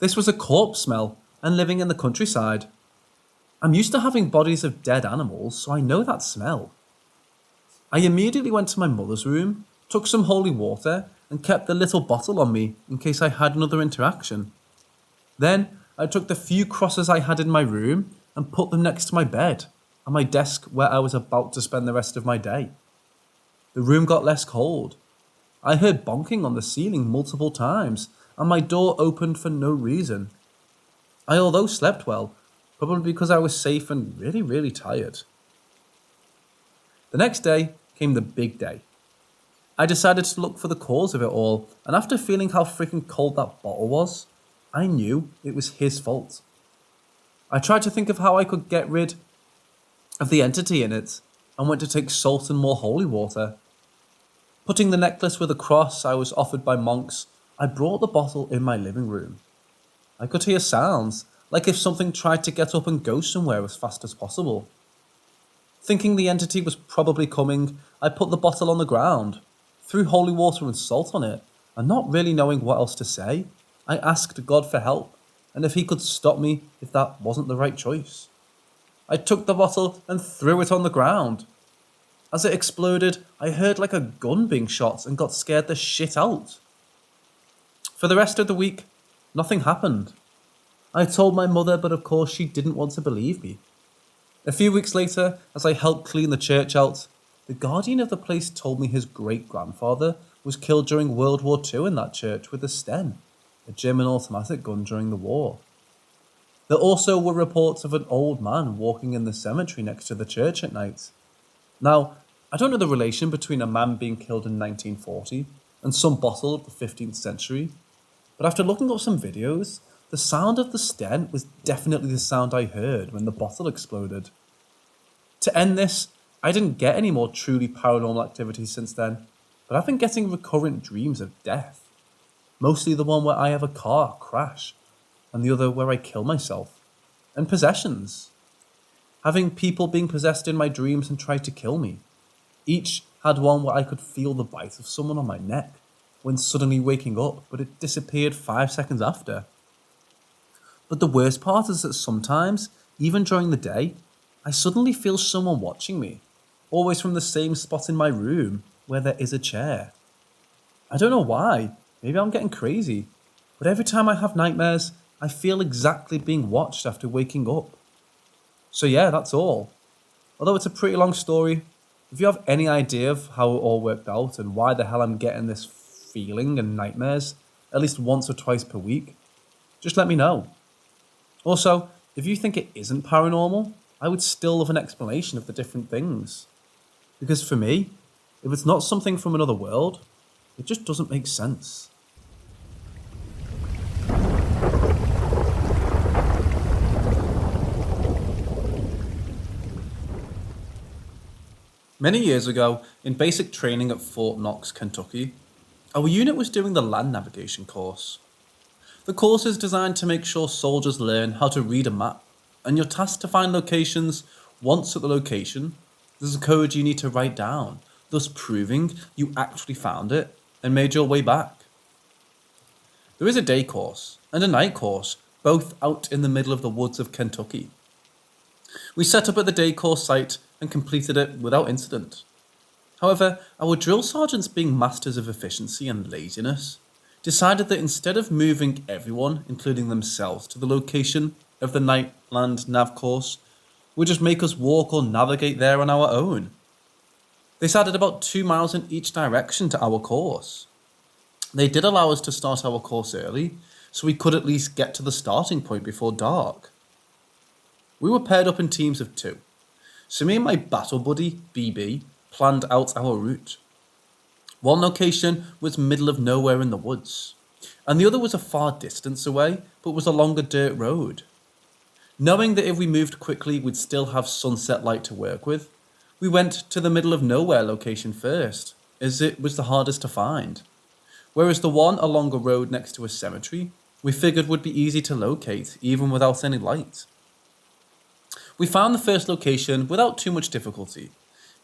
Speaker 2: This was a corpse smell, and living in the countryside. I'm used to having bodies of dead animals, so I know that smell. I immediately went to my mother's room, took some holy water, and kept the little bottle on me in case I had another interaction. Then I took the few crosses I had in my room and put them next to my bed, and my desk where I was about to spend the rest of my day. The room got less cold. I heard bonking on the ceiling multiple times, and my door opened for no reason. I although slept well, probably because I was safe and really, really tired. The next day came the big day. I decided to look for the cause of it all, and after feeling how freaking cold that bottle was, I knew it was his fault. I tried to think of how I could get rid of the entity in it, and went to take salt and more holy water. Putting the necklace with a cross I was offered by monks, I brought the bottle in my living room. I could hear sounds, like if something tried to get up and go somewhere as fast as possible. Thinking the entity was probably coming, I put the bottle on the ground, threw holy water and salt on it, and not really knowing what else to say, I asked God for help, and if he could stop me if that wasn't the right choice. I took the bottle and threw it on the ground. As it exploded, I heard like a gun being shot and got scared the shit out. For the rest of the week, nothing happened. I told my mother, but of course she didn't want to believe me. A few weeks later, as I helped clean the church out, the guardian of the place told me his great-grandfather was killed during World War II in that church with a Sten, a German automatic gun during the war. There also were reports of an old man walking in the cemetery next to the church at night. Now, I don't know the relation between a man being killed in 1940 and some bottle of the 15th century, but after looking up some videos, the sound of the Sten was definitely the sound I heard when the bottle exploded. To end this, I didn't get any more truly paranormal activity since then, but I've been getting recurrent dreams of death. Mostly the one where I have a car crash, and the other where I kill myself. And possessions. Having people being possessed in my dreams and try to kill me. Each had one where I could feel the bite of someone on my neck, when suddenly waking up, but it disappeared 5 seconds after. But the worst part is that sometimes, even during the day, I suddenly feel someone watching me, always from the same spot in my room, where there is a chair. I don't know why, maybe I'm getting crazy, but every time I have nightmares, I feel exactly being watched after waking up. So yeah, that's all. Although it's a pretty long story, if you have any idea of how it all worked out and why the hell I'm getting this feeling and nightmares at least once or twice per week, just let me know. Also, if you think it isn't paranormal, I would still love an explanation of the different things. Because for me, if it's not something from another world, it just doesn't make sense. Many years ago, in basic training at Fort Knox, Kentucky, our unit was doing the land navigation course. The course is designed to make sure soldiers learn how to read a map, and you're tasked to find locations. Once at the location, there's a code you need to write down thus proving you actually found it and made your way back. There is a day course and a night course, both out in the middle of the woods of Kentucky. We set up at the day course site and completed it without incident. However, our drill sergeants, being masters of efficiency and laziness, decided that instead of moving everyone, including themselves, to the location of the Nightland Nav course, would just make us walk or navigate there on our own. This added about 2 miles in each direction to our course. They did allow us to start our course early, so we could at least get to the starting point before dark. We were paired up in teams of 2, so me and my battle buddy, BB, planned out our route. One location was middle of nowhere in the woods, and the other was a far distance away, but was a longer dirt road. Knowing that if we moved quickly we'd still have sunset light to work with, we went to the middle of nowhere location first, as it was the hardest to find. Whereas the one along a road next to a cemetery, we figured would be easy to locate, even without any light. We found the first location without too much difficulty,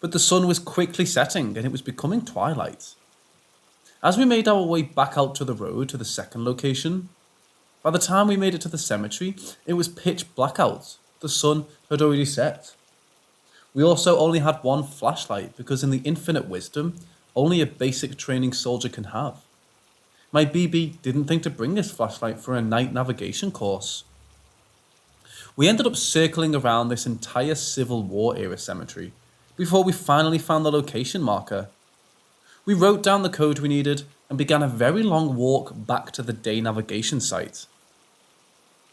Speaker 2: but the sun was quickly setting and it was becoming twilight. As we made our way back out to the road to the second location, by the time we made it to the cemetery, it was pitch black out. The sun had already set. We also only had one flashlight because in the infinite wisdom, only a basic training soldier can have. My BB didn't think to bring his flashlight for a night navigation course. We ended up circling around this entire Civil War era cemetery before we finally found the location marker. We wrote down the code we needed and began a very long walk back to the day navigation site.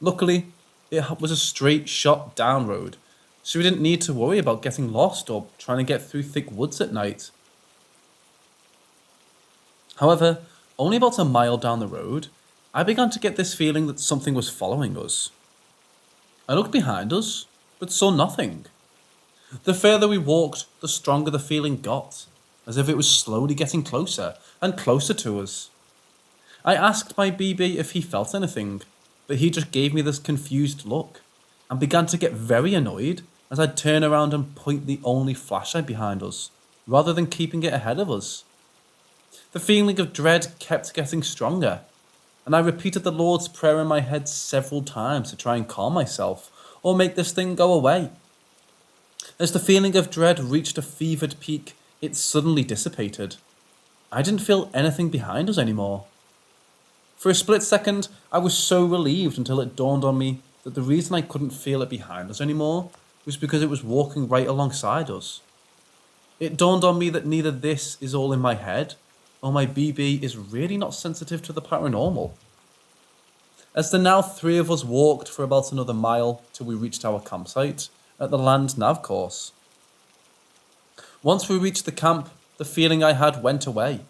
Speaker 2: Luckily, it was a straight shot down road, so we didn't need to worry about getting lost or trying to get through thick woods at night. However, only about a mile down the road, I began to get this feeling that something was following us. I looked behind us, but saw nothing. The further we walked, the stronger the feeling got, as if it was slowly getting closer and closer to us. I asked my BB if he felt anything, but he just gave me this confused look, and began to get very annoyed as I'd turn around and point the only flashlight behind us, rather than keeping it ahead of us. The feeling of dread kept getting stronger, and I repeated the Lord's Prayer in my head several times to try and calm myself, or make this thing go away. As the feeling of dread reached a fevered peak, it suddenly dissipated. I didn't feel anything behind us anymore. For a split second, I was so relieved until it dawned on me that the reason I couldn't feel it behind us anymore was because it was walking right alongside us. It dawned on me that neither this is all in my head, or my BB is really not sensitive to the paranormal. As the now 3 of us walked for about another mile till we reached our campsite at the land nav course. Once we reached the camp, the feeling I had went away,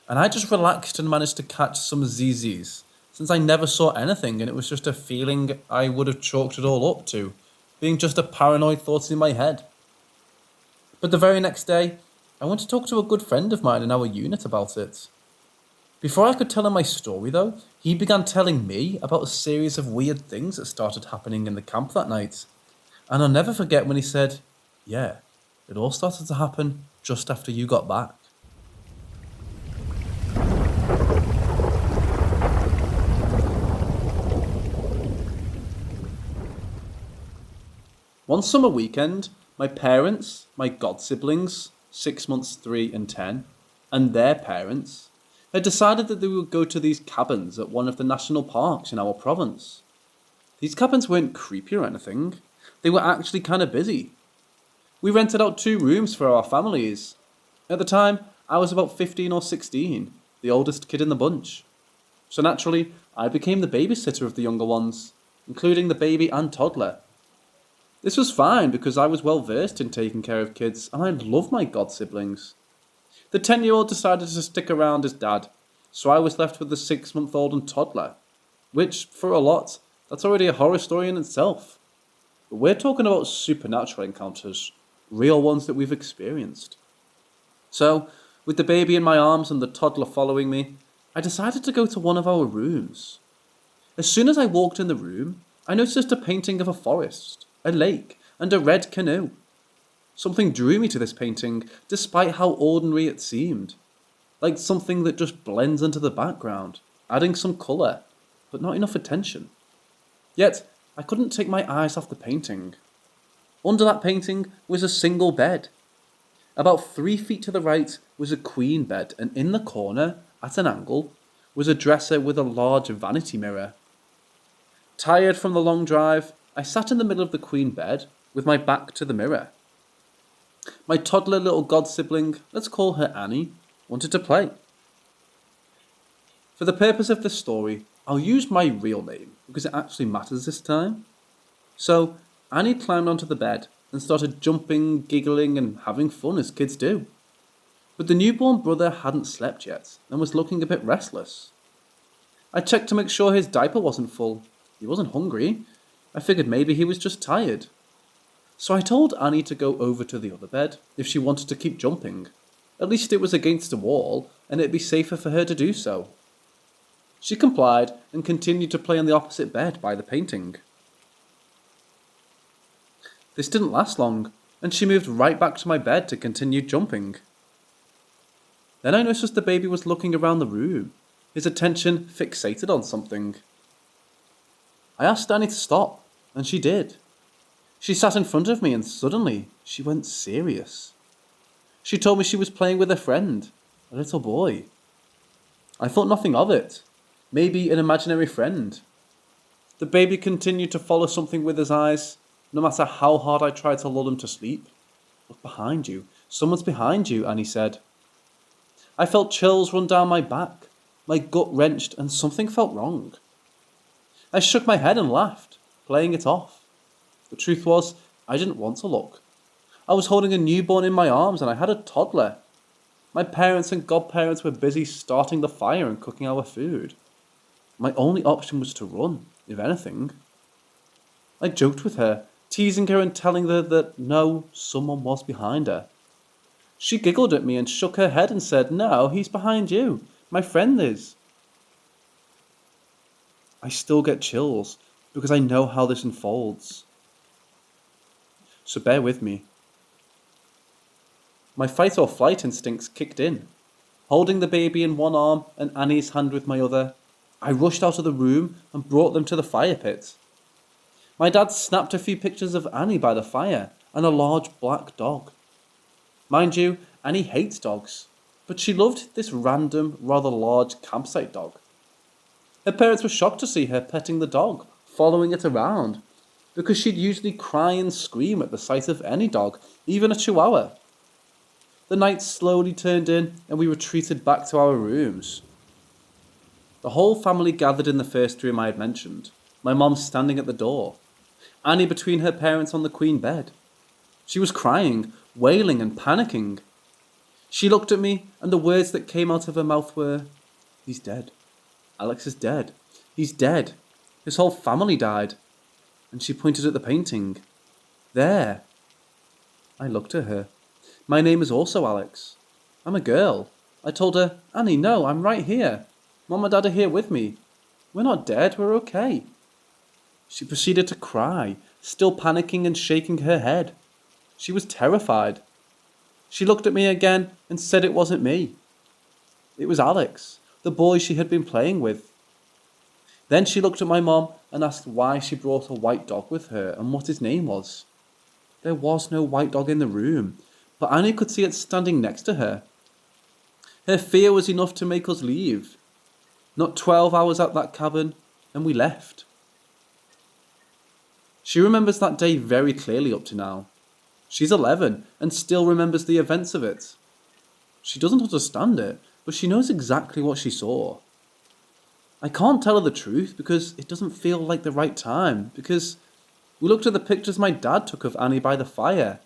Speaker 2: and I just relaxed and managed to catch some ZZs, since I never saw anything and it was just a feeling I would have chalked it all up to, being just a paranoid thought in my head. But the very next day, I went to talk to a good friend of mine in our unit about it. Before I could tell him my story though, he began telling me about a series of weird things that started happening in the camp that night. And I'll never forget when he said, "Yeah, it all started to happen just after you got back." One summer weekend, my parents, my god-siblings, 6 months, 3 and 10, and their parents, had decided that they would go to these cabins at one of the national parks in our province. These cabins weren't creepy or anything, they were actually kind of busy. We rented out 2 rooms for our families. At the time, I was about 15 or 16, the oldest kid in the bunch. So naturally, I became the babysitter of the younger ones, including the baby and toddler. This was fine because I was well versed in taking care of kids and I loved my god-siblings. The 10-year-old decided to stick around as dad, so I was left with the 6-month-old and toddler, which, for a lot, that's already a horror story in itself. But we're talking about supernatural encounters, real ones that we've experienced. So, with the baby in my arms and the toddler following me, I decided to go to one of our rooms. As soon as I walked in the room, I noticed a painting of a forest, a lake, and a red canoe. Something drew me to this painting, despite how ordinary it seemed. Like something that just blends into the background, adding some colour, but not enough attention. Yet, I couldn't take my eyes off the painting. Under that painting was a single bed. About 3 feet to the right was a queen bed, and in the corner, at an angle, was a dresser with a large vanity mirror. Tired from the long drive, I sat in the middle of the queen bed, with my back to the mirror. My toddler little god-sibling, let's call her Annie, wanted to play. For the purpose of this story, I'll use my real name, because it actually matters this time. So, Annie climbed onto the bed, and started jumping, giggling, and having fun as kids do. But the newborn brother hadn't slept yet, and was looking a bit restless. I checked to make sure his diaper wasn't full. He wasn't hungry. I figured maybe he was just tired. So I told Annie to go over to the other bed if she wanted to keep jumping. At least it was against a wall, and it'd be safer for her to do so. She complied and continued to play on the opposite bed by the painting. This didn't last long, and she moved right back to my bed to continue jumping. Then I noticed the baby was looking around the room, his attention fixated on something. I asked Annie to stop, and she did. She sat in front of me and suddenly she went serious. She told me she was playing with a friend, a little boy. I thought nothing of it. Maybe an imaginary friend. The baby continued to follow something with his eyes, no matter how hard I tried to lull him to sleep. Look behind you. Someone's behind you, Annie said. I felt chills run down my back. My gut wrenched and something felt wrong. I shook my head and laughed, playing it off. The truth was, I didn't want to look. I was holding a newborn in my arms and I had a toddler. My parents and godparents were busy starting the fire and cooking our food. My only option was to run, if anything. I joked with her, teasing her and telling her that no, someone was behind her. She giggled at me and shook her head and said, "No, he's behind you. My friend is." I still get chills because I know how this unfolds. So bear with me. My fight or flight instincts kicked in. Holding the baby in one arm and Annie's hand with my other, I rushed out of the room and brought them to the fire pit. My dad snapped a few pictures of Annie by the fire and a large black dog. Mind you, Annie hates dogs, but she loved this random, rather large campsite dog. Her parents were shocked to see her petting the dog, following it around, because she'd usually cry and scream at the sight of any dog, even a chihuahua. The night slowly turned in and we retreated back to our rooms. The whole family gathered in the first room I had mentioned, my mom standing at the door, Annie between her parents on the queen bed. She was crying, wailing and panicking. She looked at me and the words that came out of her mouth were, "He's dead. Alex is dead. He's dead. His whole family died." And she pointed at the painting. "There." I looked at her. "My name is also Alex. I'm a girl." I told her, "Annie, no, I'm right here. Mom and Dad are here with me. We're not dead, we're okay." She proceeded to cry, still panicking and shaking her head. She was terrified. She looked at me again and said it wasn't me. It was Alex, the boy she had been playing with. Then she looked at my mom and asked why she brought a white dog with her and what his name was. There was no white dog in the room, but Annie could see it standing next to her. Her fear was enough to make us leave. Not 12 hours at that cabin, and we left. She remembers that day very clearly up to now. She's 11 and still remembers the events of it. She doesn't understand it, but she knows exactly what she saw. I can't tell her the truth because it doesn't feel like the right time, because we looked at the pictures my dad took of Annie by the fire,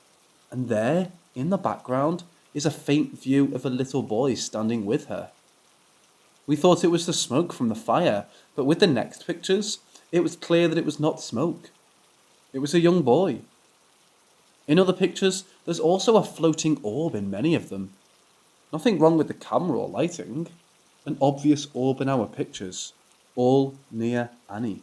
Speaker 2: and there, in the background, is a faint view of a little boy standing with her. We thought it was the smoke from the fire, but with the next pictures, it was clear that it was not smoke. It was a young boy. In other pictures, there's also a floating orb in many of them. Nothing wrong with the camera or lighting. An obvious orb in our pictures, all near Annie.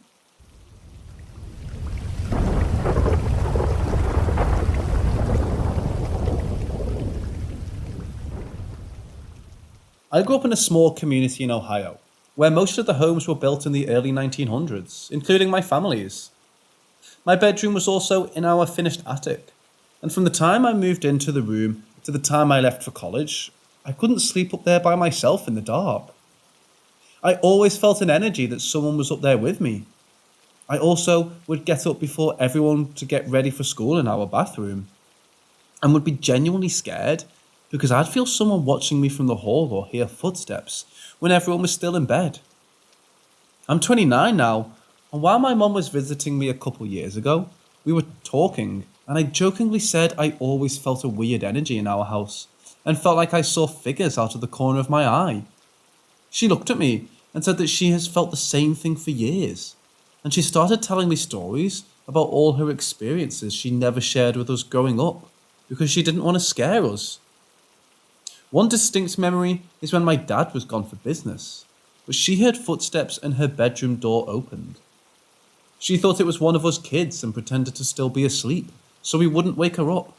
Speaker 2: I grew up in a small community in Ohio, where most of the homes were built in the early 1900s, including my family's. My bedroom was also in our finished attic, and from the time I moved into the room to the time I left for college, I couldn't sleep up there by myself in the dark. I always felt an energy that someone was up there with me. I also would get up before everyone to get ready for school in our bathroom, and would be genuinely scared because I'd feel someone watching me from the hall or hear footsteps when everyone was still in bed. I'm 29 now, and while my mum was visiting me a couple years ago, we were talking, and I jokingly said I always felt a weird energy in our house, and felt like I saw figures out of the corner of my eye. She looked at me and said that she has felt the same thing for years, and she started telling me stories about all her experiences she never shared with us growing up, because she didn't want to scare us. One distinct memory is when my dad was gone for business, but she heard footsteps and her bedroom door opened. She thought it was one of us kids and pretended to still be asleep, so we wouldn't wake her up.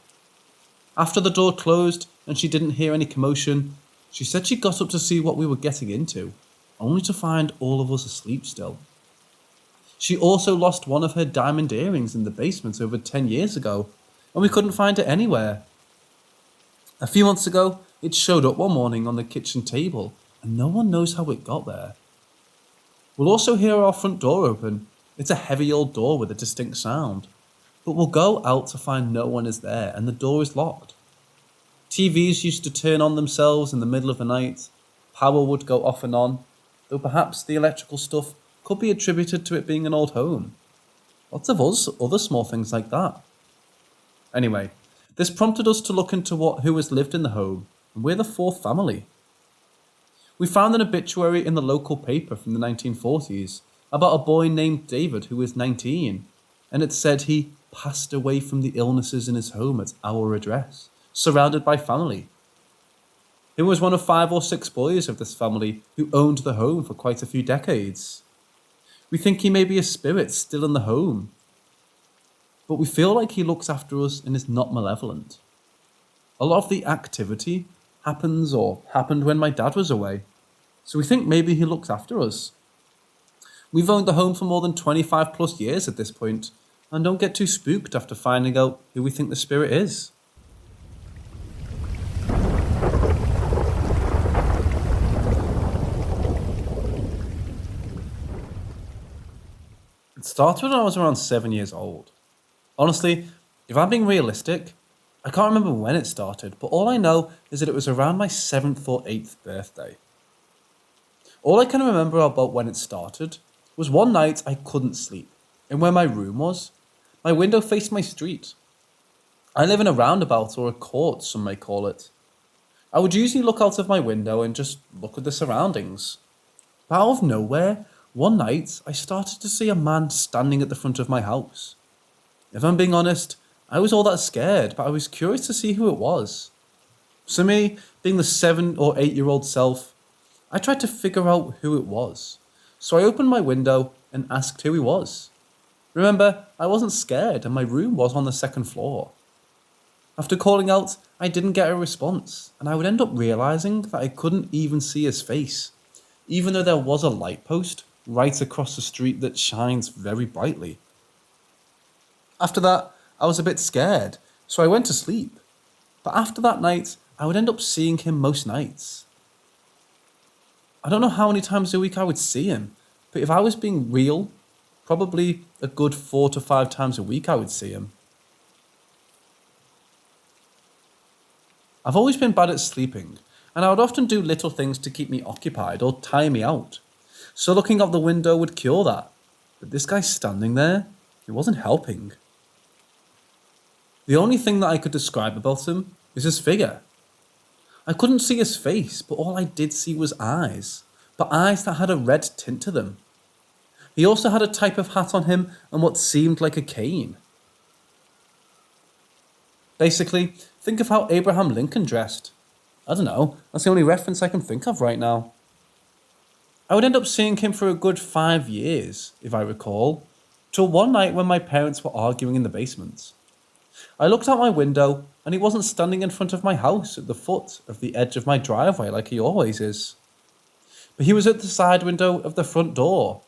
Speaker 2: After the door closed and she didn't hear any commotion, she said she got up to see what we were getting into, only to find all of us asleep still. She also lost one of her diamond earrings in the basement over 10 years ago, and we couldn't find it anywhere. A few months ago, it showed up one morning on the kitchen table, and no one knows how it got there. We'll also hear our front door open. It's a heavy old door with a distinct sound, but we'll go out to find no one is there and the door is locked. TVs used to turn on themselves in the middle of the night, power would go off and on, though perhaps the electrical stuff could be attributed to it being an old home. Lots of other small things like that. Anyway, this prompted us to look into who has lived in the home, and we're the fourth family. We found an obituary in the local paper from the 1940s about a boy named David who was 19, and it said he passed away from the illnesses in his home at our address, surrounded by family. He was one of 5 or 6 boys of this family who owned the home for quite a few decades. We think he may be a spirit still in the home, but we feel like he looks after us and is not malevolent. A lot of the activity happened when my dad was away, so we think maybe he looks after us. We've owned the home for more than 25 plus years at this point, and don't get too spooked after finding out who we think the spirit is. It started when I was around 7 years old. Honestly, if I'm being realistic, I can't remember when it started, but all I know is that it was around my 7th or 8th birthday. All I can remember about when it started was one night I couldn't sleep, and where my room was, my window faced my street. I live in a roundabout or a court, some may call it. I would usually look out of my window and just look at the surroundings. But out of nowhere, one night I started to see a man standing at the front of my house. If I'm being honest, I was all that scared, but I was curious to see who it was. So me, being the 7 or 8-year-old self, I tried to figure out who it was. So I opened my window and asked who he was. Remember, I wasn't scared and my room was on the 2nd floor. After calling out, I didn't get a response, and I would end up realizing that I couldn't even see his face, even though there was a light post right across the street that shines very brightly. After that, I was a bit scared, so I went to sleep. But after that night, I would end up seeing him most nights. I don't know how many times a week I would see him, but if I was being real, probably a good 4 to 5 times a week I would see him. I've always been bad at sleeping, and I would often do little things to keep me occupied or tire me out. So looking out the window would cure that. But this guy standing there, it wasn't helping. The only thing that I could describe about him is his figure. I couldn't see his face, but all I did see was eyes, but eyes that had a red tint to them. He also had a type of hat on him and what seemed like a cane. Basically, think of how Abraham Lincoln dressed. I don't know, that's the only reference I can think of right now. I would end up seeing him for a good 5 years, if I recall, till one night when my parents were arguing in the basement. I looked out my window and he wasn't standing in front of my house at the foot of the edge of my driveway like he always is. But he was at the side window of the front door.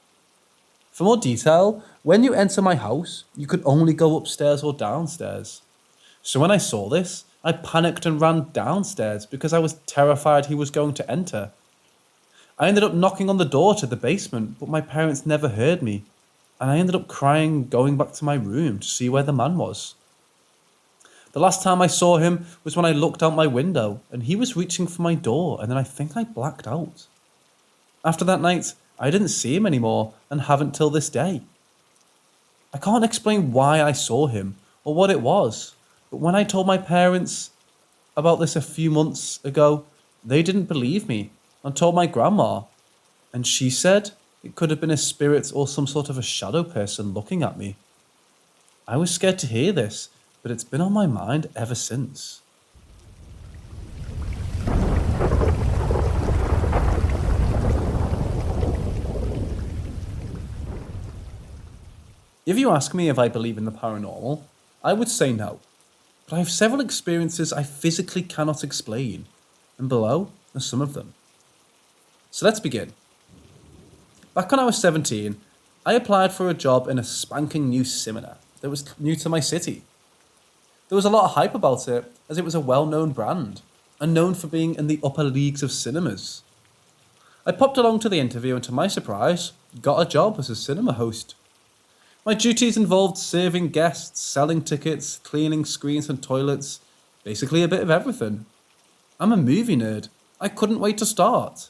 Speaker 2: For more detail, when you enter my house, you could only go upstairs or downstairs. So when I saw this, I panicked and ran downstairs because I was terrified he was going to enter. I ended up knocking on the door to the basement, but my parents never heard me, and I ended up crying going back to my room to see where the man was. The last time I saw him was when I looked out my window, and he was reaching for my door, and then I think I blacked out. After that night, I didn't see him anymore, and haven't till this day. I can't explain why I saw him, or what it was, but when I told my parents about this a few months ago, they didn't believe me, and told my grandma, and she said it could have been a spirit or some sort of a shadow person looking at me. I was scared to hear this, but it's been on my mind ever since. If you ask me if I believe in the paranormal, I would say no. But I have several experiences I physically cannot explain, and below are some of them. So let's begin. Back when I was 17, I applied for a job in a spanking new cinema that was new to my city. There was a lot of hype about it, as it was a well-known brand, and known for being in the upper leagues of cinemas. I popped along to the interview and to my surprise, got a job as a cinema host. My duties involved serving guests, selling tickets, cleaning screens and toilets, basically a bit of everything. I'm a movie nerd. I couldn't wait to start.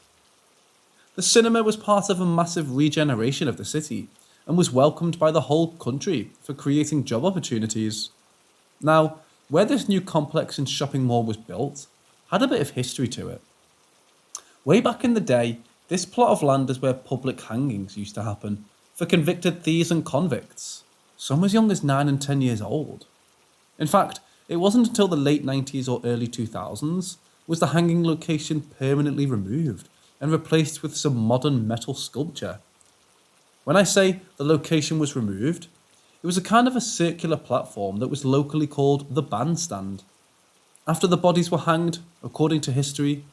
Speaker 2: The cinema was part of a massive regeneration of the city and was welcomed by the whole country for creating job opportunities. Now, where this new complex and shopping mall was built had a bit of history to it. Way back in the day, this plot of land is where public hangings used to happen for convicted thieves and convicts, some as young as 9 and 10 years old. In fact, it wasn't until the late 90s or early 2000s was the hanging location permanently removed and replaced with some modern metal sculpture. When I say the location was removed, it was a kind of a circular platform that was locally called the bandstand. After the bodies were hanged, according to history,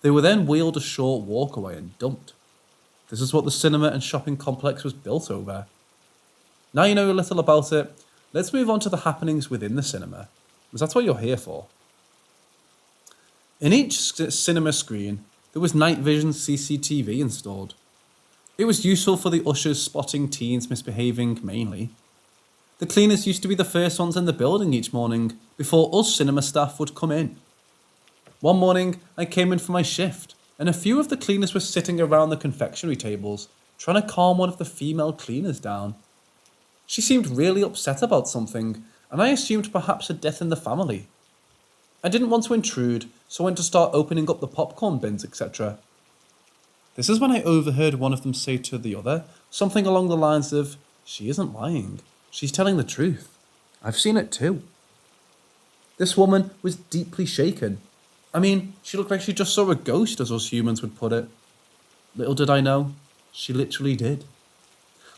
Speaker 2: they were then wheeled a short walkaway and dumped. This is what the cinema and shopping complex was built over. Now you know a little about it, let's move on to the happenings within the cinema, because that's what you're here for. In each cinema screen, there was night vision CCTV installed. It was useful for the ushers spotting teens misbehaving mainly. The cleaners used to be the first ones in the building each morning before us cinema staff would come in. One morning, I came in for my shift, and a few of the cleaners were sitting around the confectionery tables, trying to calm one of the female cleaners down. She seemed really upset about something, and I assumed perhaps a death in the family. I didn't want to intrude, so I went to start opening up the popcorn bins, etc. This is when I overheard one of them say to the other something along the lines of, "She isn't lying, she's telling the truth. I've seen it too." This woman was deeply shaken. I mean, she looked like she just saw a ghost, as us humans would put it. Little did I know, she literally did.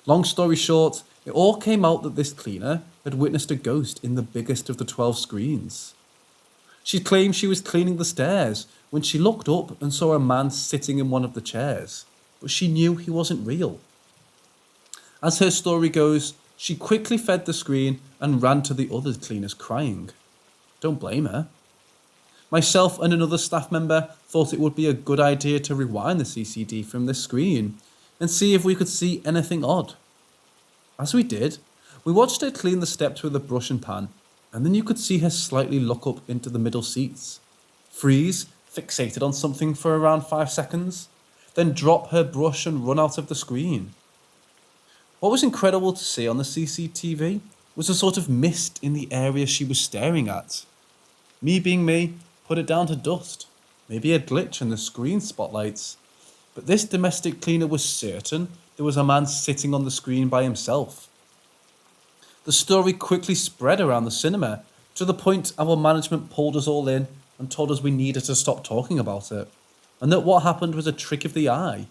Speaker 2: Long story short, it all came out that this cleaner had witnessed a ghost in the biggest of the 12 screens. She claimed she was cleaning the stairs when she looked up and saw a man sitting in one of the chairs, but she knew he wasn't real. As her story goes, she quickly fed the screen and ran to the other cleaners crying. Don't blame her. Myself and another staff member thought it would be a good idea to rewind the CCD from this screen and see if we could see anything odd. As we did, we watched her clean the steps with a brush and pan, and then you could see her slightly look up into the middle seats, freeze, fixated on something for around 5 seconds, then drop her brush and run out of the screen. What was incredible to see on the CCTV was a sort of mist in the area she was staring at. Me being me, put it down to dust, maybe a glitch in the screen spotlights, but this domestic cleaner was certain there was a man sitting on the screen by himself. The story quickly spread around the cinema, to the point our management pulled us all in and told us we needed to stop talking about it, and that what happened was a trick of the eye.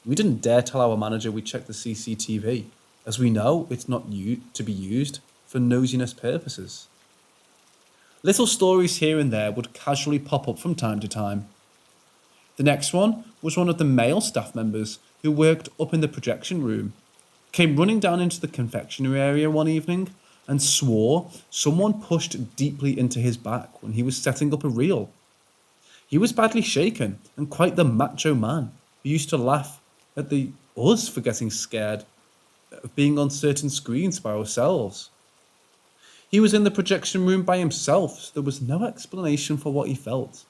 Speaker 2: We didn't dare tell our manager we checked the CCTV, as we know it's not to be used for nosiness purposes. Little stories here and there would casually pop up from time to time. The next one was one of the male staff members who worked up in the projection room, came running down into the confectionery area one evening and swore someone pushed deeply into his back when he was setting up a reel. He was badly shaken and quite the macho man who used to laugh at us for getting scared of being on certain screens by ourselves. He was in the projection room by himself, so there was no explanation for what he felt.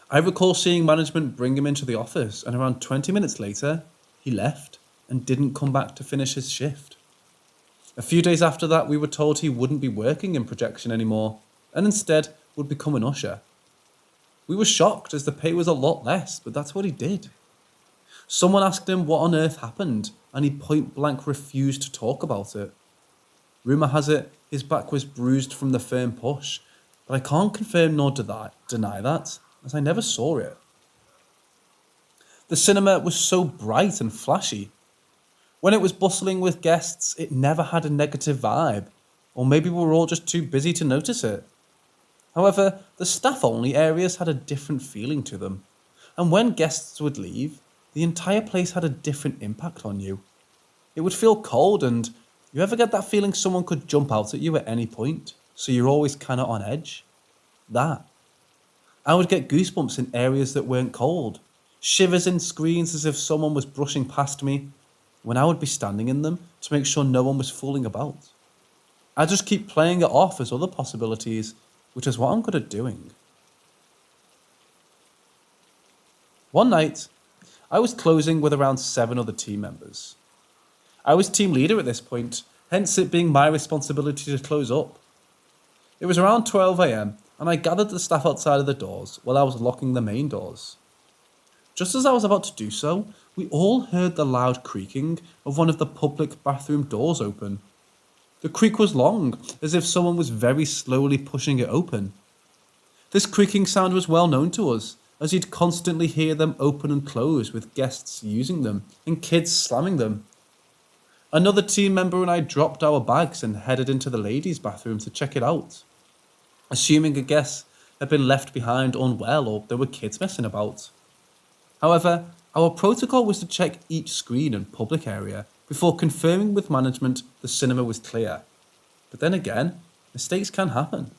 Speaker 2: I recall seeing management bring him into the office, and around 20 minutes later, he left and didn't come back to finish his shift. A few days after that, we were told he wouldn't be working in projection anymore, and instead would become an usher. We were shocked as the pay was a lot less, but that's what he did. Someone asked him what on earth happened, and he point blank refused to talk about it. Rumour has it his back was bruised from the firm push, but I can't confirm nor deny that, as I never saw it. The cinema was so bright and flashy. When it was bustling with guests, it never had a negative vibe, or maybe we were all just too busy to notice it. However, the staff-only areas had a different feeling to them, and when guests would leave, the entire place had a different impact on you. It would feel cold, and you ever get that feeling someone could jump out at you at any point, so you're always kind of on edge? That. I would get goosebumps in areas that weren't cold, shivers in screens as if someone was brushing past me, when I would be standing in them to make sure no one was fooling about. I just keep playing it off as other possibilities, which is what I'm good at doing. One night, I was closing with around 7 other team members. I was team leader at this point, hence it being my responsibility to close up. It was around 12 AM, and I gathered the staff outside of the doors while I was locking the main doors. Just as I was about to do so, we all heard the loud creaking of one of the public bathroom doors open. The creak was long, as if someone was very slowly pushing it open. This creaking sound was well known to us, as you'd constantly hear them open and close with guests using them and kids slamming them. Another team member and I dropped our bags and headed into the ladies' bathroom to check it out, assuming a guest had been left behind unwell or there were kids messing about. However, our protocol was to check each screen and public area before confirming with management the cinema was clear. But then again, mistakes can happen.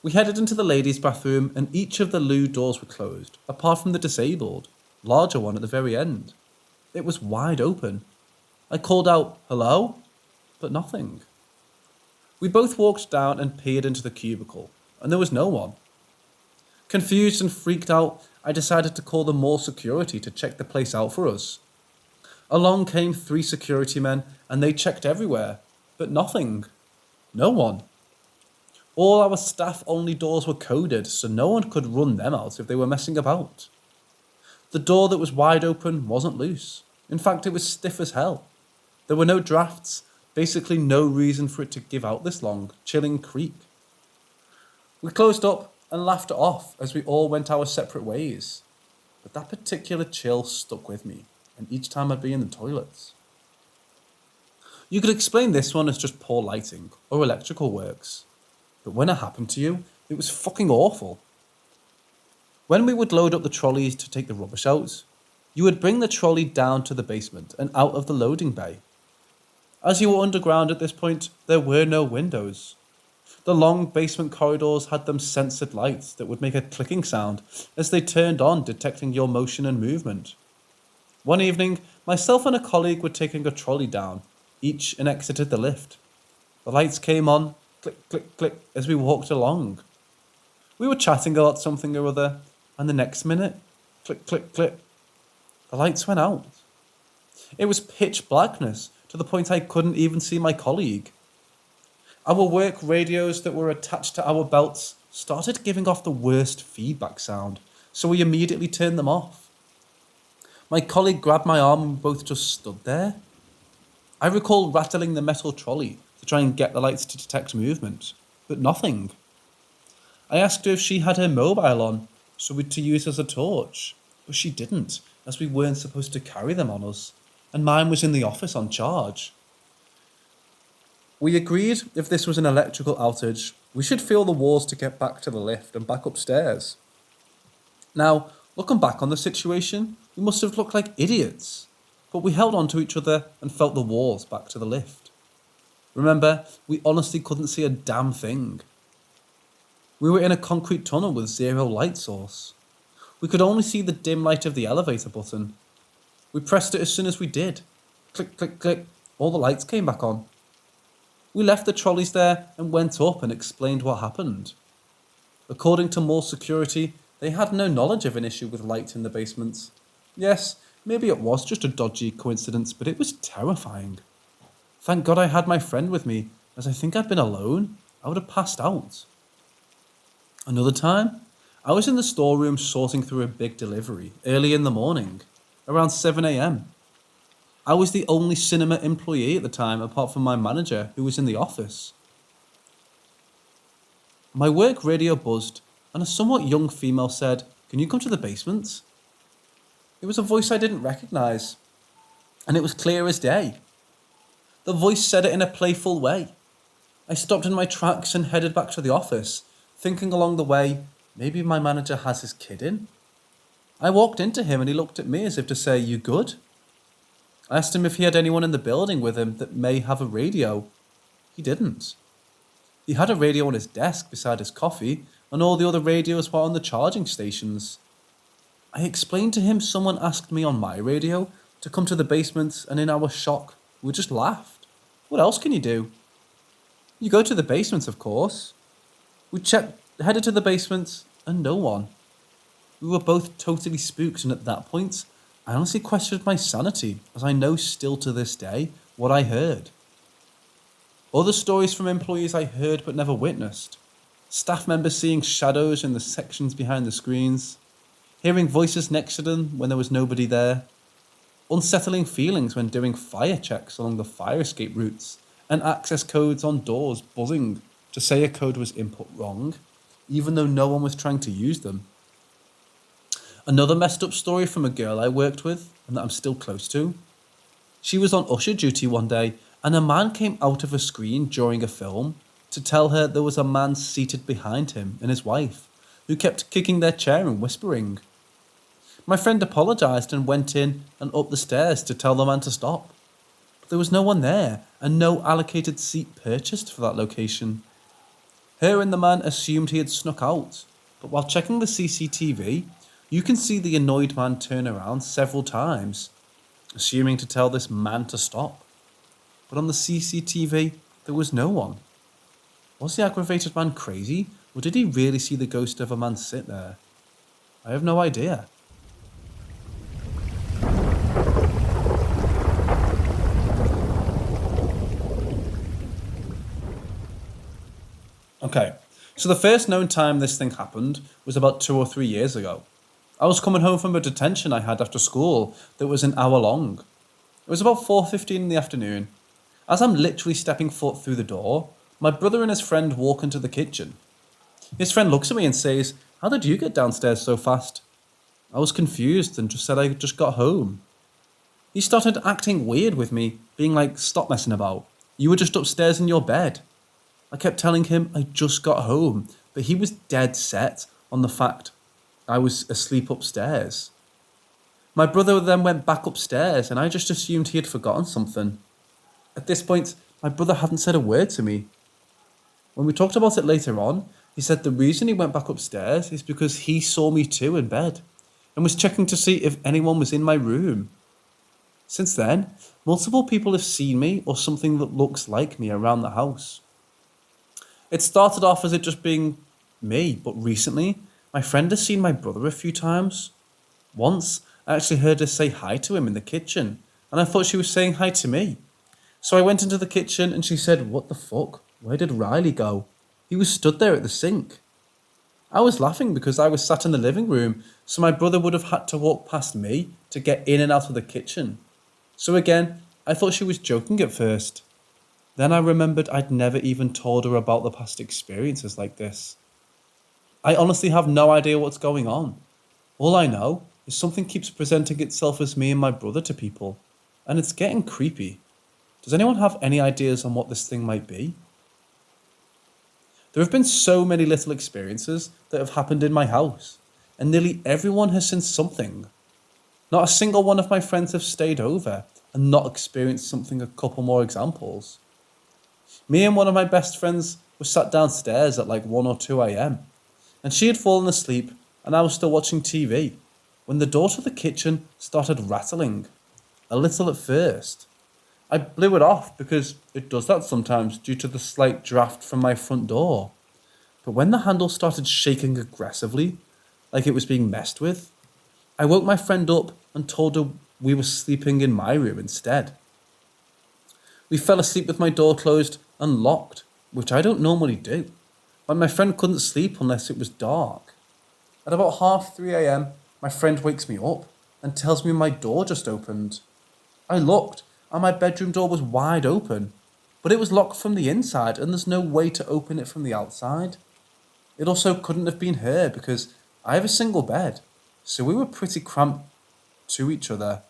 Speaker 2: We headed into the ladies' bathroom and each of the loo doors were closed, apart from the disabled, larger one at the very end. It was wide open. I called out, "Hello?" but nothing. We both walked down and peered into the cubicle, and there was no one. Confused and freaked out, I decided to call the mall security to check the place out for us. Along came 3 security men, and they checked everywhere, but nothing. No one. All our staff-only doors were coded, so no one could run them out if they were messing about. The door that was wide open wasn't loose. In fact, it was stiff as hell. There were no drafts, basically no reason for it to give out this long, chilling creak. We closed up and laughed it off as we all went our separate ways. But that particular chill stuck with me, and each time I'd be in the toilets. You could explain this one as just poor lighting or electrical works. But when it happened to you, it was fucking awful. When we would load up the trolleys to take the rubbish out, you would bring the trolley down to the basement and out of the loading bay. As you were underground at this point, there were no windows. The long basement corridors had them censored lights that would make a clicking sound as they turned on, detecting your motion and movement. One evening, myself and a colleague were taking a trolley down, each and exited the lift. The lights came on, click, click, click, as we walked along. We were chatting about something or other, and the next minute, click, click, click, the lights went out. It was pitch blackness, to the point I couldn't even see my colleague. Our work radios that were attached to our belts started giving off the worst feedback sound, so we immediately turned them off. My colleague grabbed my arm and we both just stood there. I recall rattling the metal trolley to try and get the lights to detect movement, but nothing. I asked her if she had her mobile on, so we'd to use as a torch, but she didn't, as we weren't supposed to carry them on us, and mine was in the office on charge. We agreed if this was an electrical outage, we should feel the walls to get back to the lift and back upstairs. Now, looking back on the situation, we must have looked like idiots, but we held on to each other and felt the walls back to the lift. Remember, we honestly couldn't see a damn thing. We were in a concrete tunnel with zero light source. We could only see the dim light of the elevator button. We pressed it as soon as we did. Click, click, click. All the lights came back on. We left the trolleys there and went up and explained what happened. According to mall security, they had no knowledge of an issue with light in the basements. Yes, maybe it was just a dodgy coincidence, but it was terrifying. Thank God I had my friend with me, as I think I'd been alone. I would have passed out. Another time, I was in the storeroom sorting through a big delivery early in the morning, around 7 a.m. I was the only cinema employee at the time apart from my manager who was in the office. My work radio buzzed and a somewhat young female said, "Can you come to the basement?" It was a voice I didn't recognise, and it was clear as day. The voice said it in a playful way. I stopped in my tracks and headed back to the office, thinking along the way, maybe my manager has his kid in. I walked into him and he looked at me as if to say, "You good?" I asked him if he had anyone in the building with him that may have a radio. He didn't. He had a radio on his desk beside his coffee, and all the other radios were on the charging stations. I explained to him someone asked me on my radio to come to the basement, and in our shock, we just laughed. What else can you do? You go to the basement, of course. We headed to the basement, and no one. We were both totally spooked, and at that point, I honestly questioned my sanity, as I know still to this day what I heard. Other stories from employees I heard but never witnessed. Staff members seeing shadows in the sections behind the screens. Hearing voices next to them when there was nobody there. Unsettling feelings when doing fire checks along the fire escape routes. And access codes on doors buzzing to say a code was input wrong, even though no one was trying to use them. Another messed up story from a girl I worked with, and that I'm still close to. She was on usher duty one day, and a man came out of a screen during a film to tell her there was a man seated behind him and his wife, who kept kicking their chair and whispering. My friend apologised and went in and up the stairs to tell the man to stop. But there was no one there, and no allocated seat purchased for that location. Her and the man assumed he had snuck out, but while checking the CCTV, you can see the annoyed man turn around several times, assuming to tell this man to stop. But on the CCTV, there was no one. Was the aggravated man crazy, or did he really see the ghost of a man sit there? I have no idea. Okay, so the first known time this thing happened was about 2 or 3 years ago. I was coming home from a detention I had after school that was an hour long. It was about 4:15 in the afternoon. As I'm literally stepping foot through the door, my brother and his friend walk into the kitchen. His friend looks at me and says, "How did you get downstairs so fast?" I was confused and just said I just got home. He started acting weird with me, being like, "Stop messing about. You were just upstairs in your bed." I kept telling him I just got home, but he was dead set on the fact I was asleep upstairs. My brother then went back upstairs and I just assumed he had forgotten something. At this point, my brother hadn't said a word to me. When we talked about it later on, he said the reason he went back upstairs is because he saw me too in bed and was checking to see if anyone was in my room. Since then, multiple people have seen me or something that looks like me around the house. It started off as it just being me, but recently, my friend has seen my brother a few times. Once, I actually heard her say hi to him in the kitchen, and I thought she was saying hi to me. So I went into the kitchen and she said, "What the fuck? Where did Riley go? He was stood there at the sink." I was laughing because I was sat in the living room, so my brother would have had to walk past me to get in and out of the kitchen. So again, I thought she was joking at first. Then I remembered I'd never even told her about the past experiences like this. I honestly have no idea what's going on. All I know is something keeps presenting itself as me and my brother to people, and it's getting creepy. Does anyone have any ideas on what this thing might be? There have been so many little experiences that have happened in my house, and nearly everyone has seen something. Not a single one of my friends have stayed over and not experienced something. A couple more examples. Me and one of my best friends were sat downstairs at like 1 or 2 a.m. and she had fallen asleep and I was still watching TV when the door to the kitchen started rattling. A little at first. I blew it off because it does that sometimes due to the slight draft from my front door. But when the handle started shaking aggressively, like it was being messed with, I woke my friend up and told her we were sleeping in my room instead. We fell asleep with my door closed and locked, which I don't normally do, but my friend couldn't sleep unless it was dark. At about 3:30 a.m, my friend wakes me up and tells me my door just opened. I looked, and my bedroom door was wide open, but it was locked from the inside and there's no way to open it from the outside. It also couldn't have been her because I have a single bed, so we were pretty cramped to each other.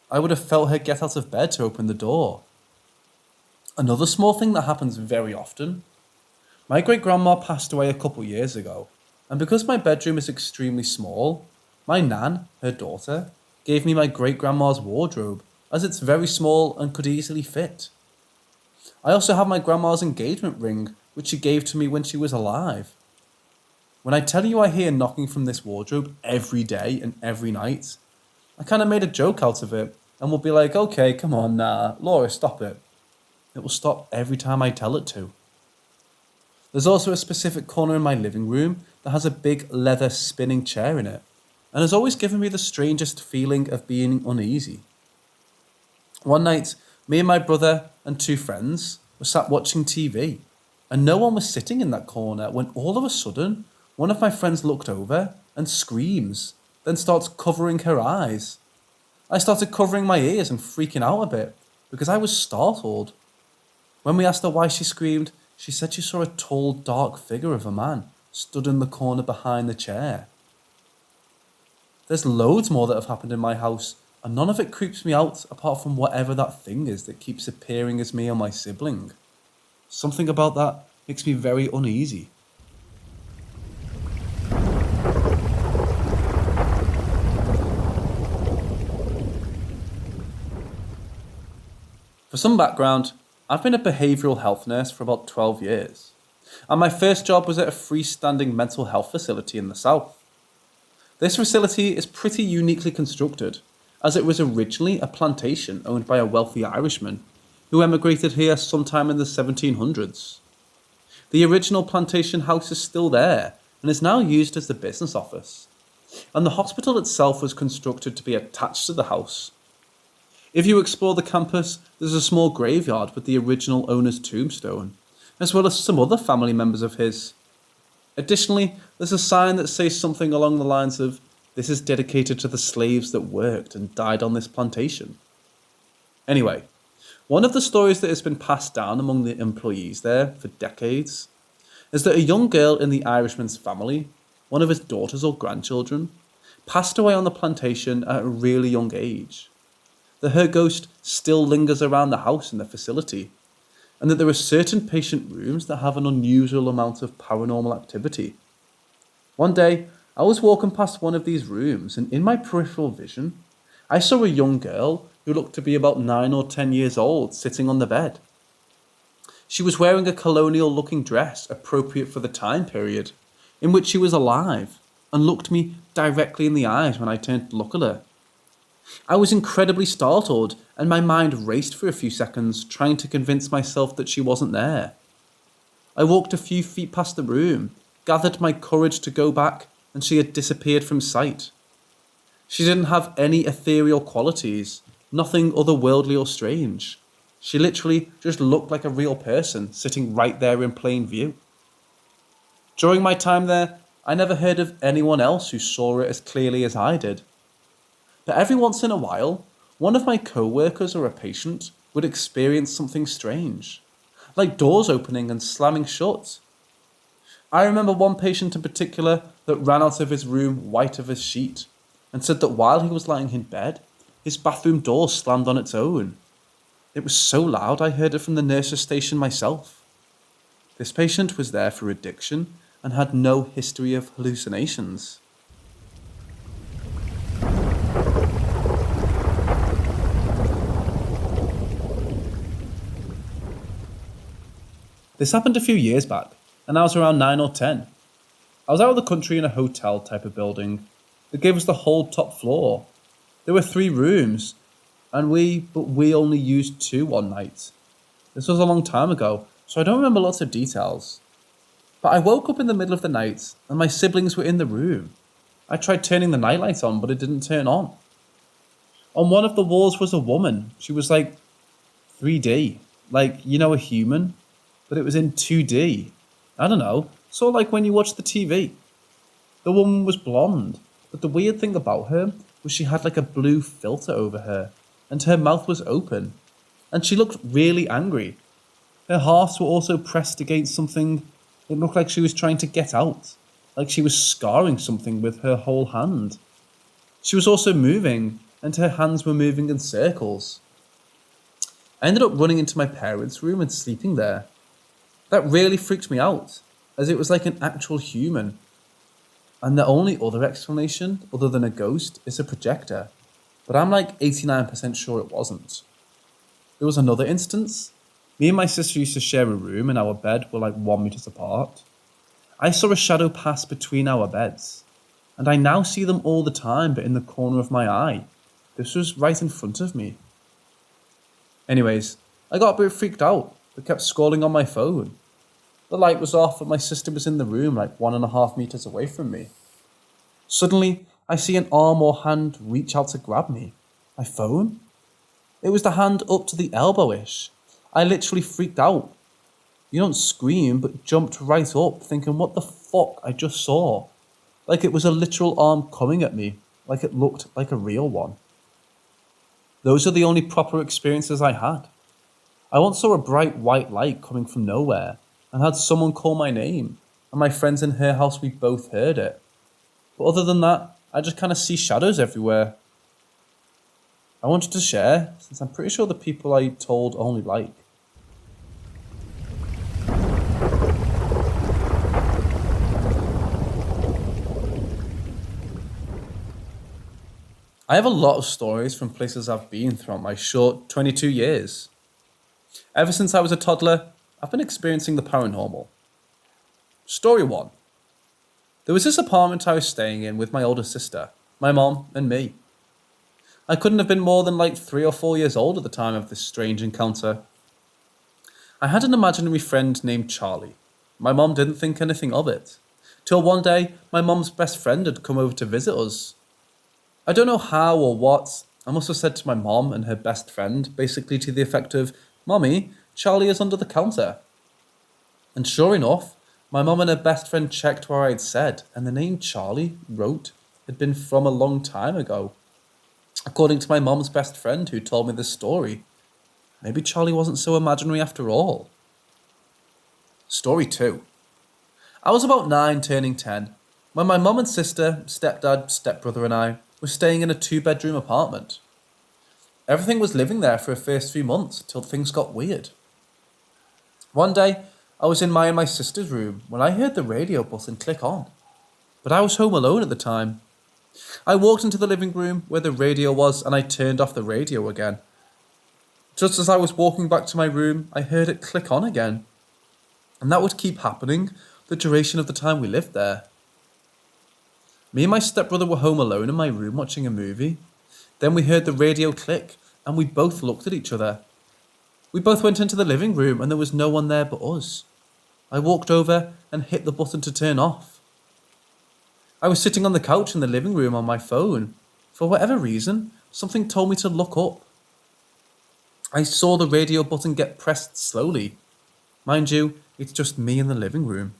Speaker 2: I would have felt her get out of bed to open the door. Another small thing that happens very often. My great-grandma passed away a couple years ago, and because my bedroom is extremely small, my nan, her daughter, gave me my great-grandma's wardrobe as it's very small and could easily fit. I also have my grandma's engagement ring, which she gave to me when she was alive. When I tell you I hear knocking from this wardrobe every day and every night, I kind of made a joke out of it and will be like, okay, come on, Laura, stop it. It will stop every time I tell it to. There's also a specific corner in my living room that has a big leather spinning chair in it, and has always given me the strangest feeling of being uneasy. One night, me and my brother and 2 friends were sat watching TV, and no one was sitting in that corner when all of a sudden, one of my friends looked over and screams, then starts covering her eyes. I started covering my ears and freaking out a bit because I was startled. When we asked her why she screamed, she said she saw a tall, dark figure of a man stood in the corner behind the chair. There's loads more that have happened in my house, and none of it creeps me out apart from whatever that thing is that keeps appearing as me or my sibling. Something about that makes me very uneasy. For some background, I've been a behavioural health nurse for about 12 years, and my first job was at a freestanding mental health facility in the south. This facility is pretty uniquely constructed, as it was originally a plantation owned by a wealthy Irishman who emigrated here sometime in the 1700s. The original plantation house is still there and is now used as the business office, and the hospital itself was constructed to be attached to the house. If you explore the campus, there's a small graveyard with the original owner's tombstone, as well as some other family members of his. Additionally, there's a sign that says something along the lines of, "This is dedicated to the slaves that worked and died on this plantation." Anyway, one of the stories that has been passed down among the employees there for decades is that a young girl in the Irishman's family, one of his daughters or grandchildren, passed away on the plantation at a really young age. That her ghost still lingers around the house and the facility, and that there are certain patient rooms that have an unusual amount of paranormal activity. One day, I was walking past one of these rooms, and in my peripheral vision, I saw a young girl who looked to be about 9 or 10 years old sitting on the bed. She was wearing a colonial-looking dress appropriate for the time period in which she was alive, and looked me directly in the eyes when I turned to look at her. I was incredibly startled, and my mind raced for a few seconds, trying to convince myself that she wasn't there. I walked a few feet past the room, gathered my courage to go back, and she had disappeared from sight. She didn't have any ethereal qualities, nothing otherworldly or strange. She literally just looked like a real person, sitting right there in plain view. During my time there, I never heard of anyone else who saw it as clearly as I did. But every once in a while, one of my co-workers or a patient would experience something strange, like doors opening and slamming shut. I remember one patient in particular that ran out of his room white of a sheet and said that while he was lying in bed, his bathroom door slammed on its own. It was so loud I heard it from the nurse's station myself. This patient was there for addiction and had no history of hallucinations. This happened a few years back, and I was around 9 or 10. I was out of the country in a hotel type of building that gave us the whole top floor. There were 3 rooms, and we only used 2 one night. This was a long time ago, so I don't remember lots of details. But I woke up in the middle of the night, and my siblings were in the room. I tried turning the nightlight on, but it didn't turn on. On one of the walls was a woman. She was like 3D, like, a human, but it was in 2D. I don't know, sort of like when you watch the TV. The woman was blonde, but the weird thing about her was she had like a blue filter over her, and her mouth was open, and she looked really angry. Her halves were also pressed against something. It looked like she was trying to get out, like she was scarring something with her whole hand. She was also moving, and her hands were moving in circles. I ended up running into my parents' room and sleeping there. That really freaked me out, as it was like an actual human. And the only other explanation, other than a ghost, is a projector. But I'm like 89% sure it wasn't. There was another instance. Me and my sister used to share a room, and our bed were like 1 meter apart. I saw a shadow pass between our beds, and I now see them all the time, but in the corner of my eye. This was right in front of me. Anyways, I got a bit freaked out, but kept scrolling on my phone. The light was off, and my sister was in the room like 1.5 meters away from me. Suddenly, I see an arm or hand reach out to grab me. My phone? It was the hand up to the elbow-ish. I literally freaked out. You don't scream, but jumped right up, thinking, what the fuck I just saw? Like it was a literal arm coming at me, like it looked like a real one. Those are the only proper experiences I had. I once saw a bright white light coming from nowhere, and had someone call my name, and my friends in her house, we both heard it. But other than that, I just kind of see shadows everywhere. I wanted to share, since I'm pretty sure the people I told only like. I have a lot of stories from places I've been throughout my short 22 years. Ever since I was a toddler, I've been experiencing the paranormal. Story 1. There was this apartment I was staying in with my older sister, my mom, and me. I couldn't have been more than like 3 or 4 years old at the time of this strange encounter. I had an imaginary friend named Charlie. My mom didn't think anything of it, till one day my mom's best friend had come over to visit us. I don't know how or what. I must have said to my mom and her best friend, basically to the effect of, "Mommy, Charlie is under the counter." And sure enough, my mom and her best friend checked where I had said, and the name Charlie wrote had been from a long time ago. According to my mom's best friend who told me this story, maybe Charlie wasn't so imaginary after all. Story 2. I was about 9 turning 10 when my mum and sister, stepdad, stepbrother and I were staying in a 2-bedroom apartment. Everything was living there for the first few months till things got weird. One day, I was in my and my sister's room when I heard the radio button click on, but I was home alone at the time. I walked into the living room where the radio was and I turned off the radio again. Just as I was walking back to my room, I heard it click on again. And that would keep happening the duration of the time we lived there. Me and my stepbrother were home alone in my room watching a movie. Then we heard the radio click and we both looked at each other. We both went into the living room and there was no one there but us. I walked over and hit the button to turn off. I was sitting on the couch in the living room on my phone. For whatever reason, something told me to look up. I saw the radio button get pressed slowly. Mind you, it's just me in the living room.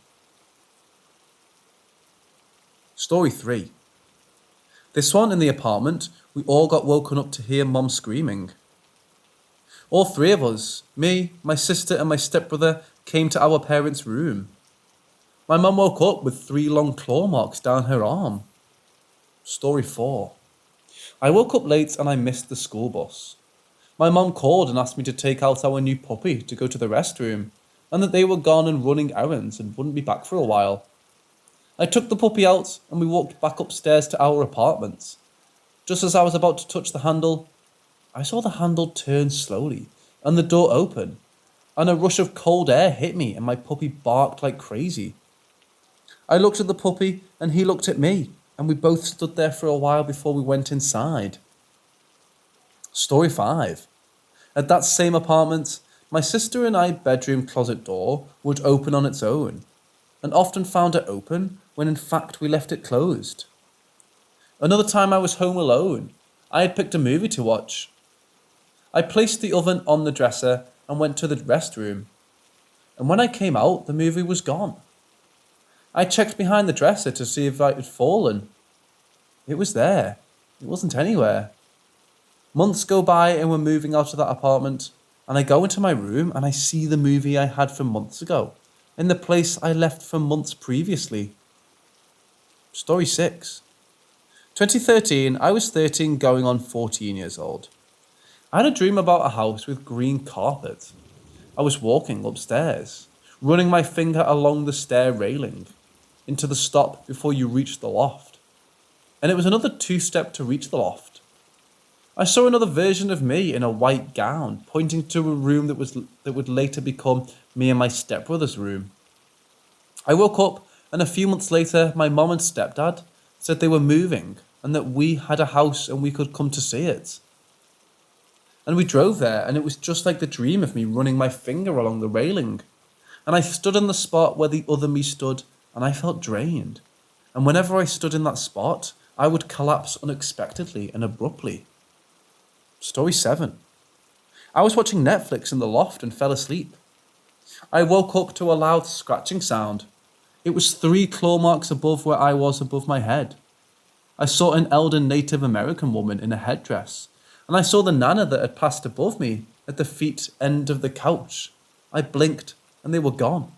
Speaker 2: Story 3. This one in the apartment, we all got woken up to hear Mum screaming. All 3 of us, me, my sister and my stepbrother, came to our parents' room. My mum woke up with 3 long claw marks down her arm. Story 4. I woke up late and I missed the school bus. My mom called and asked me to take out our new puppy to go to the restroom, and that they were gone and running errands and wouldn't be back for a while. I took the puppy out and we walked back upstairs to our apartment. Just as I was about to touch the handle, I saw the handle turn slowly and the door open, and a rush of cold air hit me and my puppy barked like crazy. I looked at the puppy and he looked at me, and we both stood there for a while before we went inside. Story 5. At that same apartment, my sister and I's bedroom closet door would open on its own, and often found it open when in fact we left it closed. Another time I was home alone. I had picked a movie to watch. I placed the oven on the dresser and went to the restroom, and when I came out, the movie was gone. I checked behind the dresser to see if it had fallen. It was there. It wasn't anywhere. Months go by and we're moving out of that apartment, and I go into my room and I see the movie I had from months ago, in the place I left from months previously. Story 6. 2013, I was 13 going on 14 years old. I had a dream about a house with green carpet. I was walking upstairs, running my finger along the stair railing, into the stop before you reach the loft. And it was another 2-step to reach the loft. I saw another version of me in a white gown, pointing to a room that would later become me and my stepbrother's room. I woke up, and a few months later, my mom and stepdad said they were moving, and that we had a house and we could come to see it. And we drove there, and it was just like the dream of me running my finger along the railing. And I stood in the spot where the other me stood, and I felt drained. And whenever I stood in that spot, I would collapse unexpectedly and abruptly. Story 7. I was watching Netflix in the loft and fell asleep. I woke up to a loud scratching sound. It was 3 claw marks above where I was above my head. I saw an elder Native American woman in a headdress, and I saw the nana that had passed above me at the feet end of the couch. I blinked and they were gone.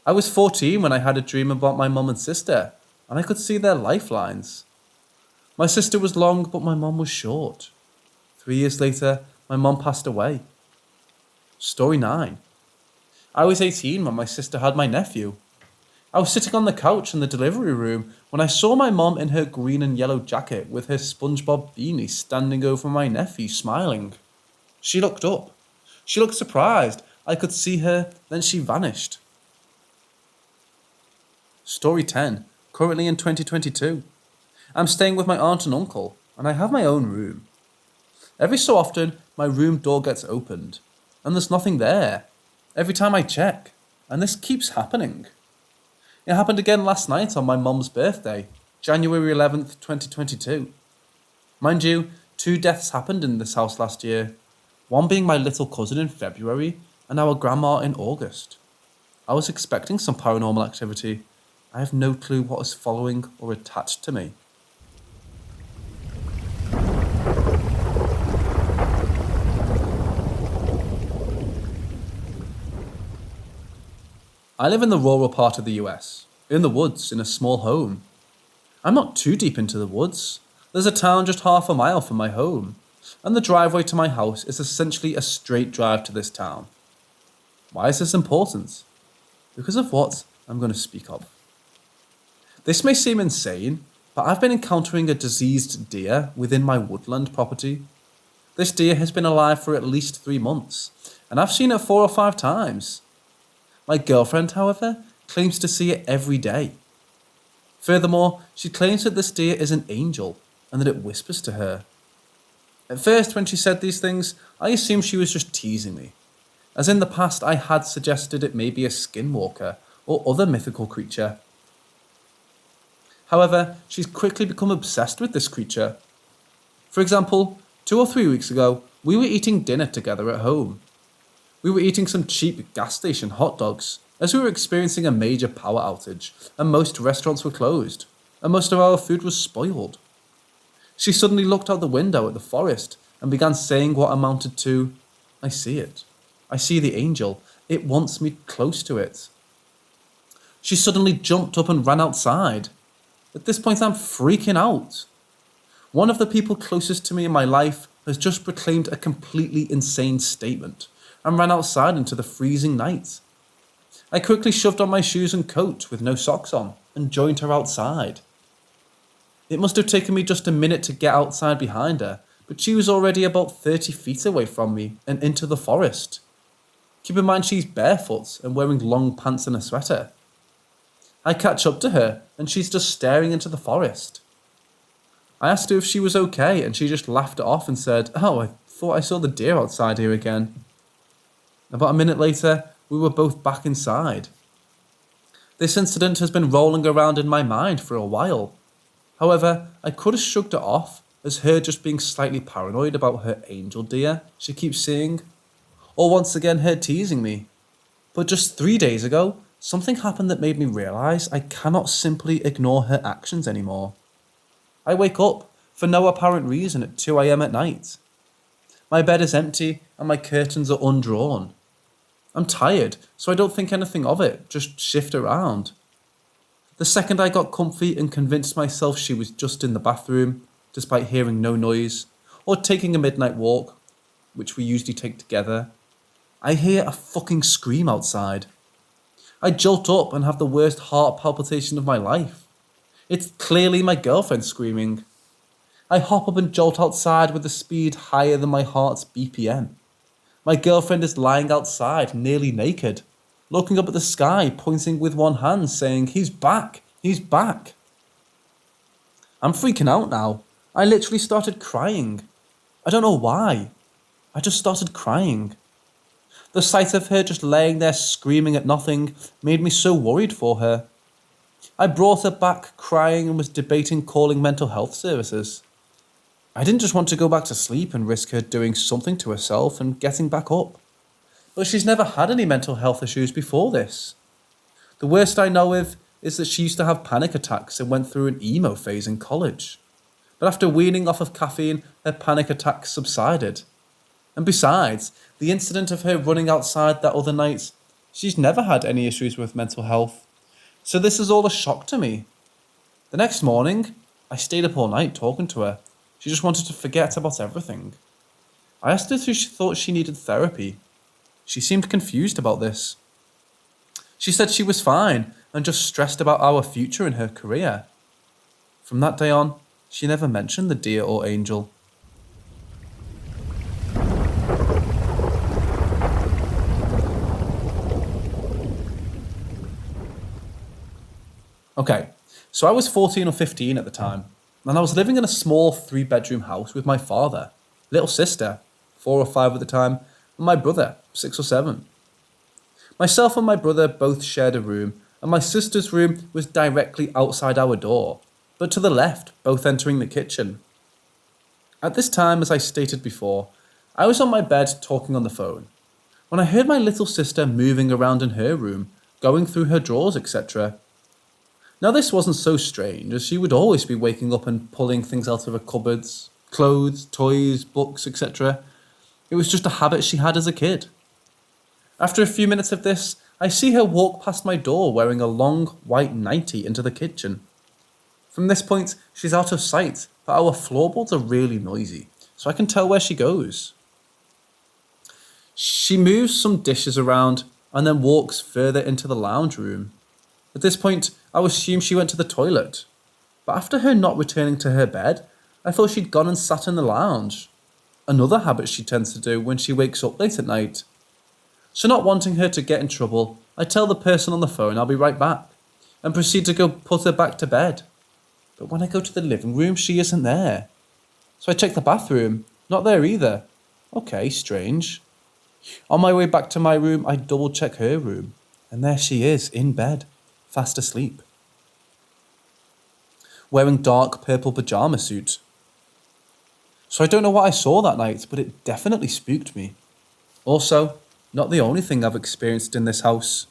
Speaker 2: I was 14 when I had a dream about my mum and sister, and I could see their lifelines. My sister was long, but my mum was short. 3 years later, my mum passed away. Story 9. I was 18 when my sister had my nephew. I was sitting on the couch in the delivery room when I saw my mum in her green and yellow jacket with her SpongeBob beanie standing over my nephew, smiling. She looked up. She looked surprised. I could see her, then she vanished. Story 10. Currently in 2022. I'm staying with my aunt and uncle, and I have my own room. Every so often, my room door gets opened, and there's nothing there. Every time I check, and this keeps happening. It happened again last night on my mum's birthday, January 11th, 2022. Mind you, 2 deaths happened in this house last year, one being my little cousin in February, and our grandma in August. I was expecting some paranormal activity. I have no clue what is following or attached to me. I live in the rural part of the US, in the woods, in a small home. I'm not too deep into the woods. There's a town just half a mile from my home, and the driveway to my house is essentially a straight drive to this town. Why is this important? Because of what I'm going to speak of. This may seem insane, but I've been encountering a diseased deer within my woodland property. This deer has been alive for at least 3 months, and I've seen it 4 or 5 times. My girlfriend, however, claims to see it every day. Furthermore, she claims that this deer is an angel and that it whispers to her. At first, when she said these things, I assumed she was just teasing me, as in the past I had suggested it may be a skinwalker or other mythical creature. However, she's quickly become obsessed with this creature. For example, 2 or 3 weeks ago, we were eating dinner together at home. We were eating some cheap gas station hot dogs, as we were experiencing a major power outage, and most restaurants were closed, and most of our food was spoiled. She suddenly looked out the window at the forest and began saying what amounted to, "I see it. I see the angel. It wants me close to it." She suddenly jumped up and ran outside. At this point, I'm freaking out. One of the people closest to me in my life has just proclaimed a completely insane statement and ran outside into the freezing night. I quickly shoved on my shoes and coat with no socks on and joined her outside. It must have taken me just a minute to get outside behind her, but she was already about 30 feet away from me and into the forest. Keep in mind she's barefoot and wearing long pants and a sweater. I catch up to her and she's just staring into the forest. I asked her if she was okay and she just laughed it off and said, "Oh, I thought I saw the deer outside here again." About a minute later, we were both back inside. This incident has been rolling around in my mind for a while. However, I could have shrugged it off as her just being slightly paranoid about her angel deer she keeps seeing, or once again her teasing me. But just 3 days ago, something happened that made me realise I cannot simply ignore her actions anymore. I wake up for no apparent reason at 2 AM at night. My bed is empty and my curtains are undrawn. I'm tired, so I don't think anything of it, just shift around. The second I got comfy and convinced myself she was just in the bathroom, despite hearing no noise, or taking a midnight walk, which we usually take together, I hear a fucking scream outside. I jolt up and have the worst heart palpitation of my life. It's clearly my girlfriend screaming. I hop up and jolt outside with a speed higher than my heart's BPM. My girlfriend is lying outside, nearly naked, looking up at the sky, pointing with one hand, saying, "He's back, he's back." I'm freaking out now. I literally started crying. I don't know why. I just started crying. The sight of her just laying there screaming at nothing made me so worried for her. I brought her back crying and was debating calling mental health services. I didn't just want to go back to sleep and risk her doing something to herself and getting back up. But she's never had any mental health issues before this. The worst I know of is that she used to have panic attacks and went through an emo phase in college. But after weaning off of caffeine, her panic attacks subsided. And besides, the incident of her running outside that other night, she's never had any issues with mental health. So this is all a shock to me. The next morning, I stayed up all night talking to her. She just wanted to forget about everything. I asked her if she thought she needed therapy. She seemed confused about this. She said she was fine and just stressed about our future in her career. From that day on, she never mentioned the deer or angel. Okay, so I was 14 or 15 at the time, and I was living in a small 3-bedroom house with my father, little sister, 4 or 5 at the time, and my brother, 6 or 7. Myself and my brother both shared a room, and my sister's room was directly outside our door, but to the left, both entering the kitchen. At this time, as I stated before, I was on my bed talking on the phone, when I heard my little sister moving around in her room, going through her drawers, etc. Now this wasn't so strange, as she would always be waking up and pulling things out of her cupboards, clothes, toys, books, etc. It was just a habit she had as a kid. After a few minutes of this, I see her walk past my door wearing a long white nightie into the kitchen. From this point, she's out of sight, but our floorboards are really noisy, so I can tell where she goes. She moves some dishes around and then walks further into the lounge room. At this point, I assumed she went to the toilet, but after her not returning to her bed, I thought she'd gone and sat in the lounge. Another habit she tends to do when she wakes up late at night. So not wanting her to get in trouble, I tell the person on the phone I'll be right back, and proceed to go put her back to bed. But when I go to the living room, she isn't there. So I check the bathroom, not there either. Okay, strange. On my way back to my room, I double check her room, and there she is, in bed, fast asleep. Wearing dark purple pyjama suit. So I don't know what I saw that night, but it definitely spooked me. Also, not the only thing I've experienced in this house.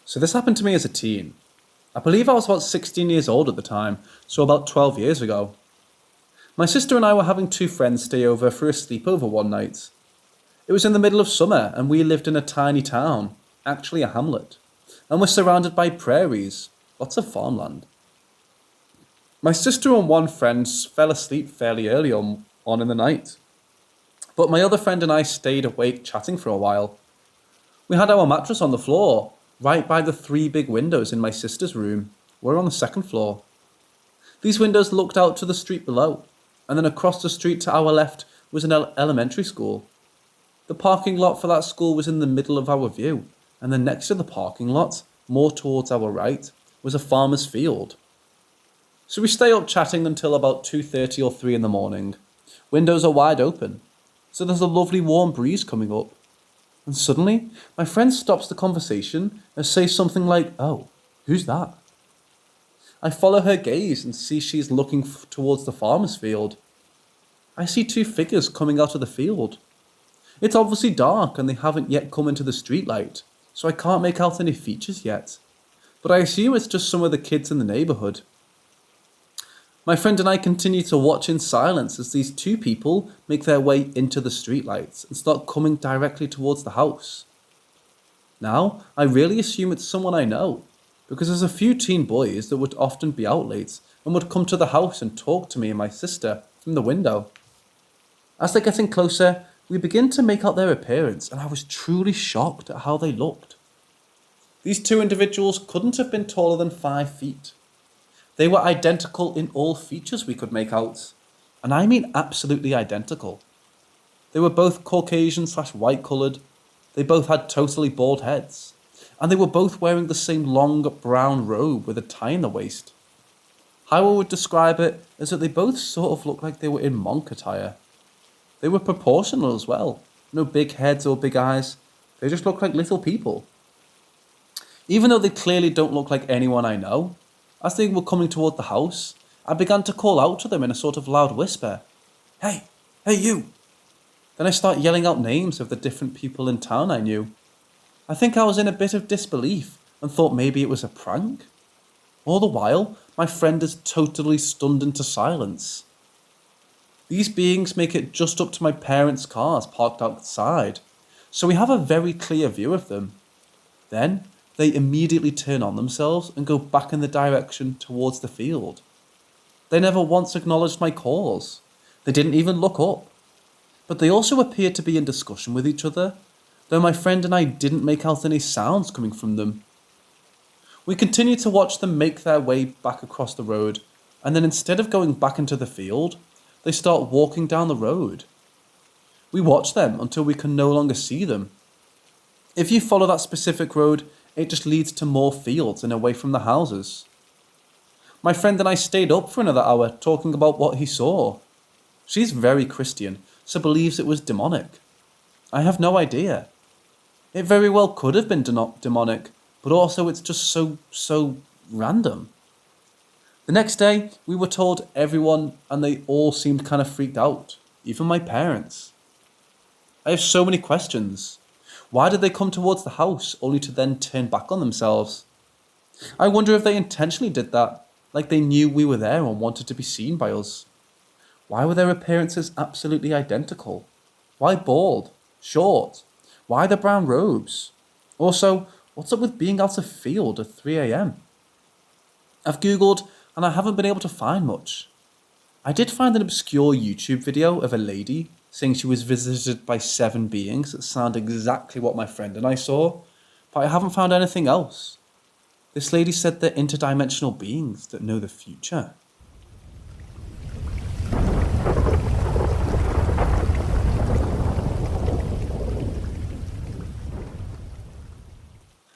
Speaker 2: So this happened to me as a teen. I believe I was about 16 years old at the time, so about 12 years ago. My sister and I were having 2 friends stay over for a sleepover one night. It was in the middle of summer and we lived in a tiny town, actually a hamlet. and we're surrounded by prairies, lots of farmland. My sister and one friend fell asleep fairly early on in the night, but my other friend and I stayed awake chatting for a while. We had our mattress on the floor, right by the 3 big windows in my sister's room. We're on the 2nd floor. These windows looked out to the street below, and then across the street to our left was an elementary school. The parking lot for that school was in the middle of our view, and then next to the parking lot, more towards our right, was a farmer's field. So we stay up chatting until about 2:30 or 3 in the morning. Windows are wide open, so there's a lovely warm breeze coming up. And suddenly, my friend stops the conversation and says something like, "Oh, who's that?" I follow her gaze and see she's looking towards the farmer's field. I see 2 figures coming out of the field. It's obviously dark and they haven't yet come into the streetlight, so I can't make out any features yet. But I assume it's just some of the kids in the neighbourhood. My friend and I continue to watch in silence as these 2 people make their way into the streetlights and start coming directly towards the house. Now, I really assume it's someone I know, because there's a few teen boys that would often be out late and would come to the house and talk to me and my sister from the window. As they're getting closer, we begin to make out their appearance, and I was truly shocked at how they looked. These 2 individuals couldn't have been taller than 5 feet. They were identical in all features we could make out, and I mean absolutely identical. They were both Caucasian/white coloured, they both had totally bald heads, and they were both wearing the same long brown robe with a tie in the waist. How I would describe it is that they both sort of looked like they were in monk attire. They were proportional as well, no big heads or big eyes, they just looked like little people. Even though they clearly don't look like anyone I know, as they were coming toward the house, I began to call out to them in a sort of loud whisper, "Hey, hey you!" Then I start yelling out names of the different people in town I knew. I think I was in a bit of disbelief and thought maybe it was a prank. All the while, my friend is totally stunned into silence. These beings make it just up to my parents' cars parked outside, so we have a very clear view of them. Then, they immediately turn on themselves and go back in the direction towards the field. They never once acknowledged my calls. They didn't even look up. But they also appeared to be in discussion with each other, though my friend and I didn't make out any sounds coming from them. We continued to watch them make their way back across the road, and then instead of going back into the field, they start walking down the road. We watch them until we can no longer see them. If you follow that specific road, it just leads to more fields and away from the houses. My friend and I stayed up for another hour talking about what he saw. She's very Christian, so believes it was demonic. I have no idea. It very well could have been demonic, but also it's just so random. The next day, we were told everyone, and they all seemed kind of freaked out, even my parents. I have so many questions. Why did they come towards the house only to then turn back on themselves? I wonder if they intentionally did that, like they knew we were there and wanted to be seen by us. Why were their appearances absolutely identical? Why bald? Short? Why the brown robes? Also, what's up with being out of field at 3 a.m? I've googled and I haven't been able to find much. I did find an obscure YouTube video of a lady saying she was visited by 7 beings that sound exactly what my friend and I saw, but I haven't found anything else. This lady said they're interdimensional beings that know the future.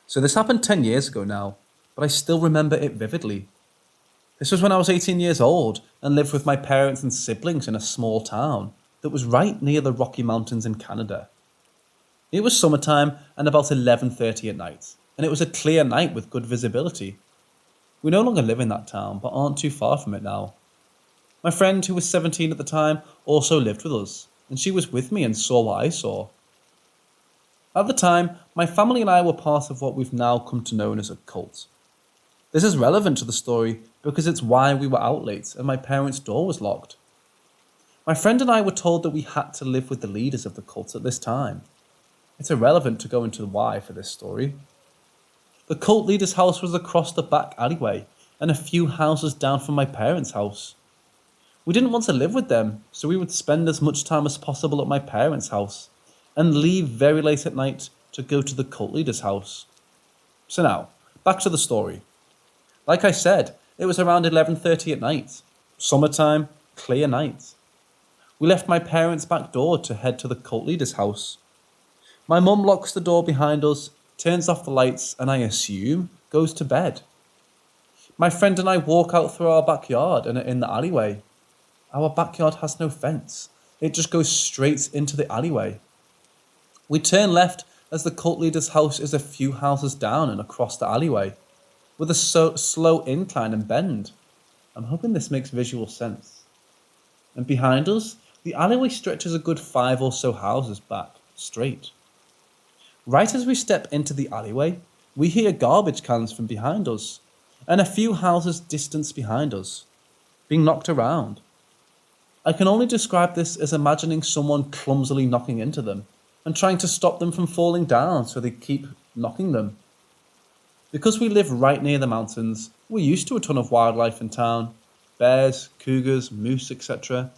Speaker 2: So this happened 10 years ago now, but I still remember it vividly. This was when I was 18 years old and lived with my parents and siblings in a small town that was right near the Rocky Mountains in Canada. It was summertime and about 11:30 at night, and it was a clear night with good visibility. We no longer live in that town, but aren't too far from it now. My friend, who was 17 at the time, also lived with us, and she was with me and saw what I saw. At the time, my family and I were part of what we've now come to know as a cult. This is relevant to the story because it's why we were out late and my parents' door was locked. My friend and I were told that we had to live with the leaders of the cult at this time. It's irrelevant to go into the why for this story. The cult leader's house was across the back alleyway and a few houses down from my parents' house. We didn't want to live with them, so we would spend as much time as possible at my parents' house and leave very late at night to go to the cult leader's house. So now, back to the story. Like I said, it was around 11:30 at night. Summertime, clear night. We left my parents' back door to head to the cult leader's house. My mum locks the door behind us, turns off the lights, and I assume goes to bed. My friend and I walk out through our backyard and are in the alleyway. Our backyard has no fence. It just goes straight into the alleyway. We turn left as the cult leader's house is a few houses down and across the alleyway, with a slow incline and bend. I'm hoping this makes visual sense. And behind us, the alleyway stretches a good 5 or so houses back, straight. Right as we step into the alleyway, we hear garbage cans from behind us, and a few houses distance behind us, being knocked around. I can only describe this as imagining someone clumsily knocking into them, and trying to stop them from falling down so they keep knocking them. Because we live right near the mountains, we're used to a ton of wildlife in town. Bears, cougars, moose, etc.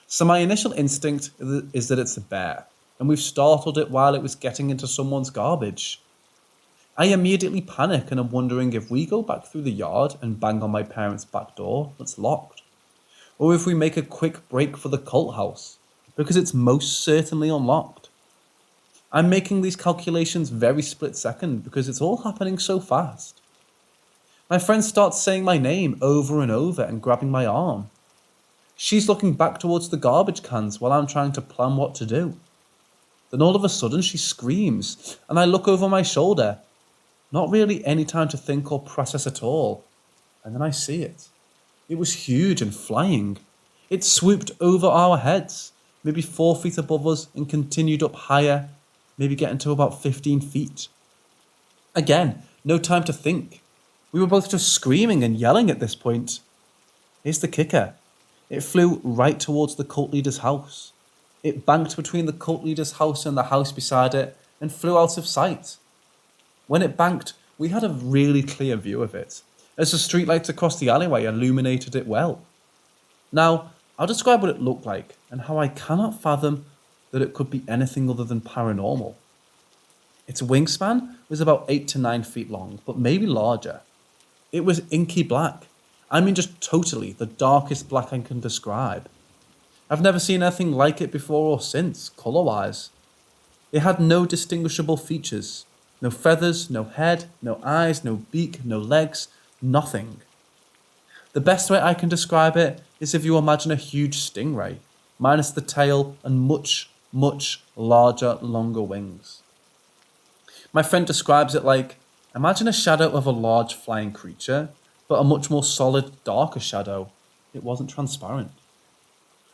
Speaker 2: So my initial instinct is that it's a bear, and we've startled it while it was getting into someone's garbage. I immediately panic and am wondering if we go back through the yard and bang on my parents' back door that's locked, or if we make a quick break for the cult house, because it's most certainly unlocked. I'm making these calculations very split second because it's all happening so fast. My friend starts saying my name over and over and grabbing my arm. She's looking back towards the garbage cans while I'm trying to plan what to do. Then all of a sudden she screams, and I look over my shoulder. Not really any time to think or process at all. And then I see it. It was huge and flying. It swooped over our heads, maybe 4 feet above us, and continued up higher, maybe getting to about 15 feet. Again, no time to think. We were both just screaming and yelling at this point. Here's the kicker. It flew right towards the cult leader's house. It banked between the cult leader's house and the house beside it and flew out of sight. When it banked, we had a really clear view of it, as the streetlights across the alleyway illuminated it well. Now, I'll describe what it looked like and how I cannot fathom that it could be anything other than paranormal. Its wingspan was about 8 to 9 feet long, but maybe larger. It was inky black. I mean just totally the darkest black I can describe. I've never seen anything like it before or since, colour-wise. It had no distinguishable features. No feathers, no head, no eyes, no beak, no legs, nothing. The best way I can describe it is if you imagine a huge stingray, minus the tail and much, much larger, longer wings. My friend describes it like, imagine a shadow of a large flying creature, but a much more solid, darker shadow. It wasn't transparent.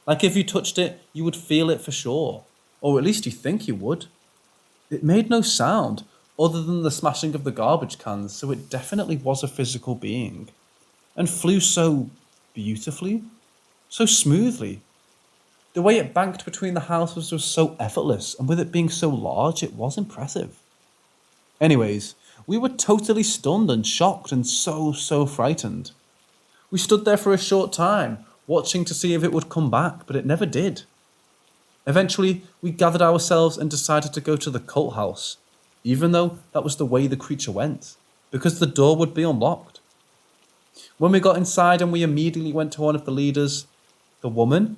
Speaker 2: Like if you touched it, you would feel it for sure, or at least you think you would. It made no sound, other than the smashing of the garbage cans, so it definitely was a physical being, and flew so beautifully, so smoothly. The way it banked between the houses was so effortless, and with it being so large, it was impressive. Anyways, we were totally stunned and shocked and so frightened. We stood there for a short time, watching to see if it would come back, but it never did. Eventually, we gathered ourselves and decided to go to the cult house, even though that was the way the creature went, because the door would be unlocked. When we got inside and we immediately went to one of the leaders, the woman,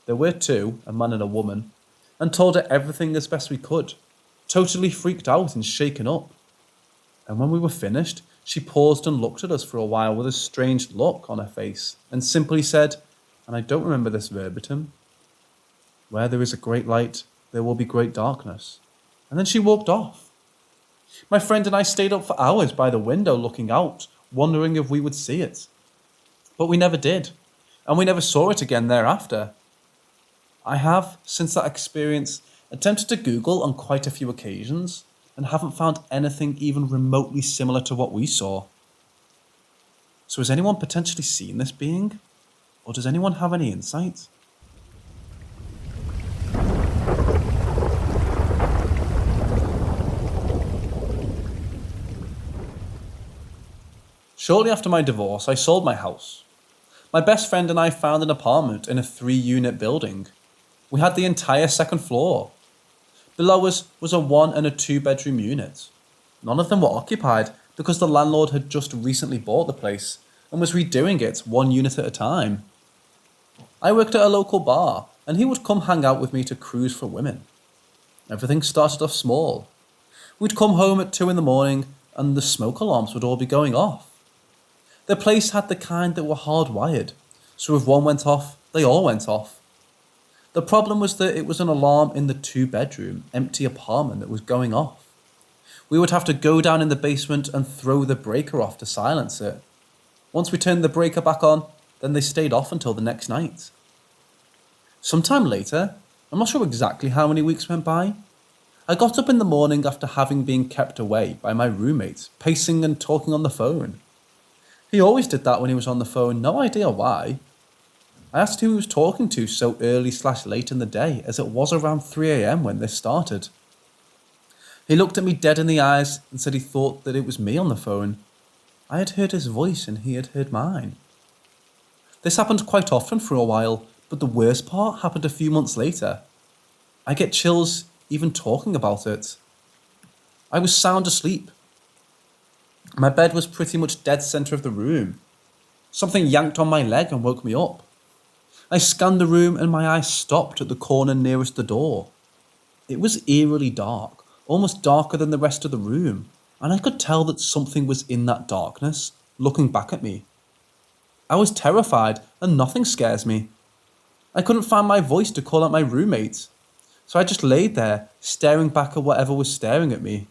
Speaker 2: there were two, a man and a woman, and told her everything as best we could, totally freaked out and shaken up. And when we were finished, she paused and looked at us for a while with a strange look on her face, and simply said, and I don't remember this verbatim, "Where there is a great light, there will be great darkness." And then she walked off. My friend and I stayed up for hours by the window looking out, wondering if we would see it. But we never did, and we never saw it again thereafter. I have, since that experience, attempted to Google on quite a few occasions, and haven't found anything even remotely similar to what we saw. So has anyone potentially seen this being? Or does anyone have any insight? Shortly after my divorce, I sold my house. My best friend and I found an apartment in a 3-unit building. We had the entire second floor. Below us was a 1 and a 2-bedroom unit. None of them were occupied because the landlord had just recently bought the place and was redoing it 1 unit at a time. I worked at a local bar and he would come hang out with me to cruise for women. Everything started off small. We'd come home at 2 in the morning and the smoke alarms would all be going off. The place had the kind that were hardwired, so if one went off, they all went off. The problem was that it was an alarm in the 2-bedroom, empty apartment that was going off. We would have to go down in the basement and throw the breaker off to silence it. Once we turned the breaker back on, then they stayed off until the next night. Sometime later, I'm not sure exactly how many weeks went by, I got up in the morning after having been kept away by my roommate, pacing and talking on the phone. He always did that when he was on the phone, no idea why. I asked who he was talking to so early/late in the day, as it was around 3 a.m. when this started. He looked at me dead in the eyes and said he thought that it was me on the phone. I had heard his voice and he had heard mine. This happened quite often for a while, but the worst part happened a few months later. I get chills even talking about it. I was sound asleep. My bed was pretty much dead center of the room. Something yanked on my leg and woke me up. I scanned the room and my eyes stopped at the corner nearest the door. It was eerily dark, almost darker than the rest of the room, and I could tell that something was in that darkness, looking back at me. I was terrified, and nothing scares me. I couldn't find my voice to call out my roommate, so I just laid there, staring back at whatever was staring at me.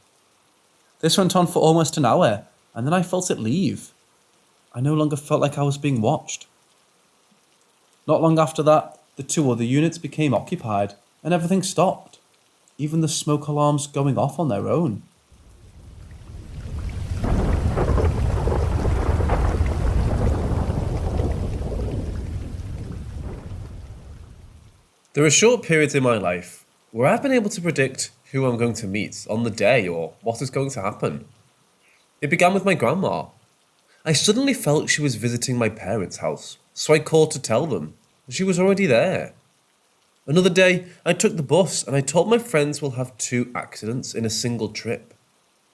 Speaker 2: This went on for almost an hour, and then I felt it leave. I no longer felt like I was being watched. Not long after that, the 2 other units became occupied, and everything stopped, even the smoke alarms going off on their own.
Speaker 1: There are short periods in my life where I've been able to predict who I'm going to meet on the day or what is going to happen. It began with my grandma. I suddenly felt she was visiting my parents' house, so I called to tell them, and she was already there. Another day, I took the bus and I told my friends we'll have 2 accidents in a single trip.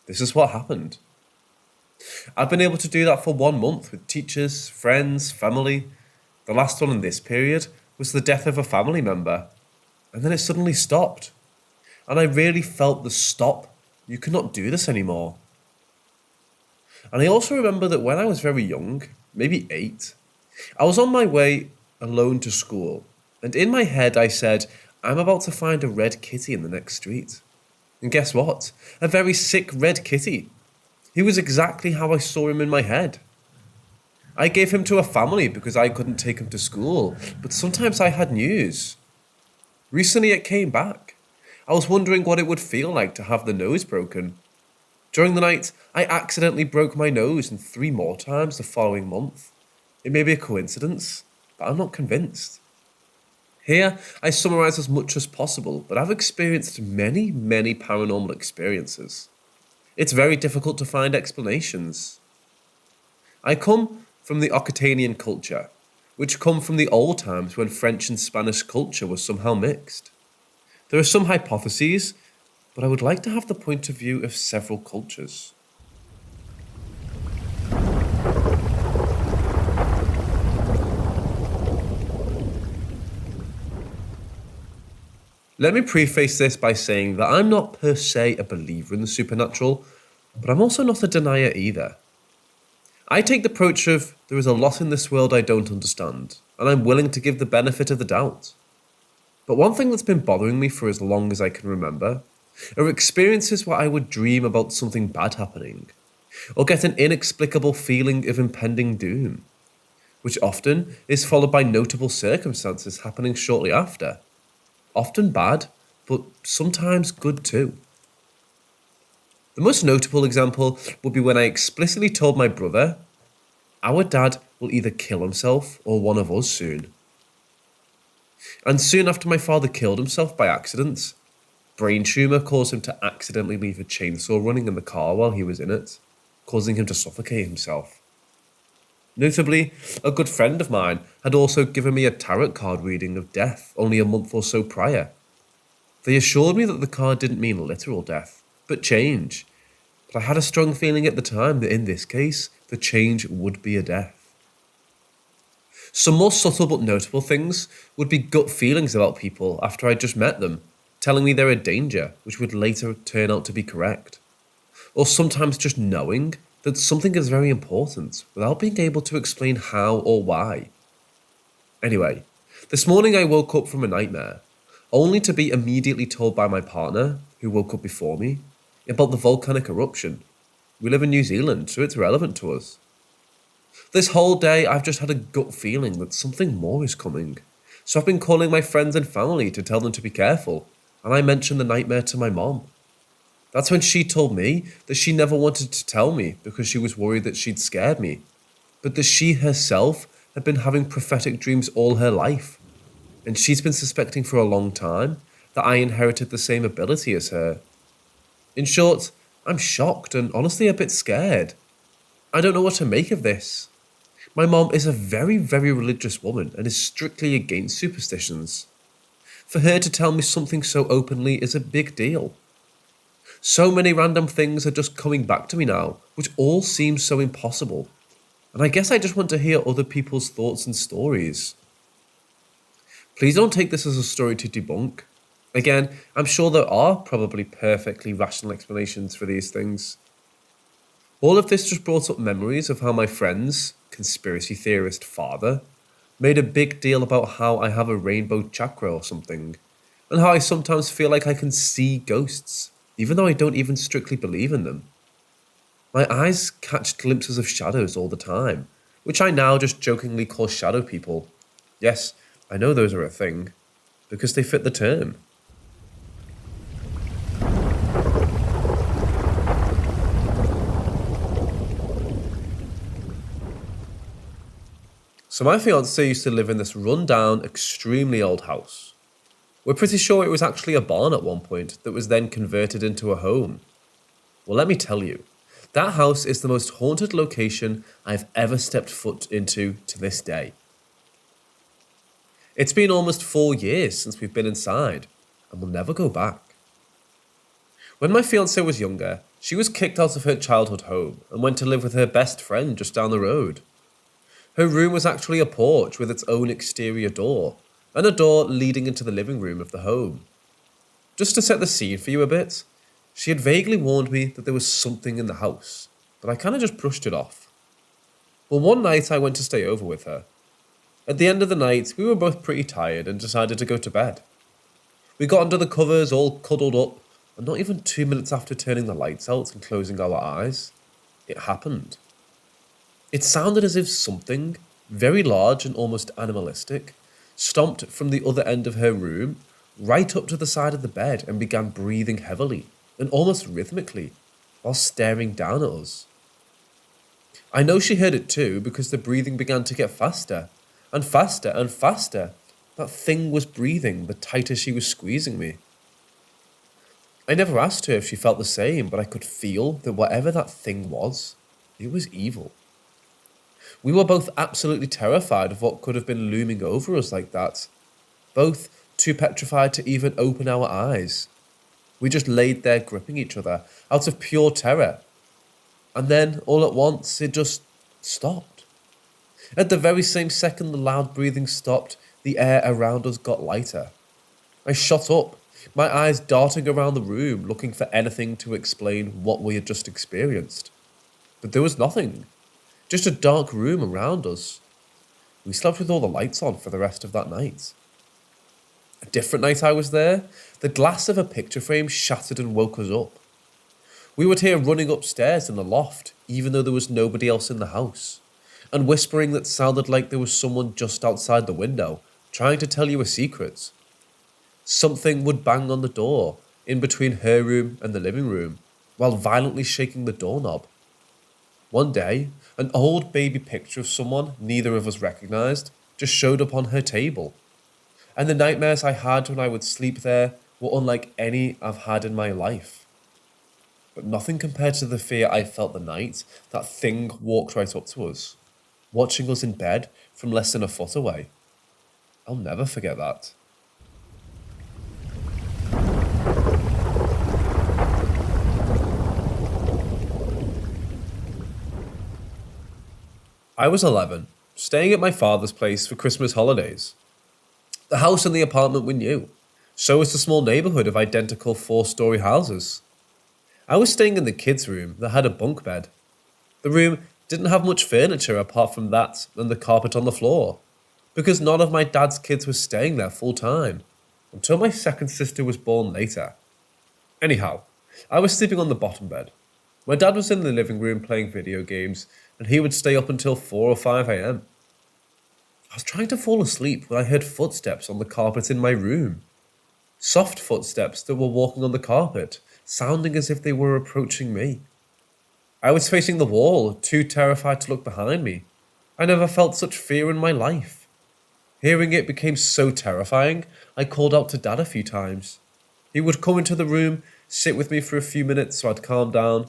Speaker 1: This is what happened. I've been able to do that for 1 month with teachers, friends, family. The last one in this period was the death of a family member, and then it suddenly stopped. And I really felt the stop. You cannot do this anymore. And I also remember that when I was very young, maybe 8, I was on my way alone to school, and in my head I said, I'm about to find a red kitty in the next street. And guess what? A very sick red kitty. He was exactly how I saw him in my head. I gave him to a family because I couldn't take him to school, but sometimes I had news. Recently it came back. I was wondering what it would feel like to have the nose broken. During the night, I accidentally broke my nose and 3 more times the following month. It may be a coincidence, but I'm not convinced. Here, I summarize as much as possible, but I've experienced many paranormal experiences. It's very difficult to find explanations. I come from the Occitanian culture, which come from the old times when French and Spanish culture was somehow mixed. There are some hypotheses, but I would like to have the point of view of several cultures. Let me preface this by saying that I'm not per se a believer in the supernatural, but I'm also not a denier either. I take the approach of, there is a lot in this world I don't understand, and I'm willing to give the benefit of the doubt. But one thing that's been bothering me for as long as I can remember are experiences where I would dream about something bad happening, or get an inexplicable feeling of impending doom, which often is followed by notable circumstances happening shortly after. Often bad, but sometimes good too. The most notable example would be when I explicitly told my brother, our dad will either kill himself or one of us soon. And soon after my father killed himself by accident, brain tumour caused him to accidentally leave a chainsaw running in the car while he was in it, causing him to suffocate himself. Notably, a good friend of mine had also given me a tarot card reading of death only a month or so prior. They assured me that the card didn't mean literal death, but change. But I had a strong feeling at the time that in this case, the change would be a death. Some more subtle but notable things would be gut feelings about people after I'd just met them, telling me they're a danger, which would later turn out to be correct. Or sometimes just knowing that something is very important without being able to explain how or why. Anyway, this morning I woke up from a nightmare, only to be immediately told by my partner, who woke up before me, about the volcanic eruption. We live in New Zealand, so it's relevant to us. This whole day I've just had a gut feeling that something more is coming, so I've been calling my friends and family to tell them to be careful, and I mentioned the nightmare to my mom. That's when she told me that she never wanted to tell me because she was worried that she'd scared me, but that she herself had been having prophetic dreams all her life, and she's been suspecting for a long time that I inherited the same ability as her. In short, I'm shocked and honestly a bit scared. I don't know what to make of this. My mom is a very, very religious woman and is strictly against superstitions. For her to tell me something so openly is a big deal. So many random things are just coming back to me now, which all seem so impossible. And I guess I just want to hear other people's thoughts and stories. Please don't take this as a story to debunk. Again, I'm sure there are probably perfectly rational explanations for these things. All of this just brought up memories of how my friend's conspiracy theorist father made a big deal about how I have a rainbow chakra or something, and how I sometimes feel like I can see ghosts, even though I don't even strictly believe in them. My eyes catch glimpses of shadows all the time, which I now just jokingly call shadow people. Yes, I know those are a thing, because they fit the term. So my fiancée used to live in this run-down, extremely old house. We're pretty sure it was actually a barn at one point that was then converted into a home. Well, let me tell you, that house is the most haunted location I've ever stepped foot into to this day. It's been almost 4 years since we've been inside, and we'll never go back. When my fiancée was younger, she was kicked out of her childhood home and went to live with her best friend just down the road. Her room was actually a porch with its own exterior door, and a door leading into the living room of the home. Just to set the scene for you a bit, she had vaguely warned me that there was something in the house, but I kind of just brushed it off. Well, one night I went to stay over with her. At the end of the night, we were both pretty tired and decided to go to bed. We got under the covers, all cuddled up, and not even 2 minutes after turning the lights out and closing our eyes, it happened. It sounded as if something, very large and almost animalistic, stomped from the other end of her room right up to the side of the bed and began breathing heavily and almost rhythmically while staring down at us. I know she heard it too because the breathing began to get faster and faster and faster. That thing was breathing the tighter she was squeezing me. I never asked her if she felt the same, but I could feel that whatever that thing was, it was evil. We were both absolutely terrified of what could have been looming over us like that, both too petrified to even open our eyes. We just laid there gripping each other out of pure terror. And then, all at once, it just stopped. At the very same second the loud breathing stopped, the air around us got lighter. I shot up, my eyes darting around the room looking for anything to explain what we had just experienced. But there was nothing. Just a dark room around us. We slept with all the lights on for the rest of that night. A different night I was there, the glass of a picture frame shattered and woke us up. We would hear running upstairs in the loft, even though there was nobody else in the house, and whispering that sounded like there was someone just outside the window, trying to tell you a secret. Something would bang on the door, in between her room and the living room, while violently shaking the doorknob. One day, an old baby picture of someone neither of us recognized just showed up on her table. And the nightmares I had when I would sleep there were unlike any I've had in my life. But nothing compared to the fear I felt the night that thing walked right up to us. watching us in bed from less than a foot away. I'll never forget that. I was 11, staying at my father's place for Christmas holidays. The house and the apartment were new, so was the small neighbourhood of identical 4-storey houses. I was staying in the kids' room that had a bunk bed. The room didn't have much furniture apart from that and the carpet on the floor, because none of my dad's kids were staying there full time, until my second sister was born later. Anyhow, I was sleeping on the bottom bed. My dad was in the living room playing video games, and he would stay up until 4 or 5 a.m. I was trying to fall asleep when I heard footsteps on the carpet in my room. Soft footsteps that were walking on the carpet, sounding as if they were approaching me. I was facing the wall, too terrified to look behind me. I never felt such fear in my life. Hearing it became so terrifying, I called out to Dad a few times. He would come into the room, sit with me for a few minutes so I'd calm down,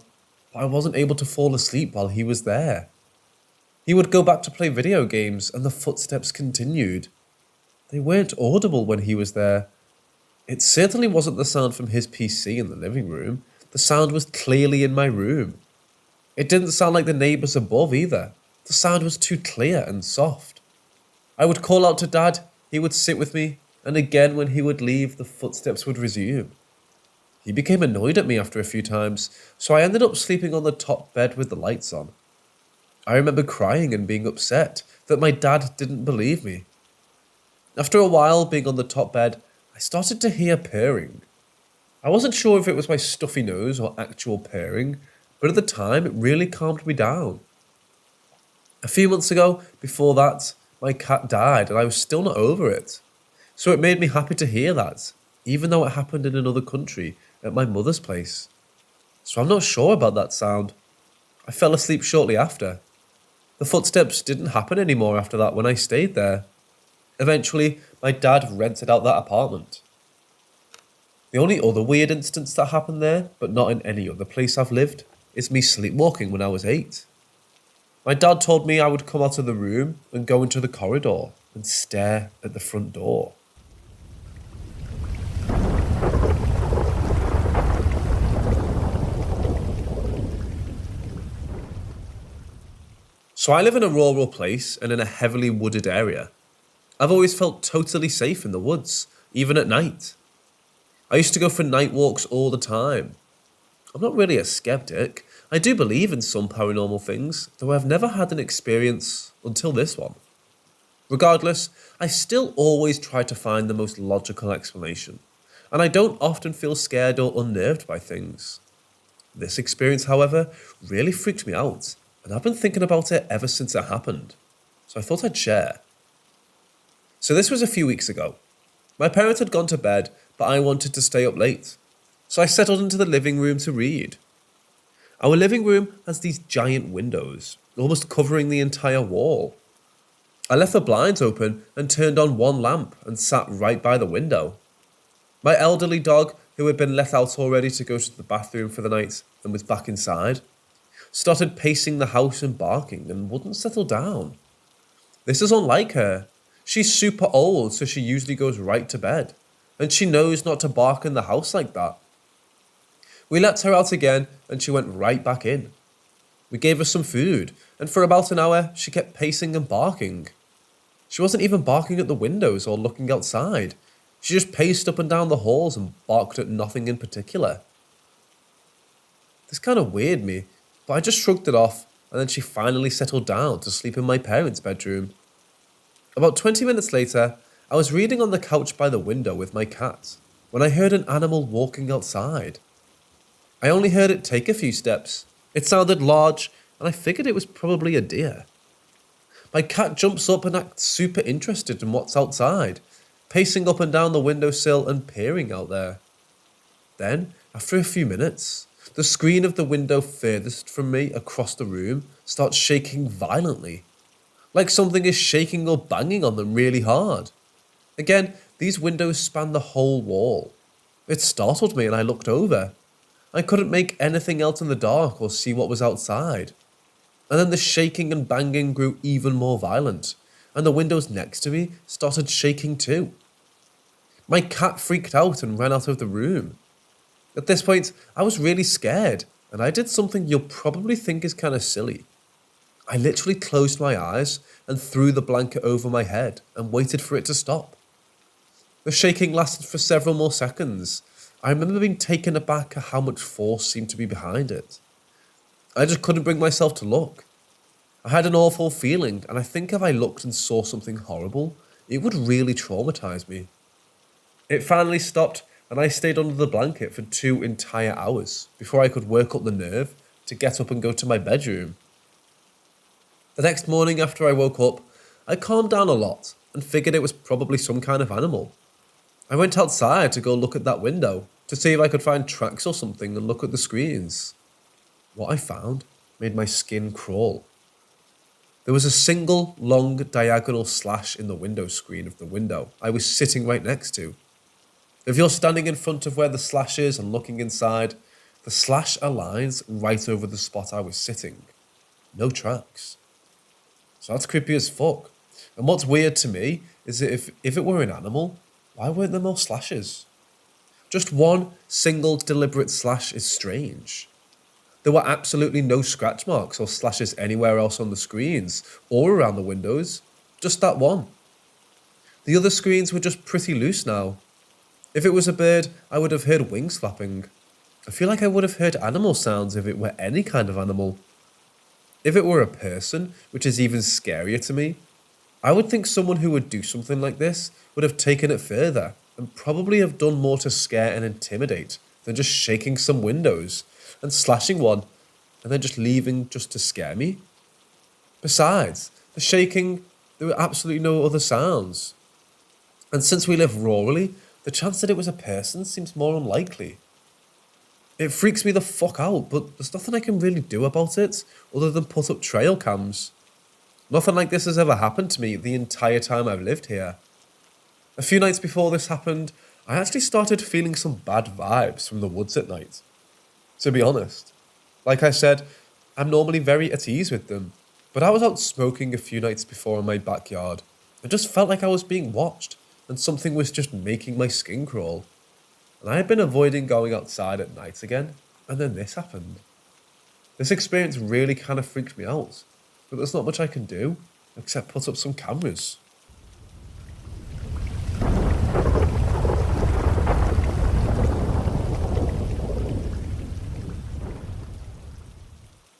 Speaker 1: but I wasn't able to fall asleep while he was there. He would go back to play video games and the footsteps continued. They weren't audible when he was there. It certainly wasn't the sound from his PC in the living room. The sound was clearly in my room. It didn't sound like the neighbours above either. The sound was too clear and soft. I would call out to Dad, he would sit with me, and again when he would leave, the footsteps would resume. He became annoyed at me after a few times, so I ended up sleeping on the top bed with the lights on. I remember crying and being upset that my dad didn't believe me. After a while being on the top bed, I started to hear purring. I wasn't sure if it was my stuffy nose or actual purring, but at the time it really calmed me down. A few months ago, before that, my cat died and I was still not over it. So it made me happy to hear that, even though it happened in another country at my mother's place. So I'm not sure about that sound. I fell asleep shortly after. The footsteps didn't happen anymore after that when I stayed there. Eventually, my dad rented out that apartment. The only other weird instance that happened there, but not in any other place I've lived, is me sleepwalking when I was 8. My dad told me I would come out of the room and go into the corridor and stare at the front door. So I live in a rural place and in a heavily wooded area. I've always felt totally safe in the woods, even at night. I used to go for night walks all the time. I'm not really a skeptic. I do believe in some paranormal things, though I've never had an experience until this one. Regardless, I still always try to find the most logical explanation, and I don't often feel scared or unnerved by things. This experience, however, really freaked me out, and I've been thinking about it ever since it happened, so I thought I'd share. So this was a few weeks ago. My parents had gone to bed, but I wanted to stay up late, so I settled into the living room to read. Our living room has these giant windows, almost covering the entire wall. I left the blinds open and turned on one lamp and sat right by the window. My elderly dog, who had been let out already to go to the bathroom for the night and was back inside, started pacing the house and barking and wouldn't settle down. This is unlike her. She's super old, so she usually goes right to bed, and she knows not to bark in the house like that. We let her out again, and she went right back in. We gave her some food, and for about an hour, she kept pacing and barking. She wasn't even barking at the windows or looking outside. She just paced up and down the halls and barked at nothing in particular. This kind of weirded me, but I just shrugged it off, and then she finally settled down to sleep in my parents' bedroom. About 20 minutes later, I was reading on the couch by the window with my cat, when I heard an animal walking outside. I only heard it take a few steps. It sounded large, and I figured it was probably a deer. My cat jumps up and acts super interested in what's outside, pacing up and down the windowsill and peering out there. Then, after a few minutes, the screen of the window furthest from me across the room starts shaking violently, like something is shaking or banging on them really hard. Again, these windows span the whole wall. It startled me and I looked over. I couldn't make anything else in the dark or see what was outside. And then the shaking and banging grew even more violent, and the windows next to me started shaking too. My cat freaked out and ran out of the room. At this point, I was really scared, and I did something you'll probably think is kind of silly. I literally closed my eyes and threw the blanket over my head and waited for it to stop. The shaking lasted for several more seconds. I remember being taken aback at how much force seemed to be behind it. I just couldn't bring myself to look. I had an awful feeling, and I think if I looked and saw something horrible, it would really traumatize me. It finally stopped, and I stayed under the blanket for 2 entire hours before I could work up the nerve to get up and go to my bedroom. The next morning after I woke up, I calmed down a lot and figured it was probably some kind of animal. I went outside to go look at that window to see if I could find tracks or something and look at the screens. What I found made my skin crawl. There was a single long diagonal slash in the window screen of the window I was sitting right next to. If you're standing in front of where the slash is and looking inside, the slash aligns right over the spot I was sitting. No tracks. So that's creepy as fuck. And what's weird to me is that if it were an animal, why weren't there more slashes? Just one single deliberate slash is strange. There were absolutely no scratch marks or slashes anywhere else on the screens or around the windows, just that one. The other screens were just pretty loose now. If it was a bird, I would have heard wings flapping. I feel like I would have heard animal sounds if it were any kind of animal. If it were a person, which is even scarier to me, I would think someone who would do something like this would have taken it further and probably have done more to scare and intimidate than just shaking some windows and slashing one and then just leaving just to scare me. Besides, the shaking, there were absolutely no other sounds. And since we live rurally, the chance that it was a person seems more unlikely. It freaks me the fuck out, but there's nothing I can really do about it other than put up trail cams. Nothing like this has ever happened to me the entire time I've lived here. A few nights before this happened, I actually started feeling some bad vibes from the woods at night. To be honest, like I said, I'm normally very at ease with them, but I was out smoking a few nights before in my backyard and just felt like I was being watched and something was just making my skin crawl. And I had been avoiding going outside at night again, and then this happened. This experience really kind of freaked me out, but there's not much I can do except put up some cameras.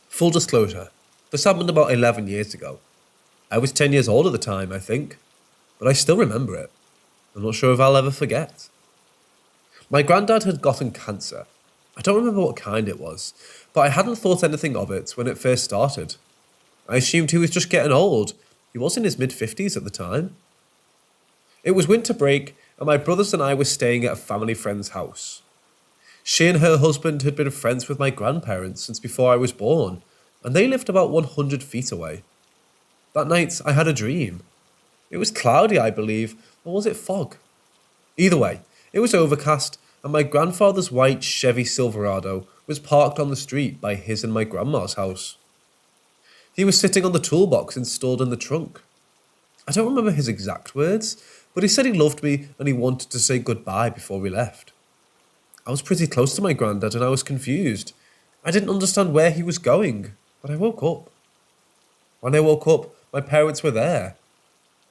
Speaker 1: Full disclosure, this happened about 11 years ago. I was 10 years old at the time, I think, but I still remember it. I'm not sure if I'll ever forget. My granddad had gotten cancer. I don't remember what kind it was, but I hadn't thought anything of it when it first started. I assumed he was just getting old. He was in his mid-50s at the time. It was winter break, and my brothers and I were staying at a family friend's house. She and her husband had been friends with my grandparents since before I was born, and they lived about 100 feet away. That night, I had a dream. It was cloudy, I believe, or was it fog? Either way, it was overcast, and my grandfather's white Chevy Silverado was parked on the street by his and my grandma's house. He was sitting on the toolbox installed in the trunk. I don't remember his exact words, but he said he loved me and he wanted to say goodbye before we left. I was pretty close to my granddad and I was confused. I didn't understand where he was going, but I woke up. When I woke up, my parents were there.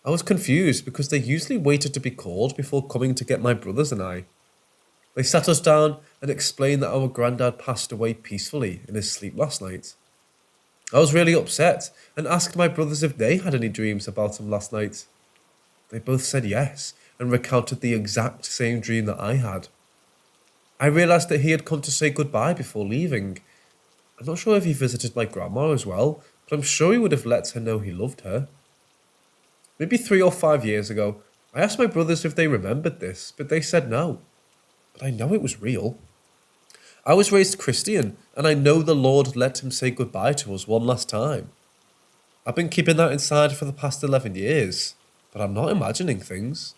Speaker 1: I was confused because they usually waited to be called before coming to get my brothers and I. They sat us down and explained that our granddad passed away peacefully in his sleep last night. I was really upset and asked my brothers if they had any dreams about him last night. They both said yes and recounted the exact same dream that I had. I realised that he had come to say goodbye before leaving. I'm not sure if he visited my grandma as well, but I'm sure he would have let her know he loved her. Maybe 3 or 5 years ago, I asked my brothers if they remembered this, but they said no. But I know it was real. I was raised Christian, and I know the Lord let him say goodbye to us one last time. I've been keeping that inside for the past 11 years, but I'm not imagining things.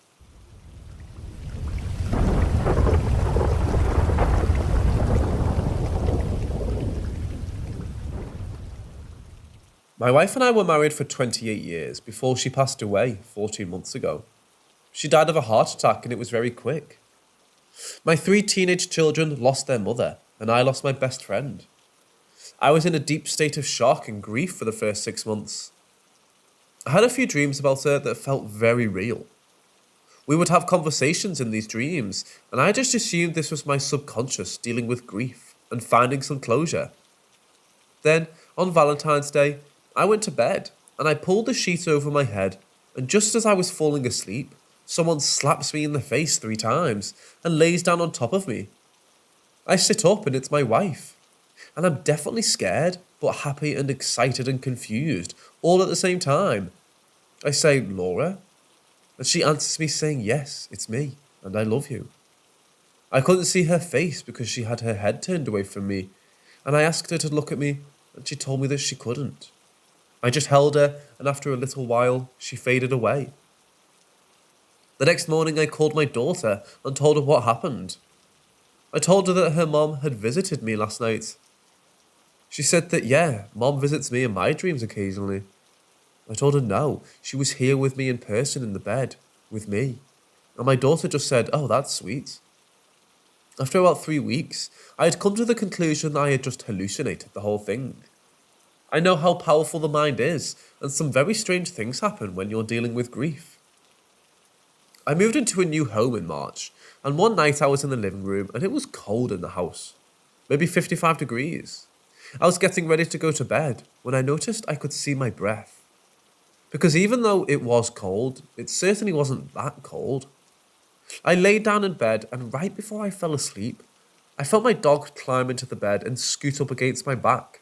Speaker 1: My wife and I were married for 28 years before she passed away 14 months ago. She died of a heart attack and it was very quick. My 3 teenage children lost their mother and I lost my best friend. I was in a deep state of shock and grief for the first 6 months. I had a few dreams about her that felt very real. We would have conversations in these dreams, and I just assumed this was my subconscious dealing with grief and finding some closure. Then, on Valentine's Day, I went to bed, and I pulled the sheet over my head, and just as I was falling asleep, someone slaps me in the face 3 times and lays down on top of me. I sit up and it's my wife, and I'm definitely scared, but happy and excited and confused, all at the same time. I say, "Laura?" And she answers me saying, "Yes, it's me, and I love you." I couldn't see her face because she had her head turned away from me, and I asked her to look at me, and she told me that she couldn't. I just held her, and after a little while, she faded away. The next morning, I called my daughter and told her what happened. I told her that her mom had visited me last night. She said that, yeah, Mom visits me in my dreams occasionally. I told her no, she was here with me in person in the bed, with me. And my daughter just said, "Oh, that's sweet." After about 3 weeks, I had come to the conclusion that I had just hallucinated the whole thing. I know how powerful the mind is, and some very strange things happen when you're dealing with grief. I moved into a new home in March, and one night I was in the living room and it was cold in the house. Maybe 55 degrees. I was getting ready to go to bed when I noticed I could see my breath. Because even though it was cold, it certainly wasn't that cold. I lay down in bed and right before I fell asleep, I felt my dog climb into the bed and scoot up against my back.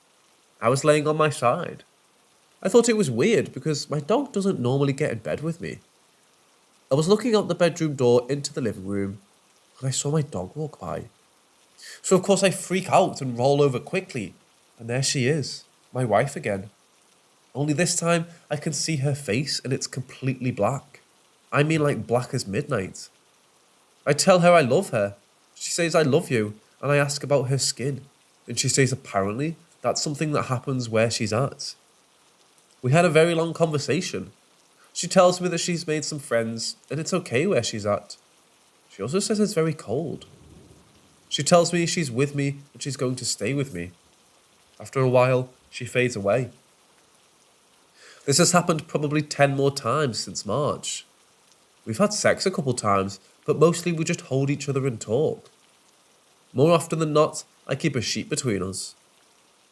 Speaker 1: I was laying on my side. I thought it was weird because my dog doesn't normally get in bed with me. I was looking out the bedroom door into the living room and I saw my dog walk by. So of course I freak out and roll over quickly, and there she is, my wife again. Only this time I can see her face and it's completely black. I mean like black as midnight. I tell her I love her. She says I love you, and I ask about her skin, and she says apparently that's something that happens where she's at. We had a very long conversation. She tells me that she's made some friends and it's okay where she's at. She also says it's very cold. She tells me she's with me and she's going to stay with me. After a while, she fades away. This has happened probably 10 more times since March. We've had sex a couple times, but mostly we just hold each other and talk. More often than not, I keep a sheet between us.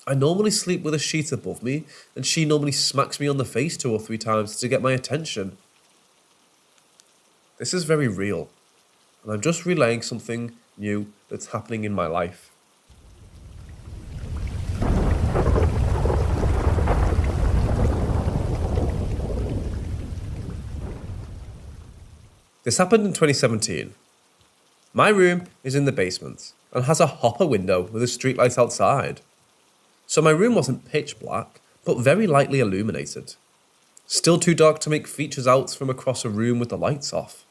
Speaker 1: I normally sleep with a sheet above me, and she normally smacks me on the face 2 or 3 times to get my attention. This is very real, and I'm just relaying something new that's happening in my life. This happened in 2017. My room is in the basement and has a hopper window with a streetlight outside. So my room wasn't pitch black, but very lightly illuminated. Still too dark to make features out from across a room with the lights off.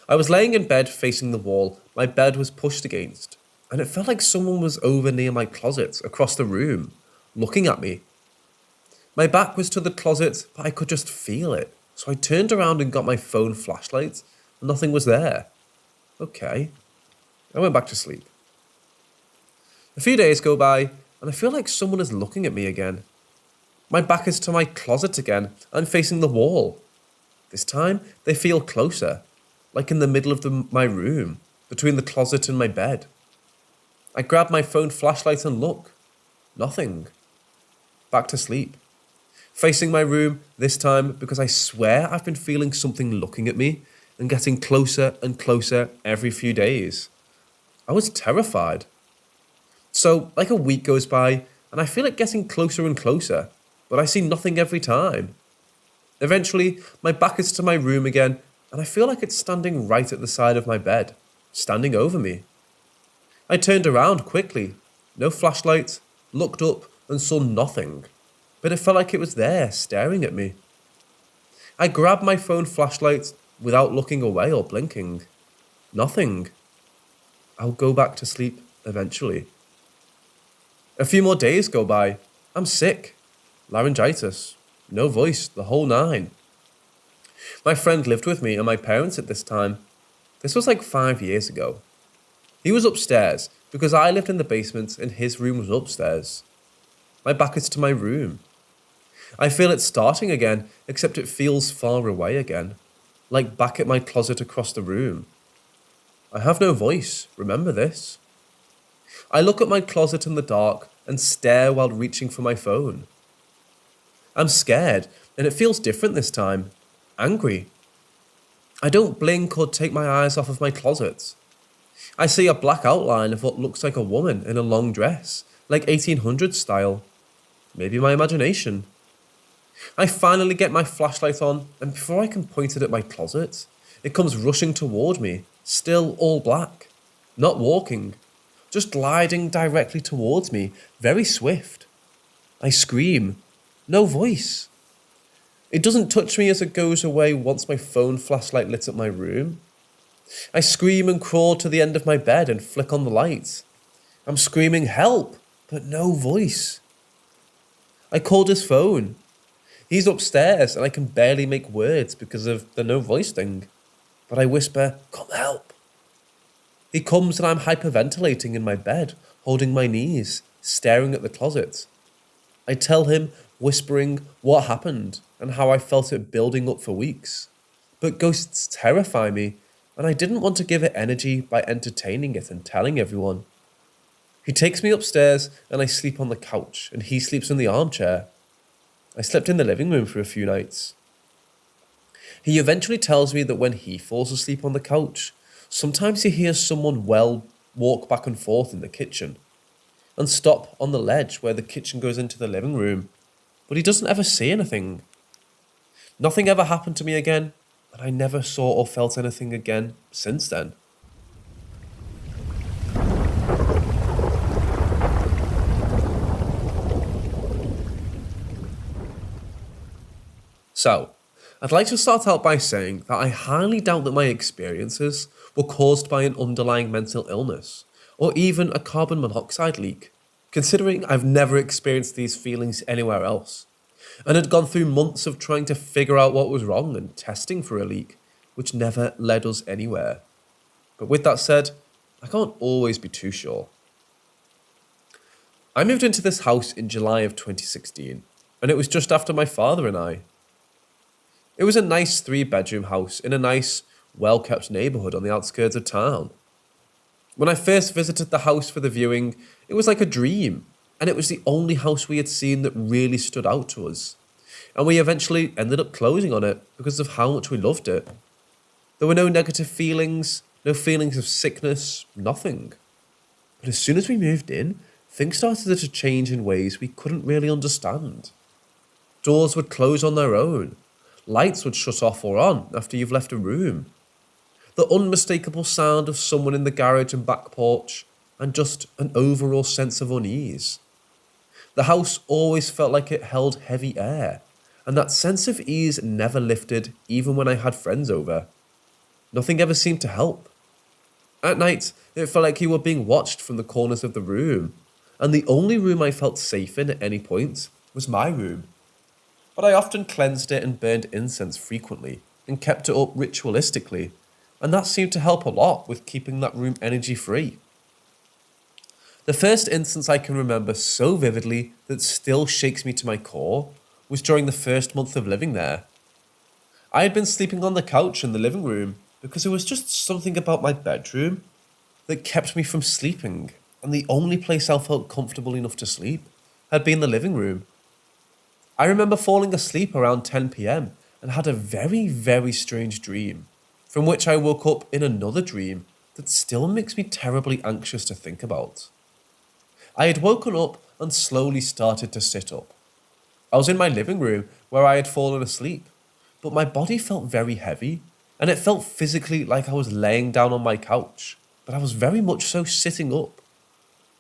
Speaker 1: I was laying in bed facing the wall my bed was pushed against, and it felt like someone was over near my closet across the room, looking at me. My back was to the closet, but I could just feel it. So I turned around and got my phone flashlight, and nothing was there. Okay. I went back to sleep. A few days go by, and I feel like someone is looking at me again. My back is to my closet again, and facing the wall. This time, they feel closer, like in the middle of my room, between the closet and my bed. I grab my phone flashlight and look. Nothing. Back to sleep. Facing my room, this time because I swear I've been feeling something looking at me and getting closer and closer every few days. I was terrified. So, like a week goes by, and I feel it getting closer and closer, but I see nothing every time. Eventually, my back is to my room again, and I feel like it's standing right at the side of my bed, standing over me. I turned around quickly, no flashlight, looked up and saw nothing. But it felt like it was there, staring at me. I grabbed my phone flashlight without looking away or blinking. Nothing. I'll go back to sleep eventually. A few more days go by. I'm sick. laryngitis, no voice, the whole nine. My friend lived with me and my parents at this time. This was like 5 years ago. He was upstairs because I lived in the basement and his room was upstairs. My back is to my room. I feel it starting again, except it feels far away again, like back at my closet across the room. I have no voice, remember this. I look at my closet in the dark and stare while reaching for my phone. I'm scared, and it feels different this time. Angry. I don't blink or take my eyes off of my closet. I see a black outline of what looks like a woman in a long dress, like 1800s style. Maybe my imagination. I finally get my flashlight on, and before I can point it at my closet, it comes rushing toward me, still all black. Not walking, just gliding directly towards me, very swift. I scream. No voice. It doesn't touch me as it goes away once my phone flashlight lit up my room. I scream and crawl to the end of my bed and flick on the lights. I'm screaming help, but no voice. I called his phone. He's upstairs and I can barely make words because of the no voice thing. But I whisper, come help. He comes and I'm hyperventilating in my bed, holding my knees, staring at the closet. I tell him, whispering what happened and how I felt it building up for weeks. But ghosts terrify me, and I didn't want to give it energy by entertaining it and telling everyone. He takes me upstairs and I sleep on the couch, and he sleeps in the armchair. I slept in the living room for a few nights. He eventually tells me that when he falls asleep on the couch, sometimes he hears someone walk back and forth in the kitchen and stop on the ledge where the kitchen goes into the living room, but he doesn't ever see anything. Nothing ever happened to me again, and I never saw or felt anything again since then. So, I'd like to start out by saying that I highly doubt that my experiences were caused by an underlying mental illness, or even a carbon monoxide leak, considering I've never experienced these feelings anywhere else, and had gone through months of trying to figure out what was wrong and testing for a leak, which never led us anywhere. But with that said, I can't always be too sure. I moved into this house in July of 2016, and it was just after my father and I. It was a nice 3-bedroom house in a nice, well-kept neighbourhood on the outskirts of town. When I first visited the house for the viewing, it was like a dream, and it was the only house we had seen that really stood out to us. And we eventually ended up closing on it because of how much we loved it. There were no negative feelings, no feelings of sickness, nothing. But as soon as we moved in, things started to change in ways we couldn't really understand. Doors would close on their own. Lights would shut off or on after you've left a room. The unmistakable sound of someone in the garage and back porch, and just an overall sense of unease. The house always felt like it held heavy air, and that sense of ease never lifted even when I had friends over. Nothing ever seemed to help. At night, it felt like you were being watched from the corners of the room, and the only room I felt safe in at any point was my room. But I often cleansed it and burned incense frequently, and kept it up ritualistically, and that seemed to help a lot with keeping that room energy free. The first instance I can remember so vividly that still shakes me to my core was during the first month of living there. I had been sleeping on the couch in the living room because there was just something about my bedroom that kept me from sleeping, and the only place I felt comfortable enough to sleep had been the living room. I remember falling asleep around 10 p.m. and had a very, very strange dream, from which I woke up in another dream that still makes me terribly anxious to think about. I had woken up and slowly started to sit up. I was in my living room where I had fallen asleep, but my body felt very heavy, and it felt physically like I was laying down on my couch, but I was very much so sitting up.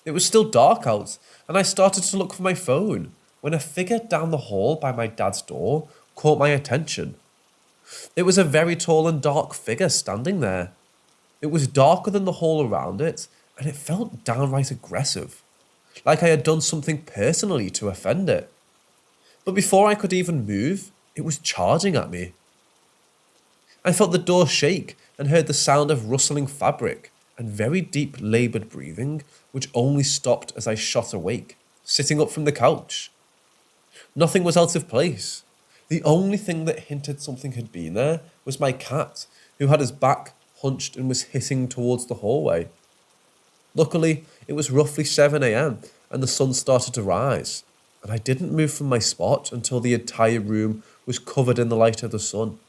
Speaker 1: It was still dark out, and I started to look for my phone, when a figure down the hall by my dad's door caught my attention. It was a very tall and dark figure standing there. It was darker than the hall around it, and it felt downright aggressive, like I had done something personally to offend it. But before I could even move, it was charging at me. I felt the door shake and heard the sound of rustling fabric and very deep laboured breathing, which only stopped as I shot awake, sitting up from the couch. Nothing was out of place. The only thing that hinted something had been there was my cat, who had his back hunched and was hissing towards the hallway. Luckily, it was roughly 7 a.m. and the sun started to rise, and I didn't move from my spot until the entire room was covered in the light of the sun.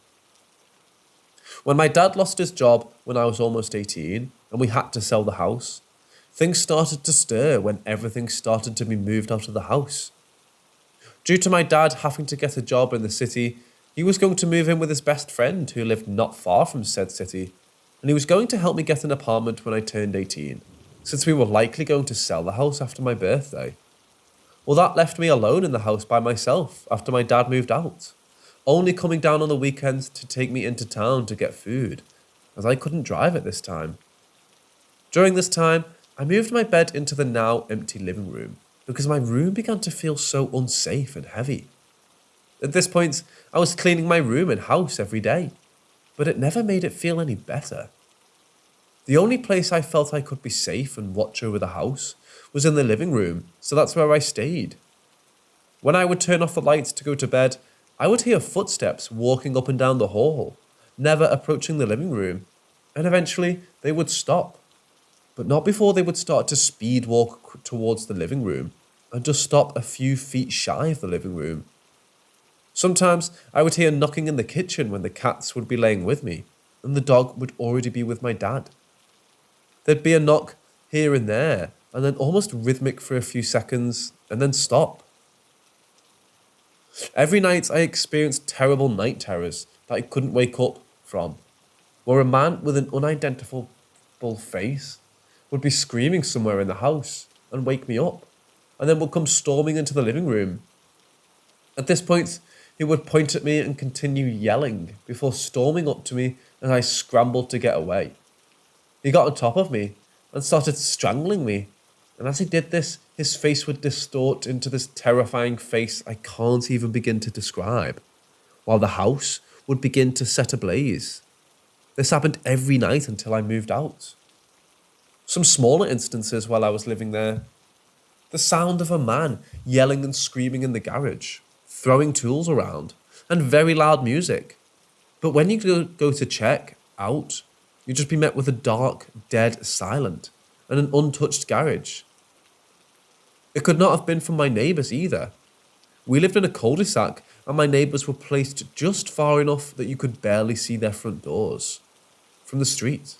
Speaker 1: When my dad lost his job when I was almost 18 and we had to sell the house, things started to stir when everything started to be moved out of the house. Due to my dad having to get a job in the city, he was going to move in with his best friend who lived not far from said city, and he was going to help me get an apartment when I turned 18, since we were likely going to sell the house after my birthday. Well, that left me alone in the house by myself after my dad moved out, only coming down on the weekends to take me into town to get food, as I couldn't drive at this time. During this time, I moved my bed into the now empty living room because my room began to feel so unsafe and heavy. At this point, I was cleaning my room and house every day, but it never made it feel any better. The only place I felt I could be safe and watch over the house was in the living room, so that's where I stayed. When I would turn off the lights to go to bed, I would hear footsteps walking up and down the hall, never approaching the living room, and eventually they would stop. But not before they would start to speed walk towards the living room and just stop a few feet shy of the living room. Sometimes I would hear knocking in the kitchen when the cats would be laying with me and the dog would already be with my dad. There'd be a knock here and there and then almost rhythmic for a few seconds and then stop. Every night I experienced terrible night terrors that I couldn't wake up from, where a man with an unidentifiable face would be screaming somewhere in the house and wake me up, and then would come storming into the living room. At this point, he would point at me and continue yelling before storming up to me as I scrambled to get away. He got on top of me and started strangling me, and as he did this, his face would distort into this terrifying face I can't even begin to describe, while the house would begin to set ablaze. This happened every night until I moved out. Some smaller instances while I was living there. The sound of a man yelling and screaming in the garage, throwing tools around, and very loud music. But when you go to check out, you'd just be met with a dark, dead silent, and an untouched garage. It could not have been from my neighbours either. We lived in a cul-de-sac, and my neighbours were placed just far enough that you could barely see their front doors from the street.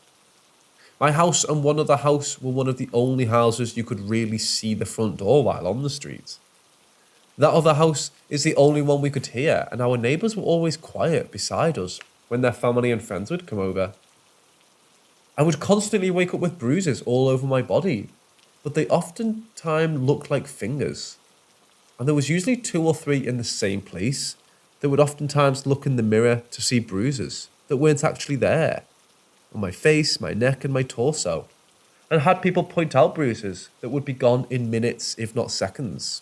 Speaker 1: My house and one other house were one of the only houses you could really see the front door while on the street. That other house is the only one we could hear, and our neighbours were always quiet beside us when their family and friends would come over. I would constantly wake up with bruises all over my body, but they oftentimes looked like fingers. And there was usually 2 or 3 in the same place that would oftentimes look in the mirror to see bruises that weren't actually there. On my face, my neck and my torso, and had people point out bruises that would be gone in minutes, if not seconds.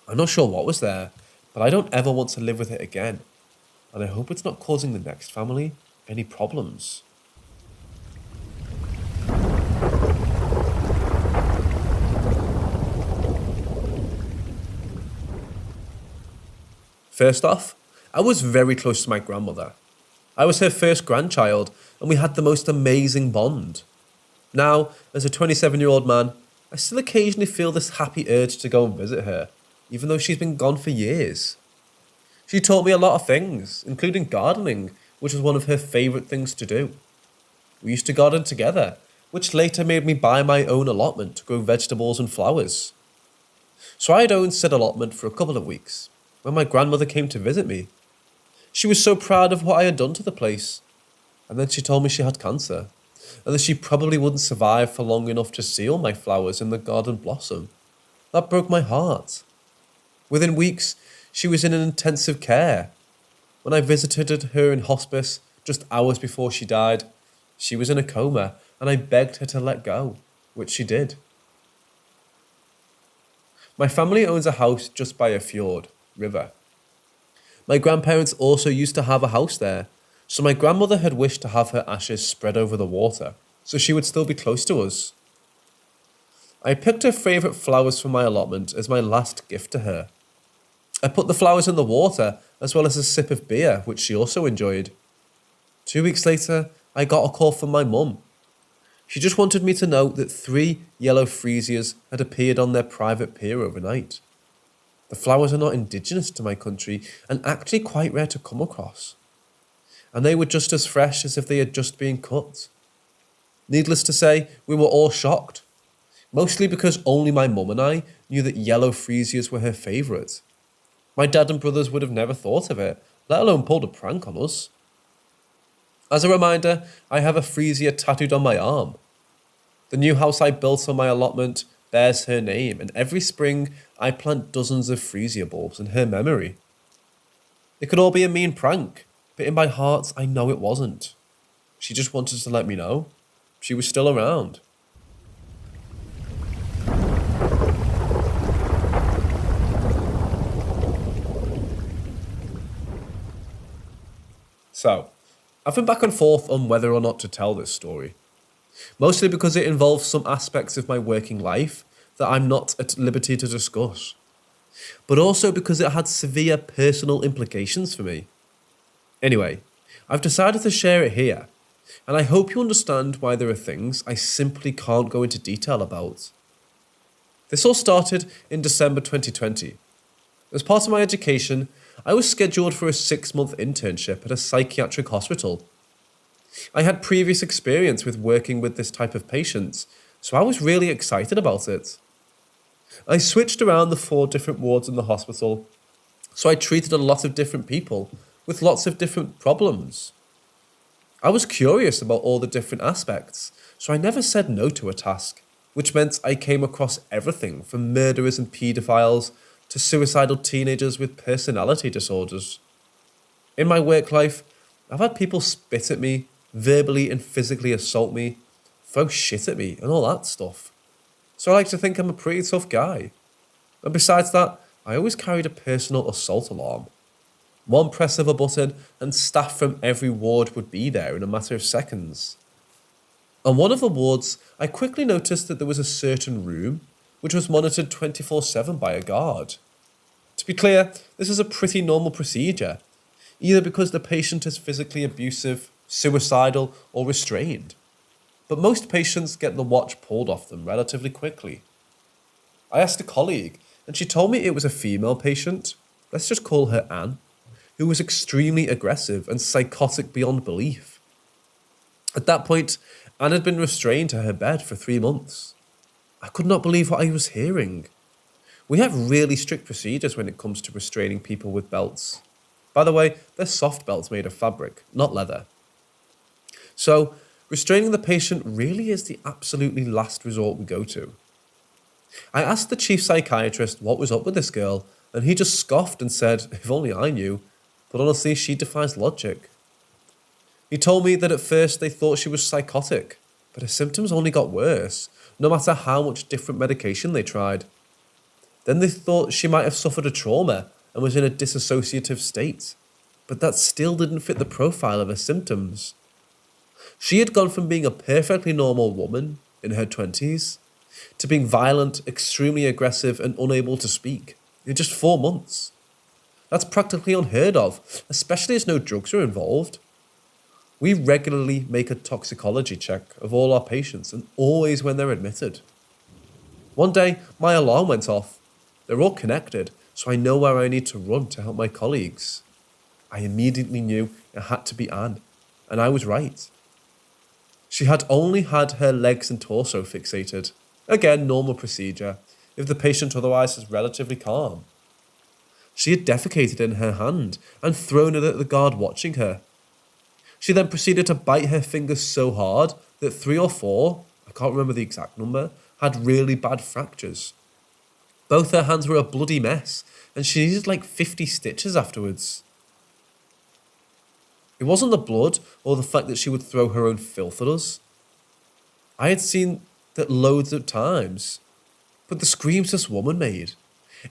Speaker 1: I'm not sure what was there, but I don't ever want to live with it again, and I hope it's not causing the next family any problems. First off, I was very close to my grandmother. I was her first grandchild, and we had the most amazing bond. Now, as a 27-year-old man, I still occasionally feel this happy urge to go and visit her, even though she's been gone for years. She taught me a lot of things, including gardening, which was one of her favourite things to do. We used to garden together, which later made me buy my own allotment to grow vegetables and flowers. So I had owned said allotment for a couple of weeks, when my grandmother came to visit me. She was so proud of what I had done to the place, and then she told me she had cancer, and that she probably wouldn't survive for long enough to see all my flowers in the garden blossom. That broke my heart. Within weeks, she was in an intensive care. When I visited her in hospice, just hours before she died, she was in a coma, and I begged her to let go, which she did. My family owns a house just by a fjord, river. My grandparents also used to have a house there, so my grandmother had wished to have her ashes spread over the water, so she would still be close to us. I picked her favourite flowers for my allotment as my last gift to her. I put the flowers in the water, as well as a sip of beer, which she also enjoyed. 2 weeks later, I got a call from my mum. She just wanted me to know that 3 yellow freesias had appeared on their private pier overnight. The flowers are not indigenous to my country and actually quite rare to come across. And they were just as fresh as if they had just been cut. Needless to say, we were all shocked. Mostly because only my mum and I knew that yellow freesias were her favourite. My dad and brothers would have never thought of it, let alone pulled a prank on us. As a reminder, I have a freesia tattooed on my arm. The new house I built on my allotment bears her name, and every spring I plant dozens of freesia bulbs in her memory. It could all be a mean prank, but in my heart I know it wasn't. She just wanted to let me know. She was still around. So, I've been back and forth on whether or not to tell this story. Mostly because it involves some aspects of my working life that I'm not at liberty to discuss. But also because it had severe personal implications for me. Anyway, I've decided to share it here, and I hope you understand why there are things I simply can't go into detail about. This all started in December 2020. As part of my education, I was scheduled for a 6-month internship at a psychiatric hospital. I had previous experience with working with this type of patients, so I was really excited about it. I switched around the 4 different wards in the hospital, so I treated a lot of different people with lots of different problems. I was curious about all the different aspects, so I never said no to a task, which meant I came across everything from murderers and paedophiles to suicidal teenagers with personality disorders. In my work life, I've had people spit at me, verbally and physically assault me, throw shit at me, and all that stuff. So I like to think I'm a pretty tough guy. And besides that, I always carried a personal assault alarm. One press of a button and staff from every ward would be there in a matter of seconds. On one of the wards, I quickly noticed that there was a certain room which was monitored 24/7 by a guard. To be clear, this is a pretty normal procedure, either because the patient is physically abusive, suicidal, or restrained. But most patients get the watch pulled off them relatively quickly. I asked a colleague, and she told me it was a female patient, let's just call her Anne, who was extremely aggressive and psychotic beyond belief. At that point, Anne had been restrained to her bed for 3 months. I could not believe what I was hearing. We have really strict procedures when it comes to restraining people with belts. By the way, they're soft belts made of fabric, not leather. So, restraining the patient really is the absolutely last resort we go to. I asked the chief psychiatrist what was up with this girl, and he just scoffed and said, if only I knew, but honestly, she defies logic. He told me that at first they thought she was psychotic, but her symptoms only got worse, no matter how much different medication they tried. Then they thought she might have suffered a trauma and was in a dissociative state, but that still didn't fit the profile of her symptoms. She had gone from being a perfectly normal woman in her 20s to being violent, extremely aggressive, and unable to speak in just 4 months. That's practically unheard of, especially as no drugs are involved. We regularly make a toxicology check of all our patients, and always when they're admitted. One day, my alarm went off. They're all connected, so I know where I need to run to help my colleagues. I immediately knew it had to be Anne, and I was right. She had only had her legs and torso fixated. Again, normal procedure, if the patient otherwise is relatively calm. She had defecated in her hand and thrown it at the guard watching her. She then proceeded to bite her fingers so hard that 3 or 4, I can't remember the exact number, had really bad fractures. Both her hands were a bloody mess, and she needed like 50 stitches afterwards. It wasn't the blood or the fact that she would throw her own filth at us. I had seen that loads of times, but the screams this woman made,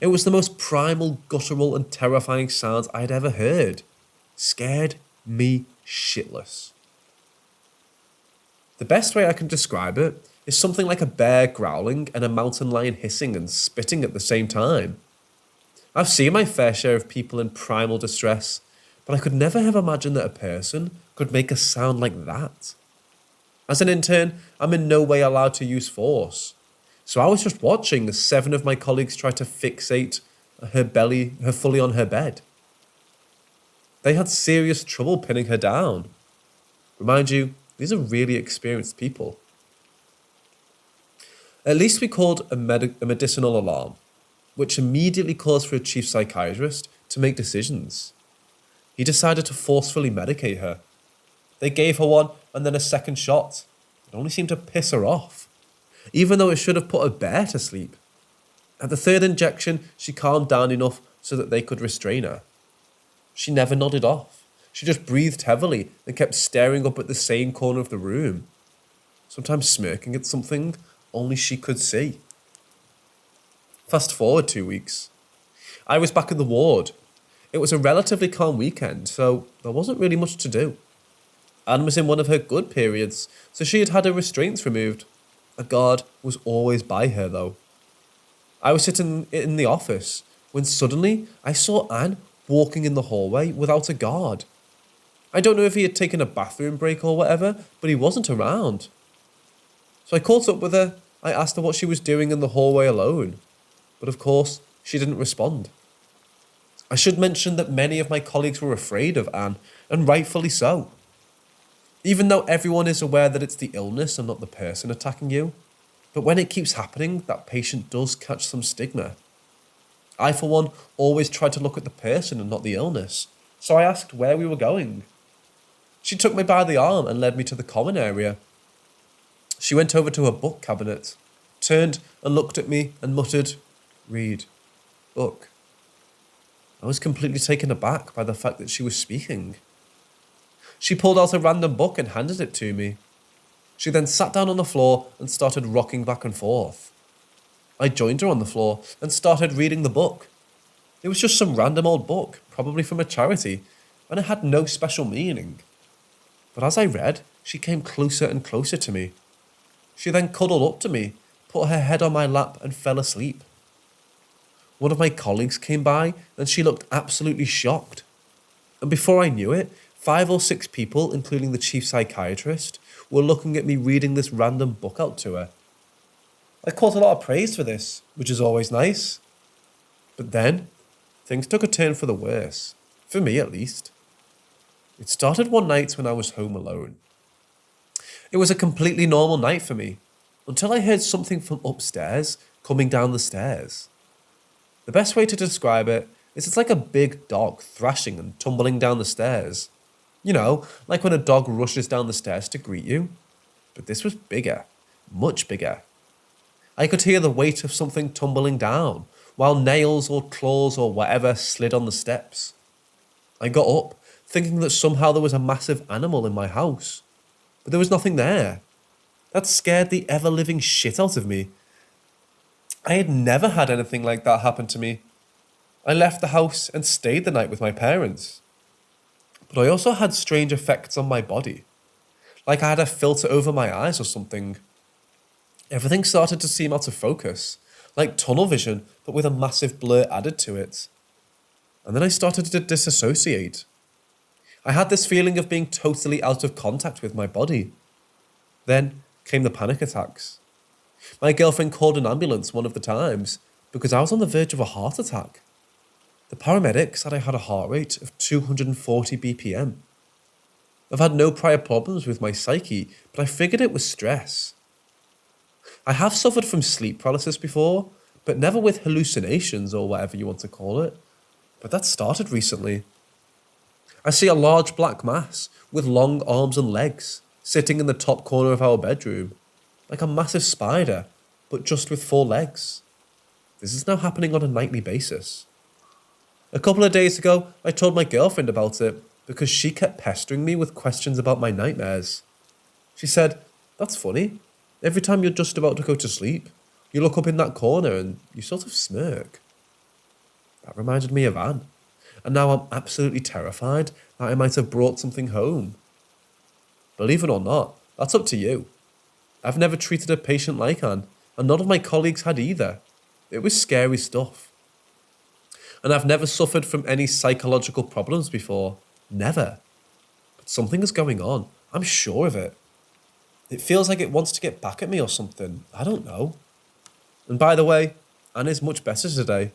Speaker 1: It was the most primal, guttural, and terrifying sounds I had ever heard. Scared me shitless. The best way I can describe it is something like a bear growling and a mountain lion hissing and spitting at the same time. I've seen my fair share of people in primal distress, but I could never have imagined that a person could make a sound like that. As an intern, I'm in no way allowed to use force, so I was just watching as 7 of my colleagues tried to fixate her fully on her bed. They had serious trouble pinning her down. Remind you, these are really experienced people. At least we called a medicinal alarm, which immediately calls for a chief psychiatrist to make decisions. He decided to forcefully medicate her. They gave her one and then a second shot. It only seemed to piss her off, even though it should have put a bear to sleep. At the 3rd injection, she calmed down enough so that they could restrain her. She never nodded off. She just breathed heavily and kept staring up at the same corner of the room, sometimes smirking at something only she could see. Fast forward 2 weeks. I was back in the ward. It was a relatively calm weekend, so there wasn't really much to do. Anne was in one of her good periods, so she had had her restraints removed. A guard was always by her, though. I was sitting in the office when suddenly I saw Anne walking in the hallway without a guard. I don't know if he had taken a bathroom break or whatever, but he wasn't around. So I caught up with her. I asked her what she was doing in the hallway alone, but of course, she didn't respond. I should mention that many of my colleagues were afraid of Anne, and rightfully so. Even though everyone is aware that it's the illness and not the person attacking you, but when it keeps happening, that patient does catch some stigma. I, for one, always try to look at the person and not the illness, so I asked where we were going. She took me by the arm and led me to the common area. She went over to her book cabinet, turned and looked at me and muttered, "Read. Book." I was completely taken aback by the fact that she was speaking. She pulled out a random book and handed it to me. She then sat down on the floor and started rocking back and forth. I joined her on the floor and started reading the book. It was just some random old book, probably from a charity, and it had no special meaning. But as I read, she came closer and closer to me. She then cuddled up to me, put her head on my lap and fell asleep. One of my colleagues came by and she looked absolutely shocked. And before I knew it, 5 or 6 people, including the chief psychiatrist, were looking at me reading this random book out to her. I caught a lot of praise for this, which is always nice. But then, things took a turn for the worse, for me at least. It started one night when I was home alone. It was a completely normal night for me, until I heard something from upstairs coming down the stairs. The best way to describe it is it's like a big dog thrashing and tumbling down the stairs. You know, like when a dog rushes down the stairs to greet you. But this was bigger, much bigger. I could hear the weight of something tumbling down, while nails or claws or whatever slid on the steps. I got up, thinking that somehow there was a massive animal in my house. But there was nothing there. That scared the ever-living shit out of me. I had never had anything like that happen to me. I left the house and stayed the night with my parents. But I also had strange effects on my body. Like I had a filter over my eyes or something. Everything started to seem out of focus, like tunnel vision, but with a massive blur added to it. And then I started to disassociate. I had this feeling of being totally out of contact with my body. Then came the panic attacks. My girlfriend called an ambulance one of the times because I was on the verge of a heart attack. The paramedics said I had a heart rate of 240 BPM. I've had no prior problems with my psyche, but I figured it was stress. I have suffered from sleep paralysis before, but never with hallucinations or whatever you want to call it. But that started recently. I see a large black mass with long arms and legs sitting in the top corner of our bedroom, like a massive spider, but just with 4 legs. This is now happening on a nightly basis. A couple of days ago, I told my girlfriend about it because she kept pestering me with questions about my nightmares. She said, "That's funny. Every time you're just about to go to sleep, you look up in that corner and you sort of smirk." That reminded me of Anne. And now I'm absolutely terrified that I might have brought something home. Believe it or not, that's up to you. I've never treated a patient like Anne, and none of my colleagues had either. It was scary stuff. And I've never suffered from any psychological problems before. Never. But something is going on. I'm sure of it. It feels like it wants to get back at me or something. I don't know. And by the way, Anne is much better today.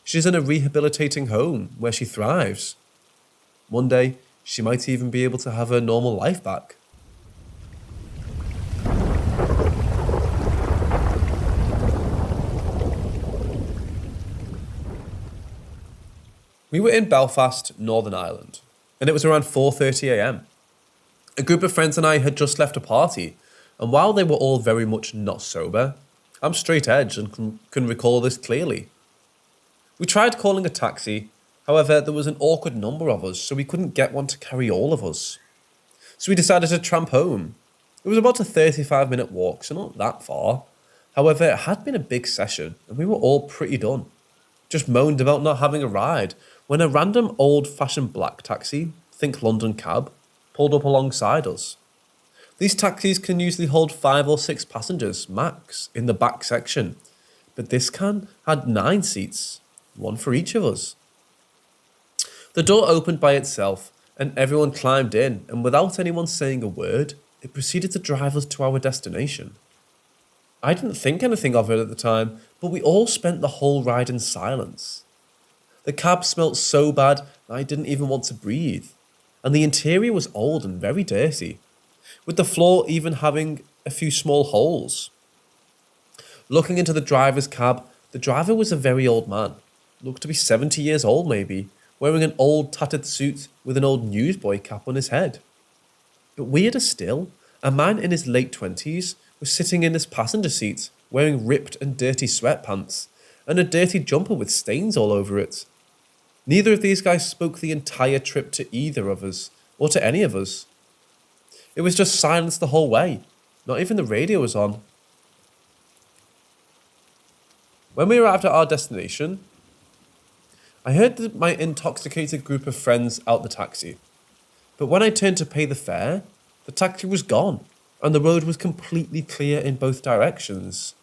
Speaker 1: She's in a rehabilitating home where she thrives. One day, she might even be able to have her normal life back. We were in Belfast, Northern Ireland, and it was around 4:30 a.m. A group of friends and I had just left a party, and while they were all very much not sober, I'm straight edge and can recall this clearly. We tried calling a taxi, however there was an awkward number of us, so we couldn't get one to carry all of us. So we decided to tramp home. It was about a 35-minute walk, so not that far. However, it had been a big session, and we were all pretty done. Just moaned about not having a ride, when a random old-fashioned black taxi, think London cab, pulled up alongside us. These taxis can usually hold 5 or 6 passengers, max, in the back section, but this had 9 seats, one for each of us. The door opened by itself, and everyone climbed in, and without anyone saying a word, it proceeded to drive us to our destination. I didn't think anything of it at the time, but we all spent the whole ride in silence. The cab smelt so bad that I didn't even want to breathe, and the interior was old and very dirty, with the floor even having a few small holes. Looking into the driver's cab, the driver was a very old man, looked to be 70 years old maybe, wearing an old tattered suit with an old newsboy cap on his head. But weirder still, a man in his late 20s was sitting in his passenger seat, wearing ripped and dirty sweatpants, and a dirty jumper with stains all over it. Neither of these guys spoke the entire trip to either of us, or to any of us. It was just silence the whole way. Not even the radio was on. When we arrived at our destination, I heard my intoxicated group of friends out the taxi. But when I turned to pay the fare, the taxi was gone, and the road was completely clear in both directions.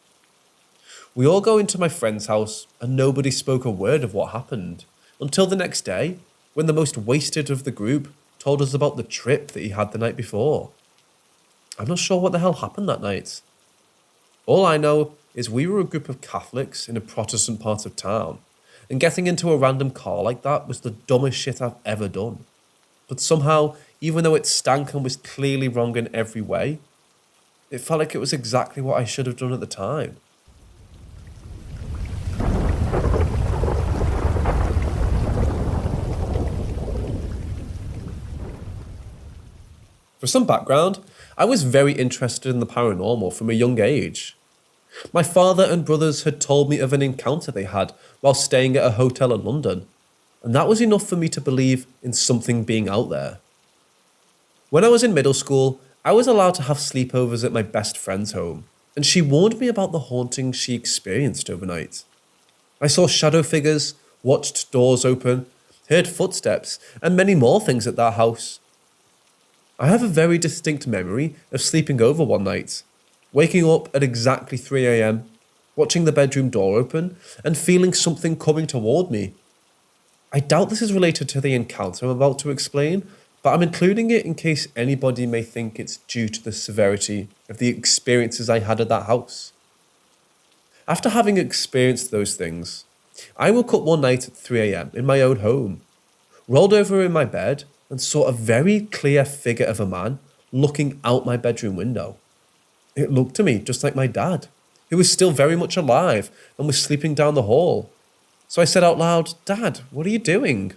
Speaker 1: We all go into my friend's house, and nobody spoke a word of what happened, until the next day, when the most wasted of the group told us about the trip that he had the night before. I'm not sure what the hell happened that night. All I know is we were a group of Catholics in a Protestant part of town, and getting into a random car like that was the dumbest shit I've ever done. But somehow, even though it stank and was clearly wrong in every way, it felt like it was exactly what I should have done at the time. For some background, I was very interested in the paranormal from a young age. My father and brothers had told me of an encounter they had while staying at a hotel in London, and that was enough for me to believe in something being out there. When I was in middle school, I was allowed to have sleepovers at my best friend's home, and she warned me about the hauntings she experienced overnight. I saw shadow figures, watched doors open, heard footsteps, and many more things at that house. I have a very distinct memory of sleeping over one night, waking up at exactly 3 a.m, watching the bedroom door open, and feeling something coming toward me. I doubt this is related to the encounter I'm about to explain, but I'm including it in case anybody may think it's due to the severity of the experiences I had at that house. After having experienced those things, I woke up one night at 3 a.m. in my own home, rolled over in my bed, and saw a very clear figure of a man looking out my bedroom window. It looked to me just like my dad, who was still very much alive and was sleeping down the hall. So I said out loud, "Dad, what are you doing?"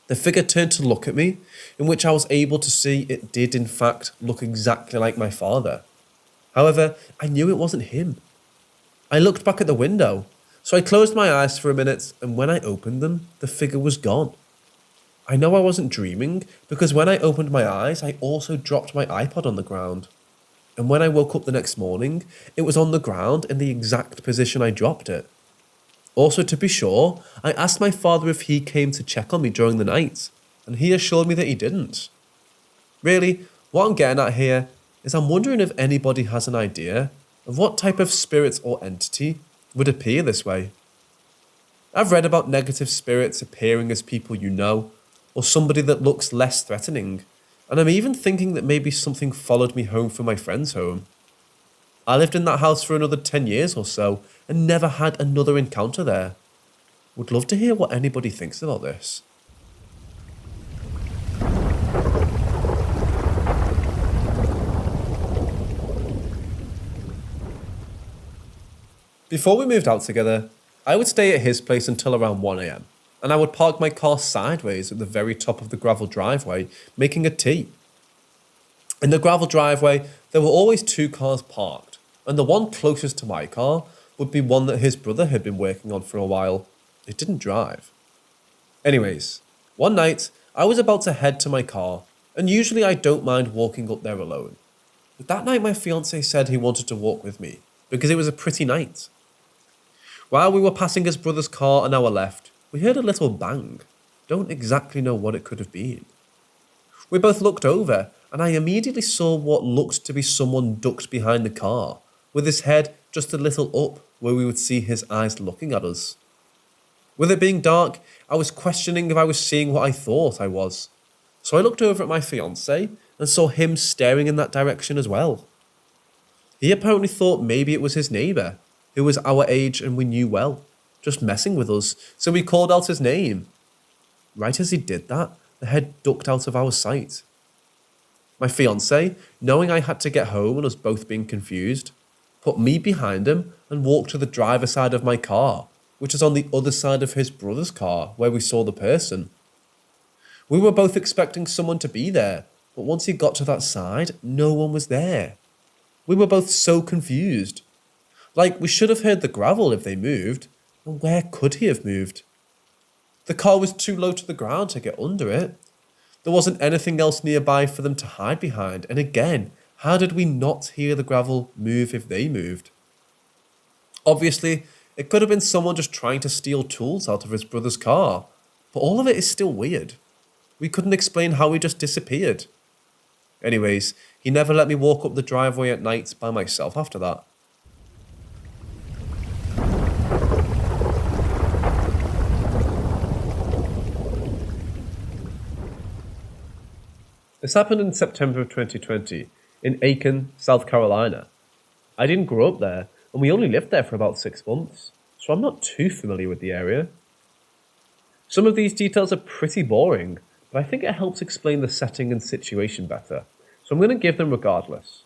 Speaker 1: The figure turned to look at me, in which I was able to see it did in fact look exactly like my father. However, I knew it wasn't him. I looked back at the window, so I closed my eyes for a minute, and when I opened them, the figure was gone. I know I wasn't dreaming, because when I opened my eyes, I also dropped my iPod on the ground. And when I woke up the next morning, it was on the ground in the exact position I dropped it. Also, to be sure, I asked my father if he came to check on me during the night, and he assured me that he didn't. Really, what I'm getting at here is I'm wondering if anybody has an idea of what type of spirit or entity would appear this way. I've read about negative spirits appearing as people you know, or somebody that looks less threatening, and I'm even thinking that maybe something followed me home from my friend's home. I lived in that house for another 10 years or so and never had another encounter there. Would love to hear what anybody thinks about this. Before we moved out together, I would stay at his place until around 1 AM, and I would park my car sideways at the very top of the gravel driveway, making a tea. In the gravel driveway, there were always 2 cars parked, and the one closest to my car would be one that his brother had been working on for a while. It didn't drive. Anyways, one night, I was about to head to my car, and usually I don't mind walking up there alone. But that night my fiancé said he wanted to walk with me, because it was a pretty night. While we were passing his brother's car on our left, we heard a little bang. Don't exactly know what it could have been. We both looked over, and I immediately saw what looked to be someone ducked behind the car, with his head just a little up where we would see his eyes looking at us. With it being dark, I was questioning if I was seeing what I thought I was. So I looked over at my fiancé and saw him staring in that direction as well. He apparently thought maybe it was his neighbour, who was our age and we knew well, just messing with us, so we called out his name. Right as he did that, the head ducked out of our sight. My fiancé, knowing I had to get home and us both being confused, put me behind him and walked to the driver's side of my car, which is on the other side of his brother's car where we saw the person. We were both expecting someone to be there, but once he got to that side, no one was there. We were both so confused. Like, we should have heard the gravel if they moved, and where could he have moved? The car was too low to the ground to get under it. There wasn't anything else nearby for them to hide behind, and again, how did we not hear the gravel move if they moved? Obviously, it could have been someone just trying to steal tools out of his brother's car, but all of it is still weird. We couldn't explain how he just disappeared. Anyways, he never let me walk up the driveway at night by myself after that. This happened in September of 2020 in Aiken, South Carolina. I didn't grow up there, and we only lived there for about 6 months, so I'm not too familiar with the area. Some of these details are pretty boring, but I think it helps explain the setting and situation better, so I'm going to give them regardless.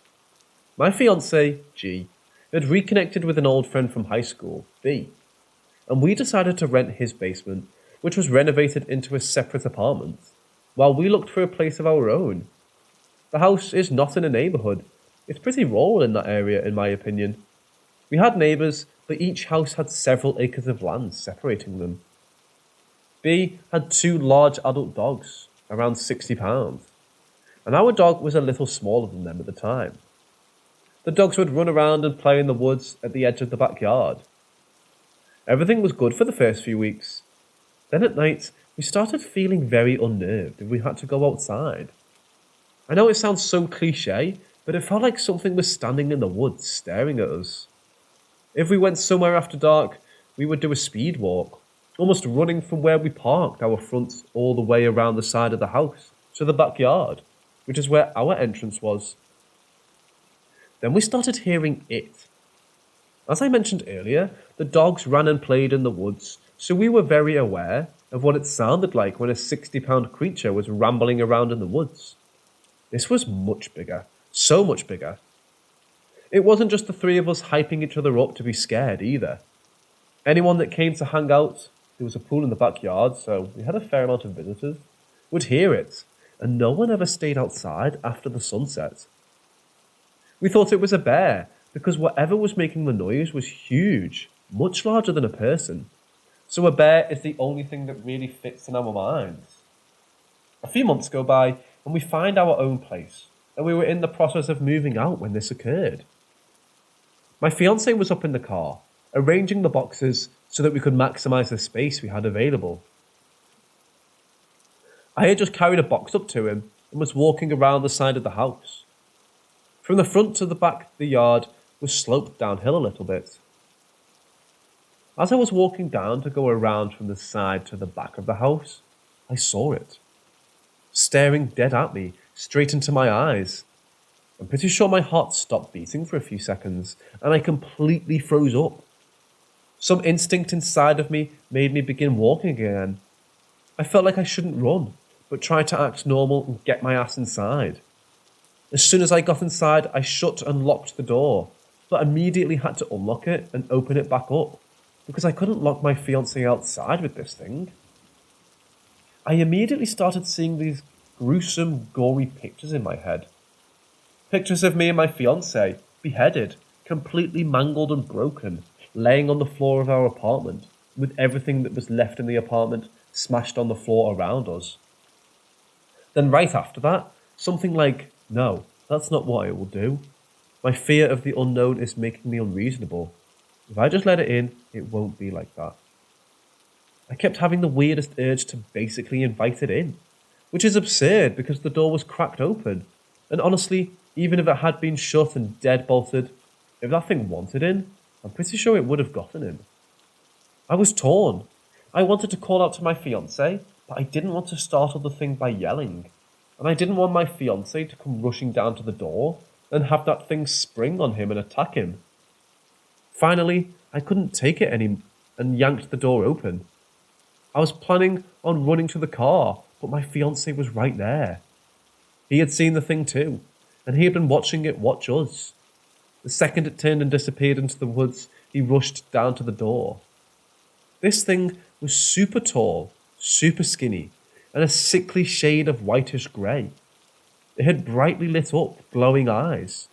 Speaker 1: My fiancé, G, had reconnected with an old friend from high school, B, and we decided to rent his basement, which was renovated into a separate apartment, while we looked for a place of our own. The house is not in a neighbourhood. It's pretty rural in that area, in my opinion. We had neighbours, but each house had several acres of land separating them. B had 2 large adult dogs, around 60 pounds, and our dog was a little smaller than them at the time. The dogs would run around and play in the woods at the edge of the backyard. Everything was good for the first few weeks. Then at night, we started feeling very unnerved if we had to go outside. I know it sounds so cliche, but it felt like something was standing in the woods staring at us. If we went somewhere after dark, we would do a speed walk, almost running from where we parked our fronts all the way around the side of the house to the backyard, which is where our entrance was. Then we started hearing it. As I mentioned earlier, the dogs ran and played in the woods, so we were very aware of what it sounded like when a 60-pound creature was rambling around in the woods. This was much bigger, so much bigger. It wasn't just the 3 of us hyping each other up to be scared either. Anyone that came to hang out, there was a pool in the backyard, so we had a fair amount of visitors, would hear it, and no one ever stayed outside after the sunset. We thought it was a bear, because whatever was making the noise was huge, much larger than a person. So a bear is the only thing that really fits in our minds. A few months go by, and we find our own place, and we were in the process of moving out when this occurred. My fiancé was up in the car, arranging the boxes
Speaker 2: so that we could maximize the space we had available. I had just carried a box up to him and was walking around the side of the house. From the front to the back, the yard was sloped downhill a little bit. As I was walking down to go around from the side to the back of the house, I saw it, staring dead at me, straight into my eyes. I'm pretty sure my heart stopped beating for a few seconds, and I completely froze up. Some instinct inside of me made me begin walking again. I felt like I shouldn't run, but tried to act normal and get my ass inside. As soon as I got inside, I shut and locked the door, but immediately had to unlock it and open it back up, because I couldn't lock my fiancée outside with this thing. I immediately started seeing these gruesome, gory pictures in my head. Pictures of me and my fiancée, beheaded, completely mangled and broken, laying on the floor of our apartment, with everything that was left in the apartment smashed on the floor around us. Then right after that, something like, no, that's not what I will do. My fear of the unknown is making me unreasonable. If I just let it in, it won't be like that. I kept having the weirdest urge to basically invite it in, which is absurd because the door was cracked open. And honestly, even if it had been shut and dead-bolted, if that thing wanted in, I'm pretty sure it would have gotten in. I was torn. I wanted to call out to my fiancé, but I didn't want to startle the thing by yelling. And I didn't want my fiancé to come rushing down to the door and have that thing spring on him and attack him. Finally, I couldn't take it anymore and yanked the door open. I was planning on running to the car, but my fiancé was right there. He had seen the thing too, and he had been watching it watch us. The second it turned and disappeared into the woods, he rushed down to the door. This thing was super tall, super skinny, and a sickly shade of whitish grey. It had brightly lit up, glowing eyes.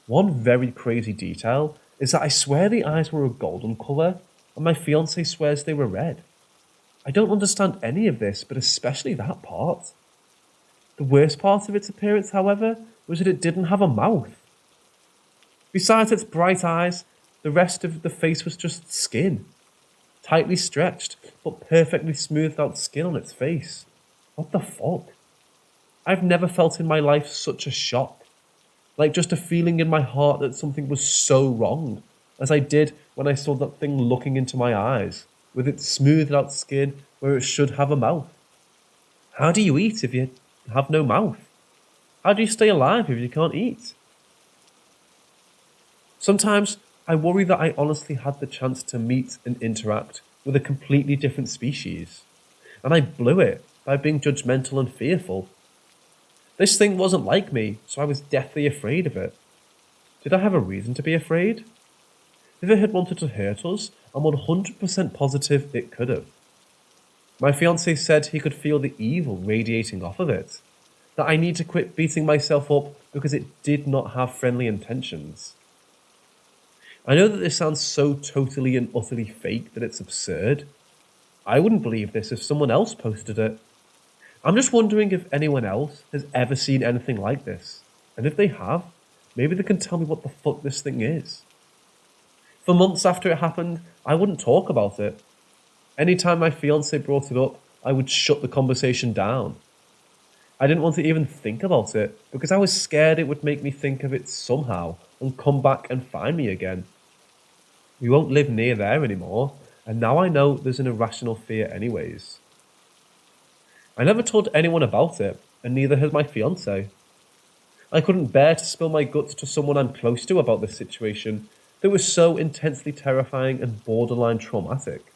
Speaker 2: One very crazy detail is that I swear the eyes were a golden colour, and my fiancé swears they were red. I don't understand any of this, but especially that part. The worst part of its appearance, however, was that it didn't have a mouth. Besides its bright eyes, the rest of the face was just skin. Tightly stretched, but perfectly smoothed out skin on its face. What the fuck? I've never felt in my life such a shock. Like just a feeling in my heart that something was so wrong, as I did when I saw that thing looking into my eyes, with its smoothed out skin where it should have a mouth. How do you eat if you have no mouth? How do you stay alive if you can't eat? Sometimes I worry that I honestly had the chance to meet and interact with a completely different species, and I blew it by being judgmental and fearful. This thing wasn't like me, so I was deathly afraid of it. Did I have a reason to be afraid? If it had wanted to hurt us, I'm 100% positive it could have. My fiancé said he could feel the evil radiating off of it, that I need to quit beating myself up because it did not have friendly intentions. I know that this sounds so totally and utterly fake that it's absurd. I wouldn't believe this if someone else posted it. I'm just wondering if anyone else has ever seen anything like this. And if they have, maybe they can tell me what the fuck this thing is. For months after it happened, I wouldn't talk about it. Anytime my fiancé brought it up, I would shut the conversation down. I didn't want to even think about it because I was scared it would make me think of it somehow and come back and find me again. We won't live near there anymore, and now I know there's an irrational fear anyways. I never told anyone about it, and neither has my fiancé. I couldn't bear to spill my guts to someone I'm close to about this situation that was so intensely terrifying and borderline traumatic.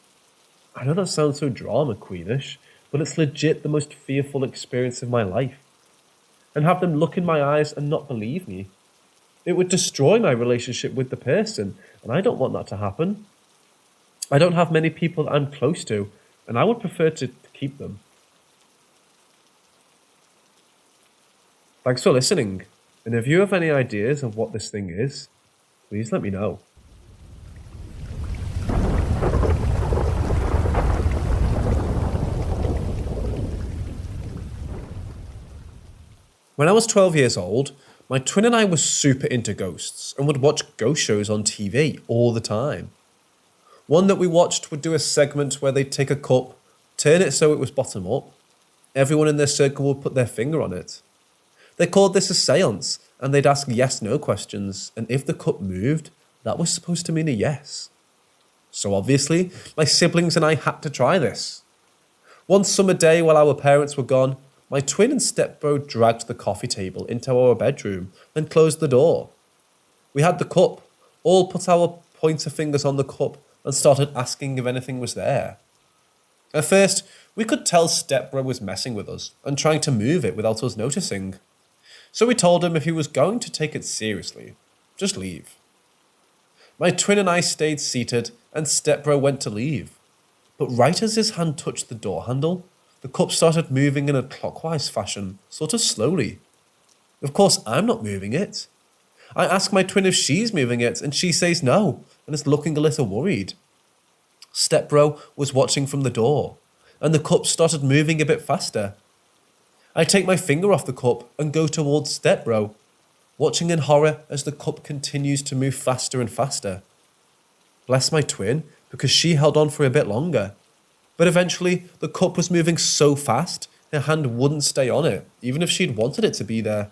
Speaker 2: I know that sounds so drama queenish, but it's legit the most fearful experience of my life. And have them look in my eyes and not believe me. It would destroy my relationship with the person, and I don't want that to happen. I don't have many people that I'm close to, and I would prefer to keep them. Thanks for listening, and if you have any ideas of what this thing is, please let me know. When I was 12 years old, my twin and I were super into ghosts and would watch ghost shows on TV all the time.
Speaker 1: One that we watched would do a segment where they'd take a cup, turn it so it was bottom up. Everyone in their circle would put their finger on it. They called this a seance, and they'd ask yes-no questions, and if the cup moved, that was supposed to mean a yes. So obviously, my siblings and I had to try this. One summer day while our parents were gone, my twin and stepbro dragged the coffee table into our bedroom and closed the door. We had the cup, all put our pointer fingers on the cup and started asking if anything was there. At first, we could tell stepbro was messing with us and trying to move it without us noticing. So we told him if he was going to take it seriously, just leave. My twin and I stayed seated and stepbro went to leave. But right as his hand touched the door handle, the cup started moving in a clockwise fashion, sort of slowly. Of course, I'm not moving it. I ask my twin if she's moving it, and she says no, and is looking a little worried. Stepbro was watching from the door, and the cup started moving a bit faster. I take my finger off the cup and go towards stepbro, watching in horror as the cup continues to move faster and faster. Bless my twin, because she held on for a bit longer. But eventually, the cup was moving so fast, her hand wouldn't stay on it, even if she'd wanted it to be there.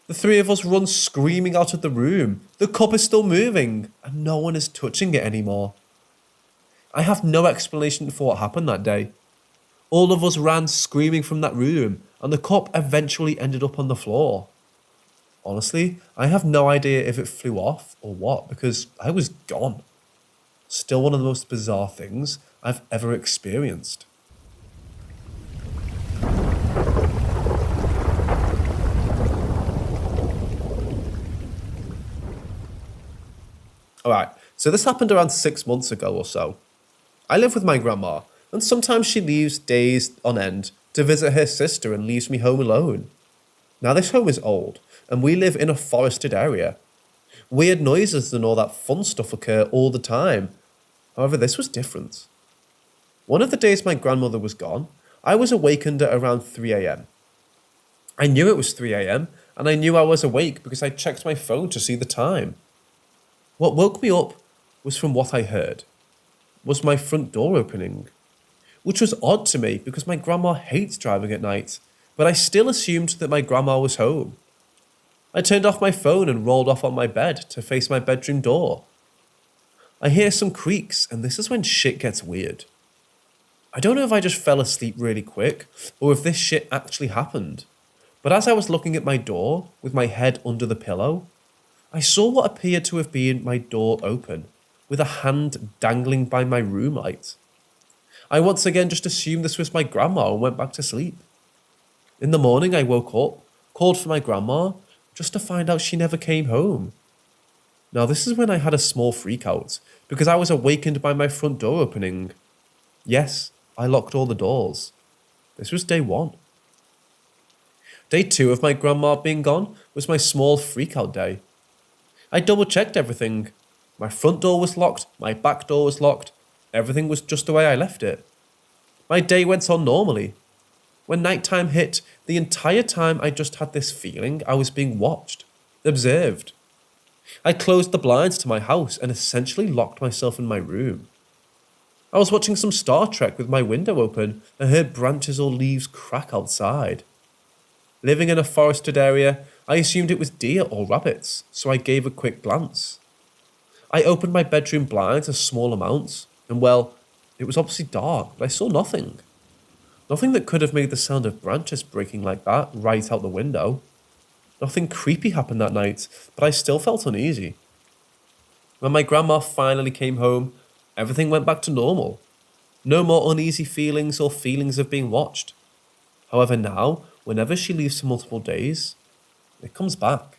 Speaker 1: The three of us run screaming out of the room. The cup is still moving, and no one is touching it anymore. I have no explanation for what happened that day. All of us ran screaming from that room, and the cup eventually ended up on the floor. Honestly, I have no idea if it flew off or what, because I was gone. Still one of the most bizarre things I've ever experienced. Alright, so this happened around 6 months ago or so. I live with my grandma, and sometimes she leaves days on end to visit her sister and leaves me home alone. Now this home is old, and we live in a forested area. Weird noises and all that fun stuff occur all the time. However, this was different. One of the days my grandmother was gone, I was awakened at around 3 a.m. I knew it was 3 a.m, and I knew I was awake because I checked my phone to see the time. What woke me up was from what I heard, was my front door opening, which was odd to me because my grandma hates driving at night, but I still assumed that my grandma was home. I turned off my phone and rolled off on my bed to face my bedroom door. I hear some creaks, and this is when shit gets weird. I don't know if I just fell asleep really quick, or if this shit actually happened, but as I was looking at my door, with my head under the pillow, I saw what appeared to have been my door open, with a hand dangling by my room light. I once again just assumed this was my grandma and went back to sleep. In the morning I woke up, called for my grandma, just to find out she never came home. Now this is when I had a small freak out, because I was awakened by my front door opening. Yes, I locked all the doors. This was day 1. Day 2 of my grandma being gone was my small freak out day. I double checked everything. My front door was locked, my back door was locked, everything was just the way I left it. My day went on normally. When nighttime hit, the entire time I just had this feeling I was being watched, observed. I closed the blinds to my house and essentially locked myself in my room. I was watching some Star Trek with my window open and heard branches or leaves crack outside. Living in a forested area, I assumed it was deer or rabbits, so I gave a quick glance. I opened my bedroom blinds a small amount, and well, it was obviously dark, but I saw nothing. Nothing that could have made the sound of branches breaking like that right out the window. Nothing creepy happened that night, but I still felt uneasy. When my grandma finally came home, everything went back to normal. No more uneasy feelings or feelings of being watched. However now, whenever she leaves for multiple days, it comes back.